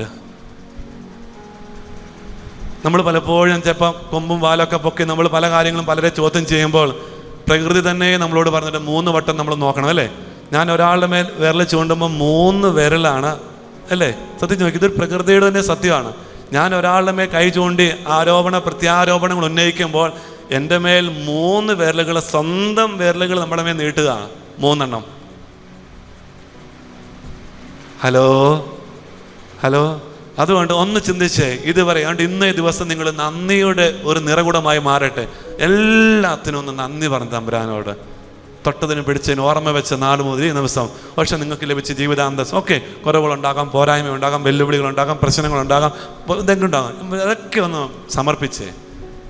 നമ്മൾ പലപ്പോഴും ചിലപ്പം കൊമ്പും വാലൊക്കെ പൊക്കി നമ്മൾ പല കാര്യങ്ങളും പലരെ ചോദ്യം ചെയ്യുമ്പോൾ പ്രകൃതി തന്നെ നമ്മളോട് പറഞ്ഞിട്ട് 3 വട്ടം നമ്മൾ നോക്കണം, അല്ലേ? ഞാൻ ഒരാളുടെ മേൽ വിരൽ ചൂണ്ടുമ്പോൾ 3 വിരലാണ്, അല്ലേ? സത്യം നോക്കി, ഇതൊരു പ്രകൃതിയുടെ തന്നെ സത്യമാണ്. ഞാൻ ഒരാളുടെ മേൽ കൈ ചൂണ്ടി ആരോപണ പ്രത്യാരോപണങ്ങൾ ഉന്നയിക്കുമ്പോൾ എൻ്റെ മേൽ 3 വിരലുകൾ, സ്വന്തം വിരലുകൾ നമ്മുടെ മേൽ നീട്ടുക. 3 എണ്ണം. ഹലോ. അതുകൊണ്ട് ഒന്ന് ചിന്തിച്ചേ, ഇതുവരെ അതുകൊണ്ട് ഇന്നേ ദിവസം നിങ്ങൾ നന്ദിയുടെ ഒരു നിറകുടമായി മാറട്ടെ. എല്ലാത്തിനും ഒന്ന് നന്ദി പറഞ്ഞു തമ്പുരാനോട്. തൊട്ടതിനും പിടിച്ചതിന് ഓർമ്മ വെച്ച നാട് മുതൽ ഈ ദിവസം പക്ഷെ നിങ്ങൾക്ക് ലഭിച്ച ജീവിതാന്തസ് ഓക്കെ, കുറവുകളുണ്ടാകാം, പോരായ്മ ഉണ്ടാകാം, വെല്ലുവിളികളുണ്ടാകാം, പ്രശ്നങ്ങളുണ്ടാകാം, എന്തെങ്കിലും ഉണ്ടാകാം. അതൊക്കെ ഒന്ന് സമർപ്പിച്ചേ.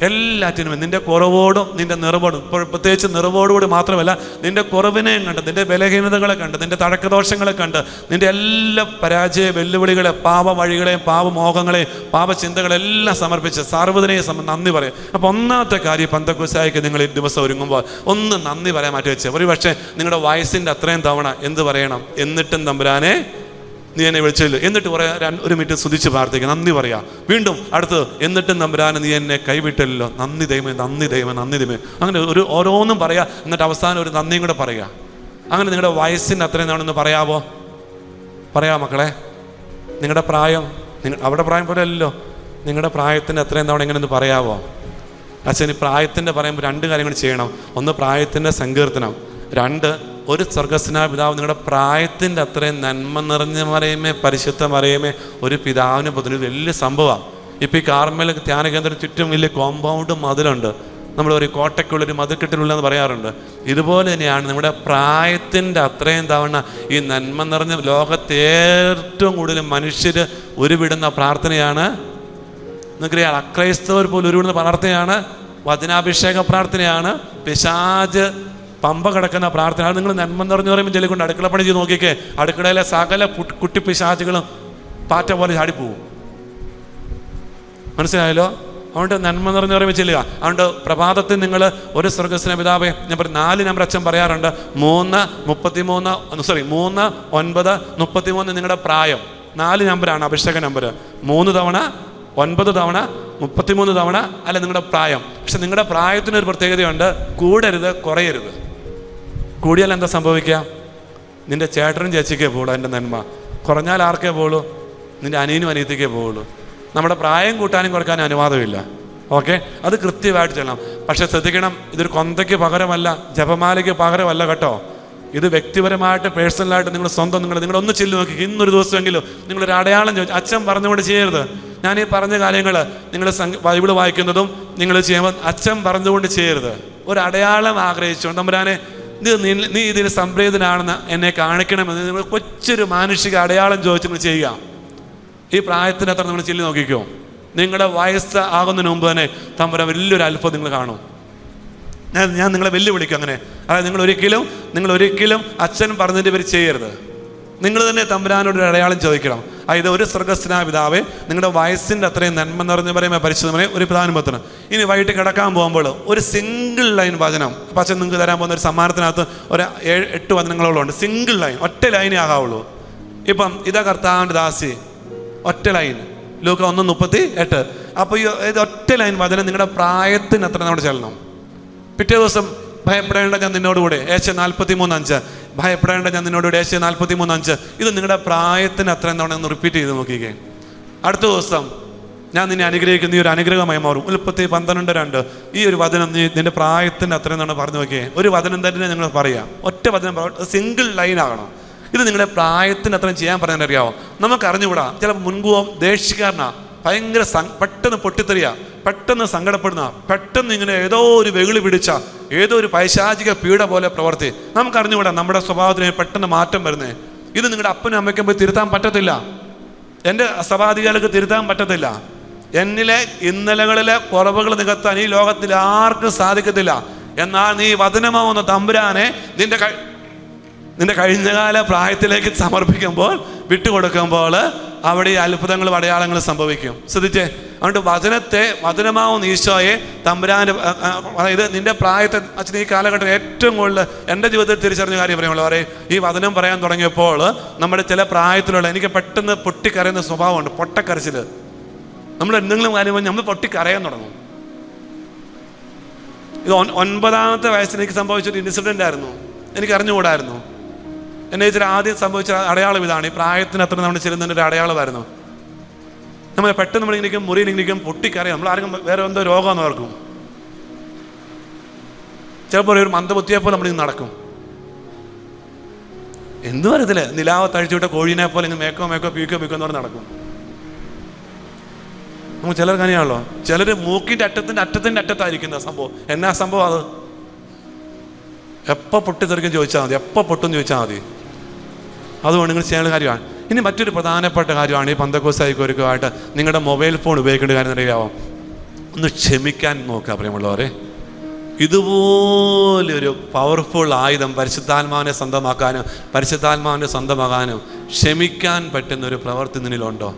എല്ലാറ്റിനും നിന്റെ കുറവോടും നിന്റെ നിറവോടും, ഇപ്പോൾ പ്രത്യേകിച്ച് നിറവോടുകൂടി മാത്രമല്ല, നിന്റെ കുറവിനെയും കണ്ട്, നിന്റെ ബലഹീനതകളെ കണ്ട്, നിന്റെ തഴക്കദോഷങ്ങളെ കണ്ട്, നിന്റെ എല്ലാ പരാജയ വെല്ലുവിളികളെ, പാപ വഴികളെയും പാപമോഹങ്ങളെയും പാപചിന്തകളെല്ലാം സമർപ്പിച്ച് സർവ്വതിനെയും നന്ദി പറയും. അപ്പോൾ ഒന്നാമത്തെ കാര്യം, പെന്തക്കോസ്തായിക്ക് നിങ്ങൾ ഈ ദിവസം ഒരുങ്ങുമ്പോൾ ഒന്ന് നന്ദി പറയാൻ മാറ്റി വെച്ചേ. ഒരു പക്ഷേ നിങ്ങളുടെ വയസ്സിൻ്റെ അത്രയും തവണ എന്ത് പറയണം, എന്നിട്ടും തമ്പുരാനെ നീ എന്നെ വിളിച്ചില്ല, എന്നിട്ട് പറയാ 1 മിനിറ്റ് സ്തുതിച്ച് പ്രാർത്ഥിക്കുക, നന്ദി പറയാ. വീണ്ടും അടുത്ത് എന്നിട്ടും തമ്പുരാനെ നീ എന്നെ കൈവിട്ടില്ലല്ലോ, നന്ദി ദൈവമേ, നന്ദി ദൈവമേ, നന്ദി ദൈവമേ. അങ്ങനെ ഓരോന്നും പറയാ. എന്നിട്ട് അവസാനം ഒരു നന്ദിയും കൂടെ പറയുക. അങ്ങനെ നിങ്ങളുടെ വയസ്സിന് അത്രയും തവണ ഒന്ന് പറയാമോ? പറയാമോ മക്കളെ? നിങ്ങളുടെ പ്രായം അവിടെ പ്രായം പോലെ അല്ലല്ലോ, നിങ്ങളുടെ പ്രായത്തിൻ്റെ അത്രയും തവണ എങ്ങനെ ഒന്ന് പറയാമോ? അച്ഛൻ ഈ പ്രായത്തിൻ്റെ പറയുമ്പോൾ 2 കാര്യങ്ങൾ ചെയ്യണം. ഒന്ന് പ്രായത്തിൻ്റെ സങ്കീർത്തനം, 2 ഒരു സ്വർഗസ്നായ പിതാവ് നിങ്ങളുടെ പ്രായത്തിൻ്റെ അത്രയും നന്മ നിറഞ്ഞ മറിയമേ, പരിശുദ്ധ മറിയമേ, ഒരു പിതാവിനെ പൊതുവെ വലിയ സംഭവമാണ്. ഇപ്പോൾ ഈ കാർമേൽ ധ്യാന കേന്ദ്രത്തിന് ചുറ്റും വലിയ കോമ്പൗണ്ട് മതിലുണ്ട്. നമ്മൾ ഒരു കോട്ടയ്ക്കുള്ളൊരു മതിൽക്കെട്ടിലുള്ളതെന്ന് പറയാറുണ്ട്. ഇതുപോലെ തന്നെയാണ് നമ്മുടെ പ്രായത്തിൻ്റെ അത്രയും തവണ ഈ നന്മ നിറഞ്ഞ ലോകത്തെ ഏറ്റവും കൂടുതൽ മനുഷ്യർ ഉരുവിടുന്ന പ്രാർത്ഥനയാണ്. നിങ്ങൾക്കറിയാം, അക്രൈസ്തവർ പോലും ഉരുവിടുന്ന പ്രാർത്ഥനയാണ് വചനാഭിഷേക പ്രാർത്ഥനയാണ്. പിശാച് പമ്പ കിടക്കുന്ന പ്രാർത്ഥന. അത് നിങ്ങൾ നന്മ നിറഞ്ഞു പറയുമ്പോൾ ചെല്ലിക്കൊണ്ട് അടുക്കള പണി ചെയ്ത് നോക്കിക്കേ, അടുക്കളയിലെ സകല കുട്ടി പിശാചുകളും പാറ്റ പോലെ ചാടിപ്പോവും. മനസ്സിലായല്ലോ? അതുകൊണ്ട് നന്മ നിറഞ്ഞു പറയുമ്പോൾ ചെല്ലുക. അതുകൊണ്ട് പ്രഭാതത്തിൽ നിങ്ങൾ ഒരു സ്വർഗസ്നായ പിതാവേ, ഞാൻ പറയും 4 നമ്പർ അച്ഛൻ പറയാറുണ്ട്. 3, 9, 33 നിങ്ങളുടെ പ്രായം. 4 നമ്പറാണ് അഭിഷേക നമ്പർ. 3 തവണ, 9 തവണ, 33 തവണ അല്ല നിങ്ങളുടെ പ്രായം. പക്ഷെ നിങ്ങളുടെ പ്രായത്തിനൊരു പ്രത്യേകതയുണ്ട്, കൂടരുത്, കുറയരുത്. കൂടിയാൽ എന്താ സംഭവിക്കുക? നിന്റെ ചേട്ടനും ചേച്ചിക്കേ പോകുള്ളൂ അതിൻ്റെ നന്മ. കുറഞ്ഞാൽ ആർക്കേ പോകുള്ളൂ? നിന്റെ അനിയനും അനിയത്തിക്കേ പോകുള്ളൂ. നമ്മുടെ പ്രായം കൂട്ടാനും കുറയ്ക്കാനും അനുവാദമില്ല. ഓക്കെ, അത് കൃത്യമായിട്ട് ചെയ്യണം. പക്ഷെ ശ്രദ്ധിക്കണം, ഇതൊരു കൊന്തയ്ക്ക് പകരമല്ല, ജപമാലയ്ക്ക് പകരമല്ല കേട്ടോ. ഇത് വ്യക്തിപരമായിട്ട് പേഴ്സണലായിട്ട് നിങ്ങൾ സ്വന്തം നിങ്ങളൊന്ന് ചെല്ലു നോക്കി. ഇന്നൊരു ദിവസമെങ്കിലും നിങ്ങളൊരു അടയാളം ചോദിച്ചു. അച്ഛൻ പറഞ്ഞുകൊണ്ട് ചെയ്യരുത്. ഞാൻ ഈ പറഞ്ഞ കാര്യങ്ങൾ നിങ്ങൾ ബൈബിൾ വായിക്കുന്നതും നിങ്ങൾ ചെയ്യുമ്പോൾ അച്ഛൻ പറഞ്ഞുകൊണ്ട് ചെയ്യരുത്. ഒരു അടയാളം ആഗ്രഹിച്ചുകൊണ്ട് തമ്പുരാനെ നീ ഇതിന് സംപ്രീതനാണെന്ന് എന്നെ കാണിക്കണമെന്ന് നിങ്ങൾ കൊച്ചൊരു മാനുഷിക അടയാളം ചോദിച്ച് നിങ്ങൾ ചെയ്യുക. ഈ പ്രായത്തിനത്ര നിങ്ങൾ ചെല്ലി നോക്കിക്കോ. നിങ്ങളുടെ വയസ്സ് ആകുന്നതിന് മുമ്പ് തന്നെ തമ്പുരാൻ വലിയൊരു അത്ഭുതം നിങ്ങൾ കാണും. ഞാൻ നിങ്ങളെ വെല്ലുവിളിക്കും അങ്ങനെ. അതായത് നിങ്ങൾ ഒരിക്കലും അച്ഛൻ പറഞ്ഞതിൻ്റെ പേര് ചെയ്യരുത്. നിങ്ങൾ തന്നെ തമ്പുരാനോട് ഒരു അടയാളം ചോദിക്കണം. അതായത് ഒരു സ്വർഗസ്നായ പിതാവേ, നിങ്ങളുടെ വയസ്സിൻ്റെ അത്രയും നന്മ നിറഞ്ഞു പറയുമ്പോൾ പരിശുദ്ധമേ ഒരു പ്രധാനപത്രം. ഇനി വൈകിട്ട് കിടക്കാൻ പോകുമ്പോൾ ഒരു സിംഗിൾ ലൈൻ വചനം, അപ്പം അച്ഛൻ നിങ്ങൾക്ക് തരാൻ പോകുന്ന ഒരു സമ്മാനത്തിനകത്ത് ഒരു 8 വചനങ്ങളോളം ഉണ്ട്. സിംഗിൾ ലൈൻ, ഒറ്റ ലൈനേ ആകാവുള്ളൂ. ഇപ്പം ഇതാ കർത്താവിൻ്റെ ദാസി, ഒറ്റ ലൈൻ, ലൂക്ക 1:38. അപ്പോൾ ഇത് ഒറ്റ ലൈൻ വചനം നിങ്ങളുടെ പ്രായത്തിന് അത്ര നമ്മൾ ചെല്ലണം. പിറ്റേ ദിവസം ഭയപ്പെടേണ്ട ഞാൻ നിന്നോടുകൂടെ, ഏശയ്യ 43:5. ഭയപ്പെടേണ്ട ഞാൻ നിന്നോടുകൂടെ, ഏശയ്യ 43:5. ഇത് നിങ്ങളുടെ പ്രായത്തിന് അത്ര എന്താണ് ഒന്ന് റിപ്പീറ്റ് ചെയ്ത് നോക്കിക്കേ. അടുത്ത ദിവസം ഞാൻ നിന്നെ അനുഗ്രഹിക്കുന്ന ഈ ഒരു അനുഗ്രഹമായി മാറും. ഉൽപ്പത്തി 12:2. ഈ ഒരു വചനം നീ നിന്റെ പ്രായത്തിന് അത്ര എന്താണ് പറഞ്ഞു നോക്കിയേ. ഒരു വചനം തന്നെ നിങ്ങൾ പറയാം, ഒറ്റ വചനം, സിംഗിൾ ലൈൻ ആകണം. ഇത് നിങ്ങളുടെ പ്രായത്തിന് അത്രയും ചെയ്യാൻ പറയാൻ അറിയാമോ? നമുക്ക് അറിഞ്ഞുകൂടാ. ചിലപ്പോൾ മുൻകൂർ ദേഷ്യക്കാരനാ, ഭയങ്കര പെട്ടെന്ന് പൊട്ടിത്തെറിയ, പെട്ടെന്ന് സങ്കടപ്പെടുന്ന, പെട്ടെന്ന് ഇങ്ങനെ ഏതോ ഒരു വെകിളി പിടിച്ച ഏതോ ഒരു പൈശാചിക പീഡ പോലെ പ്രവർത്തി. നമുക്കറിഞ്ഞുകൂടാ നമ്മുടെ സ്വഭാവത്തിന് പെട്ടെന്ന് മാറ്റം വരുന്നേ. ഇത് നിങ്ങളുടെ അപ്പനും അമ്മയ്ക്കും പോയി തിരുത്താൻ പറ്റത്തില്ല. എൻ്റെ സഭാധികാരികൾക്ക് തിരുത്താൻ പറ്റത്തില്ല. എന്നിലെ ഇന്നലകളിലെ കുറവുകൾ നികത്താൻ ഈ ലോകത്തിൽ ആർക്കും സാധിക്കത്തില്ല. എന്നാൽ നീ വചനമാവുന്ന തമ്പുരാനെ നിന്റെ കഴിഞ്ഞകാല പ്രായത്തിലേക്ക് സമർപ്പിക്കുമ്പോൾ, വിട്ടുകൊടുക്കുമ്പോൾ അവിടെ ഈ അത്ഭുതങ്ങളും അടയാളങ്ങളും സംഭവിക്കും. ശ്രദ്ധിച്ചേ. അതുകൊണ്ട് വചനമാവുന്ന ഈശോയെ തമ്പുരാൻ്റെ, അതായത് നിന്റെ പ്രായത്തെ അച്ഛൻ ഈ കാലഘട്ടം ഏറ്റവും കൂടുതൽ എൻ്റെ ജീവിതത്തിൽ തിരിച്ചറിഞ്ഞ കാര്യം പറയുമ്പോൾ ഈ വചനം പറയാൻ തുടങ്ങിയപ്പോൾ നമ്മുടെ ചില പ്രായത്തിലുള്ള എനിക്ക് പെട്ടെന്ന് പൊട്ടിക്കരയുന്ന സ്വഭാവമുണ്ട്, പൊട്ടക്കരച്ചിൽ. നമ്മൾ എന്തെങ്കിലും കാര്യം നമ്മൾ പൊട്ടിക്കരയാൻ തുടങ്ങും. ഇത് 9ാമത്തെ വയസ്സിൽ എനിക്ക് സംഭവിച്ചൊരു ഇൻസിഡൻ്റ് ആയിരുന്നു. എനിക്ക് അറിഞ്ഞുകൂടായിരുന്നു. എന്നെ ഇച്ചിരി ആദ്യം സംഭവിച്ച അടയാളം ഇതാണ്. ഈ പ്രായത്തിന് അത്ര നമ്മൾ ചെല്ലുന്നതിൻ്റെ ഒരു അടയാളമായിരുന്നു. നമ്മൾ പെട്ടെന്ന് നമ്മളിങ്ങനെ മുറിയിൽ ഇങ്ങനെ പൊട്ടിക്കറിയാം. നമ്മൾ ആർക്കും വേറെ എന്തോ രോഗമെന്ന് ഓർക്കും. ചിലപ്പോൾ ഒരു മന്ദബുദ്ധിയെ പോലെ നമ്മളിന്ന് നടക്കും. എന്ത് പറയത്തില്ലേ, നിലാവ് തഴിച്ചുവിട്ട കോഴീനെ പോലെ ഇന്ന് മേക്കോ പീക്കോ എന്ന് പറഞ്ഞ് നടക്കും. നമുക്ക് ചിലർക്ക് അങ്ങനെയാണല്ലോ. ചിലർ മൂക്കിൻ്റെ അറ്റത്തിൻ്റെ അറ്റത്തായിരിക്കുന്ന സംഭവം. എന്നാ സംഭവം അത്? എപ്പോൾ പൊട്ടിത്തെറിക്കും ചോദിച്ചാൽ മതി, എപ്പോൾ പൊട്ടും ചോദിച്ചാൽ മതി. അതുകൊണ്ട് നിങ്ങൾ ചെയ്യേണ്ട കാര്യമാണ്. ഇനി മറ്റൊരു പ്രധാനപ്പെട്ട കാര്യമാണ് ഈ പന്തക്കോസ്തായിക്കൊരുക്കുമായിട്ട് നിങ്ങളുടെ മൊബൈൽ ഫോൺ ഉപയോഗിക്കേണ്ട കാര്യം അറിയാമോ? ഒന്ന് ക്ഷമിക്കാൻ നോക്കുക പ്രിയമുള്ളവരെ. ഇതുപോലൊരു പവർഫുൾ ആയുധം പരിശുദ്ധാത്മാവിനെ സ്വന്തമാക്കാനും പരിശുദ്ധാത്മാവിനെ സ്വന്തമാകാനും ക്ഷമിക്കാൻ പറ്റുന്നൊരു പ്രവൃത്തി നിന്നിലുണ്ടോ?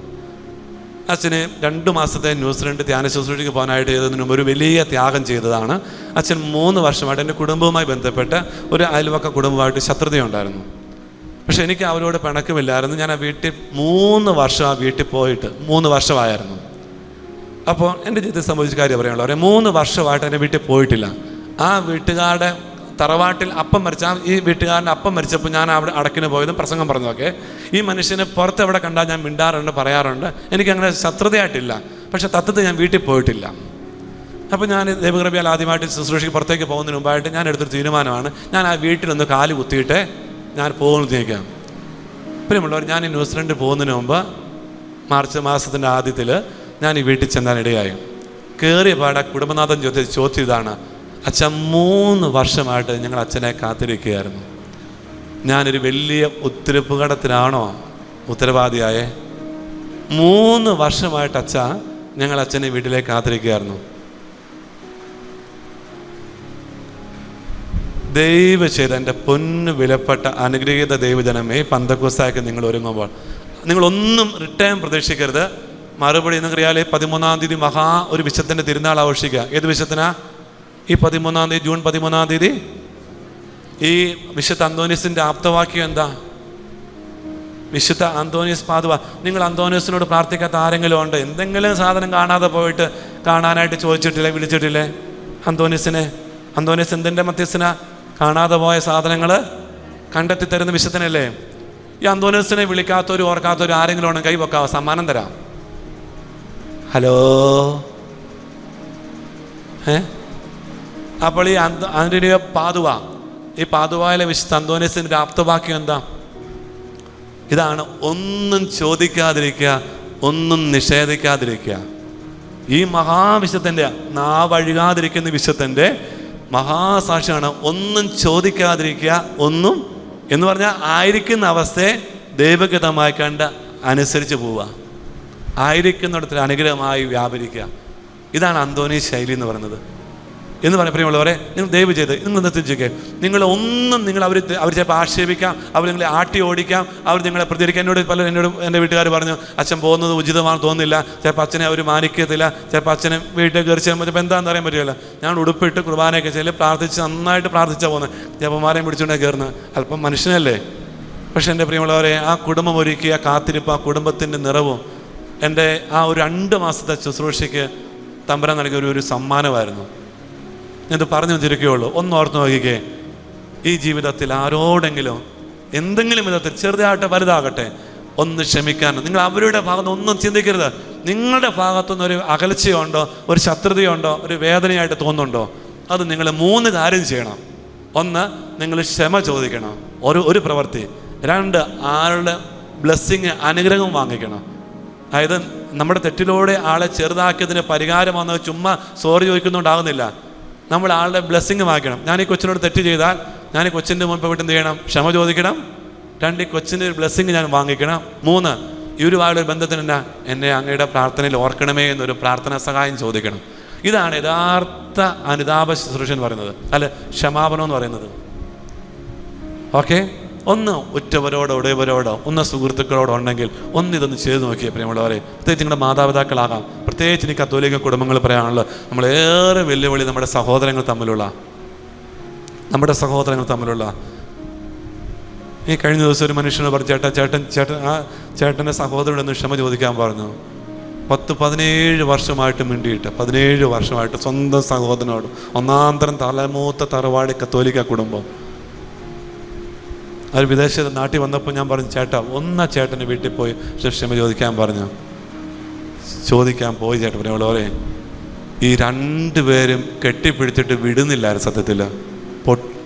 അച്ഛന് 2 മാസത്തെ ന്യൂസിലൻഡ് ധ്യാന ശുശ്രൂഷയ്ക്ക് പോകാനായിട്ട് ചെയ്തതിന് മുമ്പ് ഒരു വലിയ ത്യാഗം ചെയ്തതാണ്. അച്ഛൻ 3 വർഷമായിട്ട് എൻ്റെ കുടുംബവുമായി ബന്ധപ്പെട്ട് ഒരു അയൽവക്ക കുടുംബമായിട്ട് ശത്രുതയുണ്ടായിരുന്നു. പക്ഷെ എനിക്ക് അവരോട് പിണക്കമില്ലായിരുന്നു. ഞാൻ ആ വീട്ടിൽ 3 വർഷം ആ വീട്ടിൽ പോയിട്ട് 3 വർഷമായിരുന്നു. അപ്പോൾ എൻ്റെ ജീവിതത്തിൽ സംഭവിച്ച കാര്യം പറയാനുള്ളൂ. 3 വർഷമായിട്ട് എൻ്റെ വീട്ടിൽ പോയിട്ടില്ല. ആ വീട്ടുകാരുടെ തറവാട്ടിൽ അപ്പം മരിച്ച ഈ വീട്ടുകാരൻ്റെ അപ്പം മരിച്ചപ്പോൾ ഞാൻ അവിടെ അടക്കിന് പോയതും പ്രസംഗം പറഞ്ഞതൊക്കെ ഈ മനുഷ്യനെ പുറത്തെവിടെ കണ്ടാൽ ഞാൻ മിണ്ടാറുണ്ട്, പറയാറുണ്ട്. എനിക്കങ്ങനെ ശത്രുതയായിട്ടില്ല. പക്ഷെ തത്വത്തിൽ ഞാൻ വീട്ടിൽ പോയിട്ടില്ല. അപ്പോൾ ഞാൻ ദൈവകൃപയാൽ ആദ്യമായിട്ട് ശുശ്രൂഷയ്ക്ക് പുറത്തേക്ക് പോകുന്നതിന് മുമ്പായിട്ട് ഞാൻ എടുത്തൊരു തീരുമാനമാണ്, ഞാൻ ആ വീട്ടിലൊന്ന് കാല് കുത്തിയിട്ട് ഞാൻ പോകുന്നതിനേക്കാം. പ്രിയമുള്ളവർ, ഞാൻ ഈ ന്യൂസിലൻഡ് പോകുന്നതിന് മുമ്പ് മാർച്ച് മാസത്തിൻ്റെ ആദ്യത്തിൽ ഞാൻ ഈ വീട്ടിൽ ചെന്നാനിടയായി. കയറിയ പാടെ കുടുംബനാഥൻ ചോദ്യം ഇതാണ്, അച്ഛൻ 3 വർഷമായിട്ട് ഞങ്ങൾ അച്ഛനെ കാത്തിരിക്കുകയായിരുന്നു. ഞാനൊരു വലിയ ഉത്തരപ്പുകടത്തിനാണോ ഉത്തരവാദിയായേ? 3 വർഷമായിട്ട് ഞങ്ങൾ അച്ഛനെ വീട്ടിലേക്ക് കാത്തിരിക്കുകയായിരുന്നു. ദൈവ ചെയ്ത എൻ്റെ പൊന്നു വിലപ്പെട്ട അനുഗ്രഹീത ദൈവജനമേ, പന്തക്കോസ്തായ്ക്ക് നിങ്ങൾ ഒരുങ്ങുമ്പോൾ നിങ്ങളൊന്നും റിട്ടേൺ പ്രതീക്ഷിക്കരുത്. മറുപടി നിങ്ങൾക്കറിയാലേ, 13-ാം തീയതി ഒരു വിശുദ്ധൻ്റെ തിരുനാൾ ആഘോഷിക്കുക. ഏത് വിശുദ്ധനാ? ഈ 13-ാം തീയതി, ജൂൺ 13-ാം തീയതി ഈ വിശുദ്ധ അന്തോനീസിൻ്റെ ആപ്തവാക്യം എന്താ? വിശുദ്ധ അന്തോനീസ് പാതുവ. നിങ്ങൾ അന്തോനീസിനോട് പ്രാർത്ഥിക്കാത്ത ആരെങ്കിലും ഉണ്ട്? എന്തെങ്കിലും സാധനം കാണാതെ പോയിട്ട് കാണാനായിട്ട് ചോദിച്ചിട്ടില്ലേ, വിളിച്ചിട്ടില്ലേ അന്തോനീസിനെ? അന്തോനീസ് എന്തിൻ്റെ മധ്യസ്ഥനാ? കാണാതെ പോയ സാധനങ്ങൾ കണ്ടെത്തി തരുന്ന വിശുദ്ധനല്ലേ? ഈ അന്തോനീസിനെ വിളിക്കാത്തവരും ഓർക്കാത്തവരും ആരെങ്കിലും ഉണ്ടെങ്കിൽ കൈ വെക്കാവോ, സമ്മാനം തരാം. ഹലോ, അപ്പോൾ ഈ അതിൻ്റെ പാതുവ, ഈ പാതുവായിലെ വിശുദ്ധ അന്തോനീസിൻ്റെ ആപ്തവാക്യം എന്താ? ഇതാണ്, ഒന്നും ചോദിക്കാതിരിക്കുക, ഒന്നും നിഷേധിക്കാതിരിക്കുക. ഈ മഹാവിശുദ്ധൻ്റെ നാവഴുകാതിരിക്കുന്ന വിശുദ്ധൻ്റെ മഹാസാക്ഷിയാണ് ഒന്നും ചോദിക്കാതിരിക്കുക, ഒന്നും എന്ന് പറഞ്ഞാൽ ആയിരിക്കുന്ന അവസ്ഥയെ ദൈവഗതമായി കണ്ട് അനുസരിച്ച് പോവുക, ആയിരിക്കുന്നിടത്തിൽ അനുഗ്രഹമായി വ്യാപരിക്കുക. ഇതാണ് അന്തോനീസ് ശൈലി എന്ന് പറയുന്നത്. എന്ന് പറഞ്ഞ പ്രിയമുള്ളവരെ, നിങ്ങൾ ദയവ് ചെയ്ത് നിങ്ങൾ നിർത്തിച്ചേക്ക്. നിങ്ങളൊന്നും അവർ ചിലപ്പോൾ ആക്ഷേപിക്കാം, അവർ നിങ്ങളെ ആട്ടി ഓടിക്കാം, അവർ നിങ്ങളെ പ്രതികരിക്കാൻ. എന്നോട് എൻ്റെ വീട്ടുകാർ പറഞ്ഞു, അച്ഛൻ പോകുന്നത് ഉചിതമാണെന്ന് തോന്നുന്നില്ല, ചിലപ്പോൾ അച്ഛനെ അവർ മാനിക്കത്തില്ല, ചിലപ്പോൾ അച്ഛനെ വീട്ടിൽ കയറി ചെല്ലുമ്പോൾ ചിലപ്പോൾ എന്താണെന്ന് അറിയാൻ പറ്റില്ല. ഞാൻ ഉടുപ്പിട്ട് കുർബാനയൊക്കെ ചെല്ലും, പ്രാർത്ഥിച്ച് നന്നായിട്ട് പ്രാർത്ഥിച്ചാൽ പോകുന്നത്, ജപമാലയും പിടിച്ചുകൊണ്ടേ കയറുന്നത്. അല്പം മനുഷ്യനല്ലേ. പക്ഷെ എൻ്റെ പ്രിയമുള്ളവരെ, ആ കുടുംബം ഒരുക്കിയ കാത്തിരിപ്പ്, ആ കുടുംബത്തിൻ്റെ നിറവും എൻ്റെ ആ ഒരു 2 മാസത്തെ ശുശ്രൂഷയ്ക്ക് തമ്പുരാൻ നൽകിയ ഒരു സമ്മാനമായിരുന്നു. ഞാനത് പറഞ്ഞു തിരിക്കുകയുള്ളൂ. ഒന്ന് ഓർത്ത് നോക്കിക്കേ, ഈ ജീവിതത്തിൽ ആരോടെങ്കിലും എന്തെങ്കിലും വിധത്തിൽ ചെറുതാകട്ടെ വലുതാകട്ടെ ഒന്ന് ക്ഷമിക്കാൻ. നിങ്ങൾ അവരുടെ ഭാഗത്ത് ഒന്നും ചിന്തിക്കരുത്. നിങ്ങളുടെ ഭാഗത്തുനിന്ന് ഒരു അകൽച്ചയുണ്ടോ, ഒരു ശത്രുതയുണ്ടോ, ഒരു വേദനയായിട്ട് തോന്നുന്നുണ്ടോ, അത് നിങ്ങൾ 3 കാര്യം ചെയ്യണം. 1, നിങ്ങൾ ക്ഷമ ചോദിക്കണം, ഒരു പ്രവൃത്തി. 2, ആളുടെ ബ്ലെസ്സിങ്, അനുഗ്രഹം വാങ്ങിക്കണം. അതായത് നമ്മുടെ തെറ്റിലൂടെ ആളെ ചെറുതാക്കിയതിന് പരിഹാരം വന്നത് ചുമ്മാ സോറി ചോദിക്കുന്നുണ്ടാകുന്നില്ല. നമ്മൾ ആളുടെ ബ്ലെസ്സിങ് വാങ്ങിക്കണം. ഞാൻ ഈ കൊച്ചിനോട് തെറ്റ് ചെയ്താൽ ഞാൻ ഈ കൊച്ചിൻ്റെ മുൻപ് വിട്ട് എന്ത് ചെയ്യണം? ക്ഷമ ചോദിക്കണം. 2, ഈ കൊച്ചിൻ്റെ ഒരു ബ്ലെസ്സിങ് ഞാൻ വാങ്ങിക്കണം. 3, ഇവരുമായുള്ള ഒരു ബന്ധത്തിന് എന്നാ, എന്നെ അങ്ങയുടെ പ്രാർത്ഥനയിൽ ഓർക്കണമേ എന്നൊരു പ്രാർത്ഥനാ സഹായം ചോദിക്കണം. ഇതാണ് യഥാർത്ഥ അനുതാപ ശുശ്രൂഷ എന്ന് പറയുന്നത്, അല്ല ക്ഷമാപനം എന്ന് പറയുന്നത്. ഓക്കെ, ഒന്ന് ഉറ്റവരോടോ ഉടയവരോടോ ഒന്ന് സുഹൃത്തുക്കളോടോ ഉണ്ടെങ്കിൽ ഇതൊന്ന് ചെയ്ത് നോക്കിയേ പ്രിയമുള്ളവരെ. പ്രത്യേകിച്ച് നിങ്ങളുടെ മാതാപിതാക്കളാകാം, പ്രത്യേകിച്ച് ഈ കത്തോലിക്ക കുടുംബങ്ങൾ പറയാനുള്ളത്, നമ്മളേറെ വെല്ലുവിളി നമ്മുടെ സഹോദരങ്ങൾ തമ്മിലുള്ള ഈ കഴിഞ്ഞ ദിവസം ഒരു മനുഷ്യനോട് പറഞ്ഞു, ചേട്ടൻ്റെ സഹോദരനോടൊന്ന് ക്ഷമ ചോദിക്കാൻ പറഞ്ഞു. 17 വർഷമായിട്ട് മിണ്ടിയിട്ട് 17 വർഷമായിട്ട് സ്വന്തം സഹോദരനോട്, ഒന്നാന്തരം തലമൂത്ത തറവാടി കത്തോലിക്ക കുടുംബം. അവർ വിദേശത്ത് നാട്ടിൽ വന്നപ്പോൾ ഞാൻ പറഞ്ഞു, ചേട്ടൻ്റെ വീട്ടിൽ പോയി ക്ഷമ ചോദിക്കാൻ പറഞ്ഞു. ചോദിക്കാൻ പോയി ചേട്ടൻ. പ്രിയമുള്ളവരെ, ഈ 2 പേരും കെട്ടിപ്പിടിച്ചിട്ട് വിടുന്നില്ലായിരുന്നു. സത്യത്തിൽ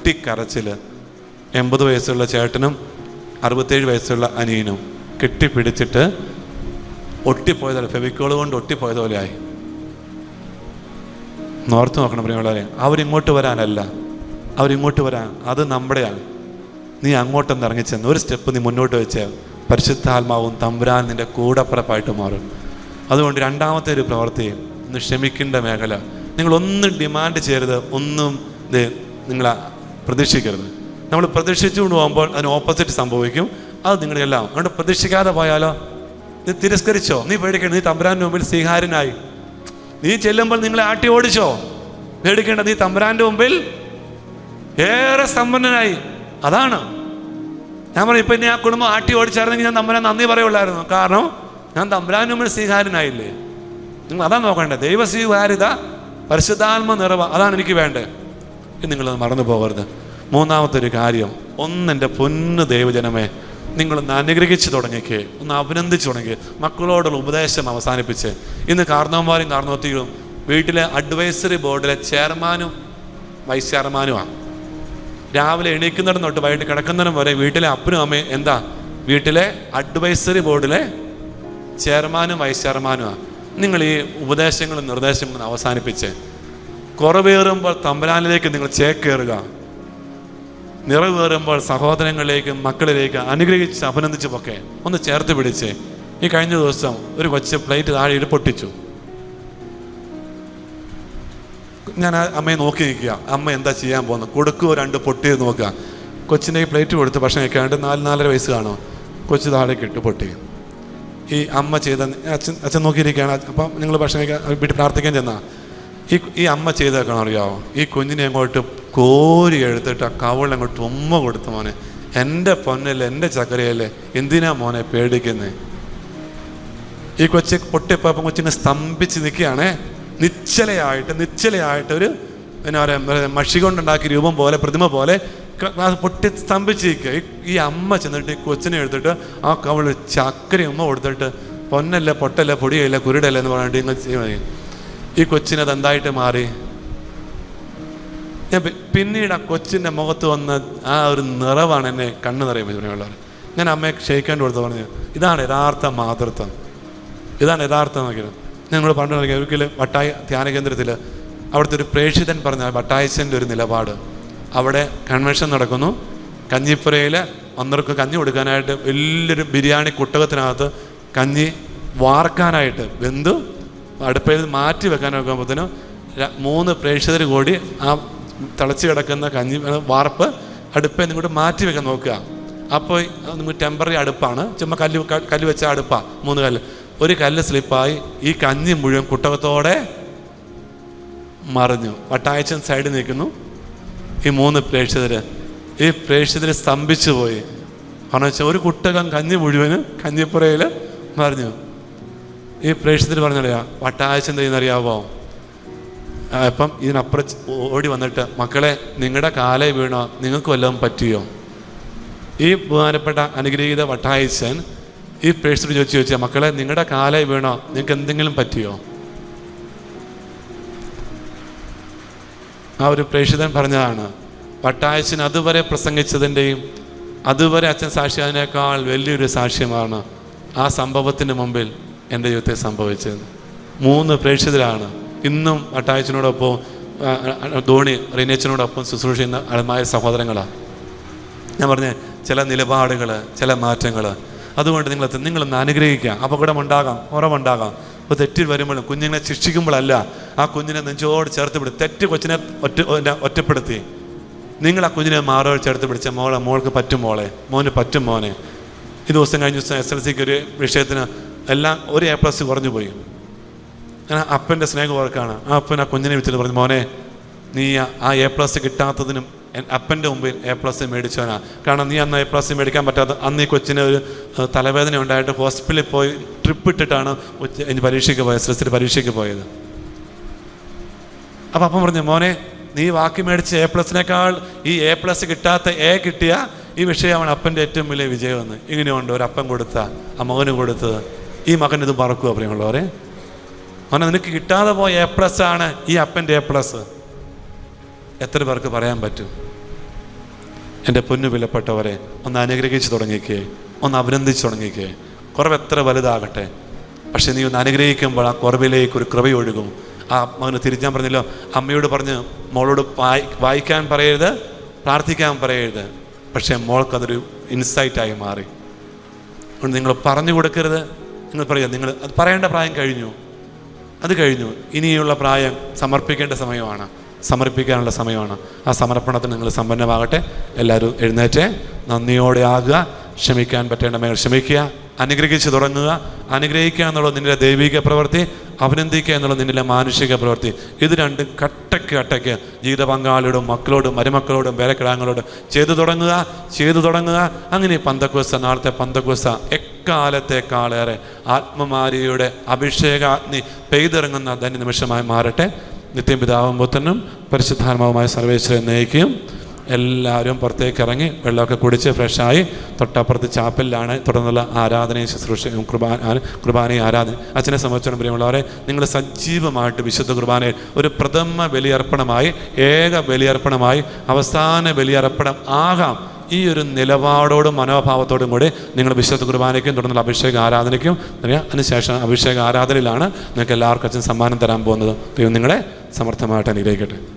പൊട്ടിക്കരച്ചിൽ. 80 വയസ്സുള്ള ചേട്ടനും 67 വയസ്സുള്ള അനിയനും കെട്ടിപ്പിടിച്ചിട്ട് ഒട്ടിപ്പോയതല്ല, ഫെവിക്കോള് കൊണ്ട് ഒട്ടിപ്പോയതുപോലെ ആയി. നോർത്ത് നോക്കണം പ്രിയമുള്ളവരെ, അവരിങ്ങോട്ട് വരാനല്ല, അവരിങ്ങോട്ട് വരാൻ അത് നമ്മുടെയാണ്. നീ അങ്ങോട്ടൊന്ന് ഇറങ്ങിച്ചെന്ന് ഒരു സ്റ്റെപ്പ് നീ മുന്നോട്ട് വെച്ച് പരിശുദ്ധാത്മാവും തമ്പുരാൻ നിൻ്റെ കൂടപ്പുറപ്പായിട്ട് മാറും. അതുകൊണ്ട് രണ്ടാമത്തെ ഒരു പ്രവൃത്തി, ഒന്ന് ക്ഷമിക്കേണ്ട മേഖല. നിങ്ങളൊന്നും ഡിമാൻഡ് ചെയ്യരുത്, ഒന്നും നിങ്ങൾ പ്രതീക്ഷിക്കരുത്. നമ്മൾ പ്രതീക്ഷിച്ചുകൊണ്ട് പോകുമ്പോൾ അതിന് ഓപ്പോസിറ്റ് സംഭവിക്കും. അത് നിങ്ങളുടെ എല്ലാം. അതുകൊണ്ട് പ്രതീക്ഷിക്കാതെ പോയാലോ, നീ തിരസ്കരിച്ചോ, നീ പേടിക്കേണ്ട, നീ തമ്പുരാൻ്റെ മുമ്പിൽ സ്വീകാര്യനായി. നീ ചെല്ലുമ്പോൾ നിങ്ങളെ ആട്ടി ഓടിച്ചോ, പേടിക്കേണ്ട, നീ തമ്പുരാൻ്റെ മുമ്പിൽ ഏറെ സമ്പന്നനായി. അതാണ് ഞാൻ പറയും. ഇപ്പം ഇനി ആ കുടുംബം ആട്ടി ഓടിച്ചായിരുന്നെങ്കിൽ ഞാൻ തമ്പുരാൻ നന്ദി പറയുള്ളായിരുന്നു. കാരണം ഞാൻ തമ്പുരാൻ്റെ മുമ്പിൽ സ്വീകാര്യനായില്ലേ. നിങ്ങൾ അതാണ് നോക്കേണ്ടത്. ദൈവ സ്വീകാര്യത, പരിശുദ്ധാത്മ നിറവ്, അതാണ് എനിക്ക് വേണ്ടത്. ഇത് നിങ്ങളത് മറന്നു പോകരുത്. മൂന്നാമത്തെ ഒരു കാര്യം, എൻ്റെ പൊന്ന് ദൈവജനമേ, നിങ്ങളൊന്ന് അനുഗ്രഹിച്ച് തുടങ്ങിക്കേ, ഒന്ന് അഭിനന്ദിച്ച് തുടങ്ങി, മക്കളോടുള്ള ഉപദേശം അവസാനിപ്പിച്ച്. ഇന്ന് കാർന്നവന്മാരും കാർന്നവത്തികളും വീട്ടിലെ അഡ്വൈസറി ബോർഡിലെ ചെയർമാനും വൈസ് ചെയർമാനുമാണ്. രാവിലെ എണീക്കുന്നിടം തൊട്ട് വൈകിട്ട് കിടക്കുന്നിടം വരെ വീട്ടിലെ അപ്പനും അമ്മയും എന്താ, വീട്ടിലെ അഡ്വൈസറി ബോർഡിലെ ചെയർമാനും വൈസ് ചെയർമാനുമാണ്. നിങ്ങൾ ഈ ഉപദേശങ്ങളും നിർദ്ദേശങ്ങളും അവസാനിപ്പിച്ച് കുറവേറുമ്പോൾ തമ്പുരാനിലേക്ക് നിങ്ങൾ ചേക്കേറുക, നിറവേറുമ്പോൾ സഹോദരങ്ങളിലേക്കും മക്കളിലേക്ക് അനുഗ്രഹിച്ച് അഭിനന്ദിച്ച് പൊക്കെ ഒന്ന് ചേർത്ത് പിടിച്ച്. ഈ കഴിഞ്ഞ ദിവസം ഒരു കൊച്ചു പ്ലേറ്റ് താഴെ പൊട്ടിച്ചു. ഞാൻ അമ്മയെ നോക്കി നിൽക്കുക, അമ്മ എന്താ ചെയ്യാൻ പോകുന്നത്, കൊടുക്കുക, 2 പൊട്ടിയത് നോക്കുക. കൊച്ചിൻ്റെ ഈ പ്ലേറ്റ് കൊടുത്ത് ഭക്ഷണം കഴിക്കാണ്ട് 4-4.5 വയസ്സ് കാണും. കൊച്ചു താഴേക്ക് ഇട്ട് പൊട്ടി. ഈ അമ്മ ചെയ്ത, അച്ഛൻ നോക്കിയിരിക്കുകയാണ്. അപ്പം നിങ്ങൾ ഭക്ഷണം കഴിക്കാൻ വീട്ടിൽ പ്രാർത്ഥിക്കാൻ ചെന്നാൽ ഈ അമ്മ ചെയ്തേക്കണം അറിയാമോ, ഈ കുഞ്ഞിനെ അങ്ങോട്ട് കോരി എടുത്തിട്ട് ആ കവളങ്ങോട്ട് ഉമ്മ കൊടുത്തു. മോനെ, എൻ്റെ പൊന്നല്ലേ, എൻ്റെ ചക്കരയല്ലേ, എന്തിനാ മോനെ പേടിക്കുന്നേ. ഈ കൊച്ച് പൊട്ടിപ്പോയപ്പം കൊച്ചിനെ സ്തംഭിച്ച് നിൽക്കുകയാണേ. നിശ്ചലയായിട്ട് ഒരു എന്നാ പറയുക, മഷി കൊണ്ടുണ്ടാക്കിയ രൂപം പോലെ, പ്രതിമ പോലെ പൊട്ടി സ്തംഭിച്ചിരിക്കുക. ഈ അമ്മ ചെന്നിട്ട് ഈ കൊച്ചിനെ എടുത്തിട്ട് ആ കവള് ചക്കര ഉമ്മ കൊടുത്തിട്ട്, പൊന്നല്ല പൊട്ടല്ല പൊടിയല്ല കുരുടല്ല എന്ന് പറഞ്ഞിട്ട് ഇങ്ങനെ ഈ കൊച്ചിനത് എന്തായിട്ട് മാറി. ഞാൻ പിന്നീട് ആ കൊച്ചിൻ്റെ മുഖത്ത് വന്ന ആ ഒരു നിറവാണ് എന്നെ കണ്ണു നിറയുമ്പോൾ. ഞാൻ അമ്മയെ ക്ഷയിക്കേണ്ടി കൊടുത്ത് പറഞ്ഞു, ഇതാണ് യഥാർത്ഥ മാതൃത്വം, ഇതാണ് യഥാർത്ഥം നോക്കിയത്. ഞങ്ങൾ പണ്ട് ഒരിക്കലും വട്ടായ ധ്യാന കേന്ദ്രത്തിൽ അവിടുത്തെ ഒരു പ്രേക്ഷിതൻ പറഞ്ഞ വട്ടായച്ചൻ്റെ ഒരു നിലപാട്. അവിടെ കൺവെൻഷൻ നടക്കുന്നു. കഞ്ഞിപ്പുരയിൽ വന്നവർക്ക് കഞ്ഞി കൊടുക്കാനായിട്ട് വലിയൊരു ബിരിയാണി കുട്ടകത്തിനകത്ത് കഞ്ഞി വാർക്കാനായിട്ട് വെന്തു അടുപ്പയിൽ മാറ്റി വെക്കാൻ നോക്കുമ്പോഴത്തേനും 3 പ്രേക്ഷിതർ കൂടി ആ തിളച്ച് കിടക്കുന്ന കഞ്ഞി വാർപ്പ് അടുപ്പയിൽ നിന്ന് കൂടി മാറ്റി വെക്കാൻ നോക്കുക. അപ്പോൾ നിങ്ങൾ ടെമ്പററി അടുപ്പാണ്, ചുമ്മാ കല്ല് വെച്ച അടുപ്പാണ്, 3 കല്ല്. ഒരു കല്ല് സ്ലിപ്പായി ഈ കഞ്ഞി മുഴുവൻ കുട്ടകത്തോടെ മറിഞ്ഞു. വട്ടായച്ചൻ സൈഡിൽ നിൽക്കുന്നു. ഈ 3 പ്രേക്ഷിതർ, ഈ പ്രേക്ഷിതർ സ്തംഭിച്ചു പോയി. കാരണം വെച്ചാൽ ഒരു കുട്ടകം കഞ്ഞി മുഴുവനും കഞ്ഞിപ്പുറയിൽ മറിഞ്ഞു. ഈ പ്രേക്ഷിതർ പറഞ്ഞറിയാ, വട്ടായച്ചൻ ചെയ്യുന്നറിയാവോ, അപ്പം ഇതിനപ്പുറം ഓടി വന്നിട്ട്, മക്കളെ നിങ്ങളുടെ കാലേ വീണോ, നിങ്ങൾക്ക് വല്ലതും പറ്റിയോ. ഈ ബഹുമാനപ്പെട്ട അനുഗ്രഹീത വട്ടായച്ചൻ ഈ പ്രേക്ഷിതർ ചോദിച്ചാൽ, മക്കളെ നിങ്ങളുടെ കാലേ വീണോ, നിങ്ങൾക്ക് എന്തെങ്കിലും പറ്റിയോ. ആ ഒരു പ്രേക്ഷിതൻ പറഞ്ഞതാണ്, വട്ടായച്ചൻ അതുവരെ പ്രസംഗിച്ചതിൻ്റെയും അതുവരെ അച്ഛൻ സാക്ഷിയതിനേക്കാൾ വലിയൊരു സാക്ഷ്യമാണ് ആ സംഭവത്തിന് മുമ്പിൽ എൻ്റെ ജീവിതത്തെ സംഭവിച്ചത്. 3 പ്രേക്ഷിതരാണ് ഇന്നും വട്ടായച്ചനോടൊപ്പം, ധോണി റീനേച്ചനോടൊപ്പം ശുശ്രൂഷ ചെയ്യുന്ന ആത്മായ സഹോദരങ്ങളാണ്. ഞാൻ പറഞ്ഞ ചില നിലപാടുകൾ, ചില മാറ്റങ്ങൾ. അതുകൊണ്ട് നിങ്ങളൊന്ന് അനുഗ്രഹിക്കുക. അപകടമുണ്ടാകാം, കുറവുണ്ടാകാം. ഇപ്പോൾ തെറ്റിൽ വരുമ്പോഴും കുഞ്ഞുങ്ങളെ ശിക്ഷിക്കുമ്പോഴല്ല, ആ കുഞ്ഞിനെ നെഞ്ചോട് ചേർത്ത് പിടിച്ച്, തെറ്റ് കൊച്ചിനെ ഒറ്റപ്പെടുത്തി നിങ്ങൾ ആ കുഞ്ഞിനെ മാറോട് ചേർത്ത് പിടിച്ച, മോൾക്ക് പറ്റും മോളെ, മോന് പറ്റും മോനെ. ഈ ദിവസം കഴിഞ്ഞ ദിവസം SLCക്ക് ഒരു വിഷയത്തിന് എല്ലാം ഒരു A+ കുറഞ്ഞു പോയി. ഞാൻ അപ്പൻ്റെ സ്നേഹം ഓർക്കാണ്. ആ അപ്പൻ ആ കുഞ്ഞിനെ വിളിച്ചിട്ട് പറഞ്ഞു, മോനെ നീ ആ A+ കിട്ടാത്തതിനും അപ്പൻ്റെ മുമ്പിൽ A+ മേടിച്ചവനാ. കാരണം നീ അന്ന് A+ മേടിക്കാൻ പറ്റാത്ത അന്ന് ഈ കൊച്ചിന് ഒരു തലവേദന ഉണ്ടായിട്ട് ഹോസ്പിറ്റലിൽ പോയി ട്രിപ്പ് ഇട്ടിട്ടാണ് പരീക്ഷയ്ക്ക് പോയത്, SLC പരീക്ഷയ്ക്ക് പോയത്. അപ്പം അപ്പം പറഞ്ഞു, മോനെ നീ ബാക്കി മേടിച്ച A+നേക്കാൾ ഈ A+ കിട്ടാത്ത കിട്ടിയ ഈ വിഷയമാണ് അപ്പൻ്റെ ഏറ്റവും വലിയ വിജയമെന്ന്. ഇങ്ങനെയുണ്ട് ഒരു അപ്പൻ കൊടുത്ത ആ മകന് കൊടുത്തത്. ഈ മകൻ ഇത് മറക്കുക പ്രിയമുള്ളവരെ. അവനെ നിനക്ക് കിട്ടാതെ പോയ A+ ആണ് ഈ അപ്പൻ്റെ A+. എത്ര പേർക്ക് പറയാൻ പറ്റും? എൻ്റെ പൊന്നു വിലപ്പെട്ടവരെ, ഒന്ന് അനുഗ്രഹിച്ച് തുടങ്ങിക്കേ, ഒന്ന് അഭിനന്ദിച്ച് തുടങ്ങിക്കേ. കുറവ് എത്ര വലുതാകട്ടെ, പക്ഷെ നീ ഒന്ന് അനുഗ്രഹിക്കുമ്പോൾ ആ കുറവിലേക്ക് ഒരു കൃപയൊഴുകും. ആ മകന് തിരിച്ചാൻ പറഞ്ഞല്ലോ, അമ്മയോട് പറഞ്ഞ് മോളോട് വായിക്കാൻ പറയരുത്, പ്രാർത്ഥിക്കാൻ പറയരുത്. പക്ഷേ മോൾക്കതൊരു ഇൻസൈറ്റായി മാറി. അതുകൊണ്ട് നിങ്ങൾ പറഞ്ഞു കൊടുക്കരുത്. നിങ്ങൾ പറയുക, നിങ്ങൾ അത് പറയേണ്ട പ്രായം കഴിഞ്ഞു, അത് കഴിഞ്ഞു. ഇനിയുള്ള പ്രായം സമർപ്പിക്കേണ്ട സമയമാണ്, സമർപ്പിക്കാനുള്ള സമയമാണ്. ആ സമർപ്പണത്തിന് നിങ്ങൾ സമ്പന്നമാകട്ടെ. എല്ലാവരും എഴുന്നേറ്റ് നന്ദിയോടെ ആകുക. ക്ഷമിക്കാൻ പറ്റേണ്ട മേൽ ക്ഷമിക്കുക. അനുഗ്രഹിച്ച് തുടങ്ങുക. അനുഗ്രഹിക്കുക എന്നുള്ളത് നിന്റെ ദൈവിക പ്രവൃത്തി, അഭിനന്ദിക്കുക എന്നുള്ളത് നിന്റെ മാനുഷിക പ്രവൃത്തി. ഇത് രണ്ടും കട്ടയ്ക്ക് ജീവിത പങ്കാളിയോടും മക്കളോടും മരുമക്കളോടും പേരക്കിടാങ്ങളോടും ചെയ്തു തുടങ്ങുക. അങ്ങനെ പന്തക്കോസ്ത, നാളത്തെ പന്തക്കോസ്ത എക്കാലത്തെക്കാളേറെ ആത്മമാരിയുടെ അഭിഷേകാഗ്നി പെയ്തിറങ്ങുന്ന ധന്യ നിമിഷമായി മാറട്ടെ. നിത്യം പിതാവും പുത്രനും പരിശുദ്ധാത്മാവുമായ സർവേശ്വരനെ നയിക്കുകയും. എല്ലാവരും പുറത്തേക്ക് ഇറങ്ങി വെള്ളമൊക്കെ കുടിച്ച് ഫ്രഷായി തൊട്ടപ്പുറത്ത് ചാപ്പലിലാണ് തുടർന്നുള്ള ആരാധനയും ശുശ്രൂഷയും കുർബാനയും ആരാധന. അച്ഛനെ സംബന്ധിച്ചിടത്തോളം പ്രിയമുള്ളവരെ, നിങ്ങൾ സജീവമായിട്ട് വിശുദ്ധ കുർബാനയിൽ ഒരു പ്രഥമ ബലിയർപ്പണമായി, ഏക ബലിയർപ്പണമായി, അവസാന ബലിയർപ്പണം ആകാം. ഈ ഒരു നിലപാടോടും മനോഭാവത്തോടും കൂടി നിങ്ങൾ വിശുദ്ധ കുർബാനയ്ക്കും തുടർന്നുള്ള അഭിഷേക ആരാധനയ്ക്കും അതിനുശേഷം അഭിഷേക ആരാധനയിലാണ് നിങ്ങൾക്ക് എല്ലാവർക്കും അച്ഛൻ സമ്മാനം തരാൻ പോകുന്നത്. ദൈവം നിങ്ങളെ സമർത്ഥമായിട്ട് അനുഗ്രഹിക്കട്ടെ.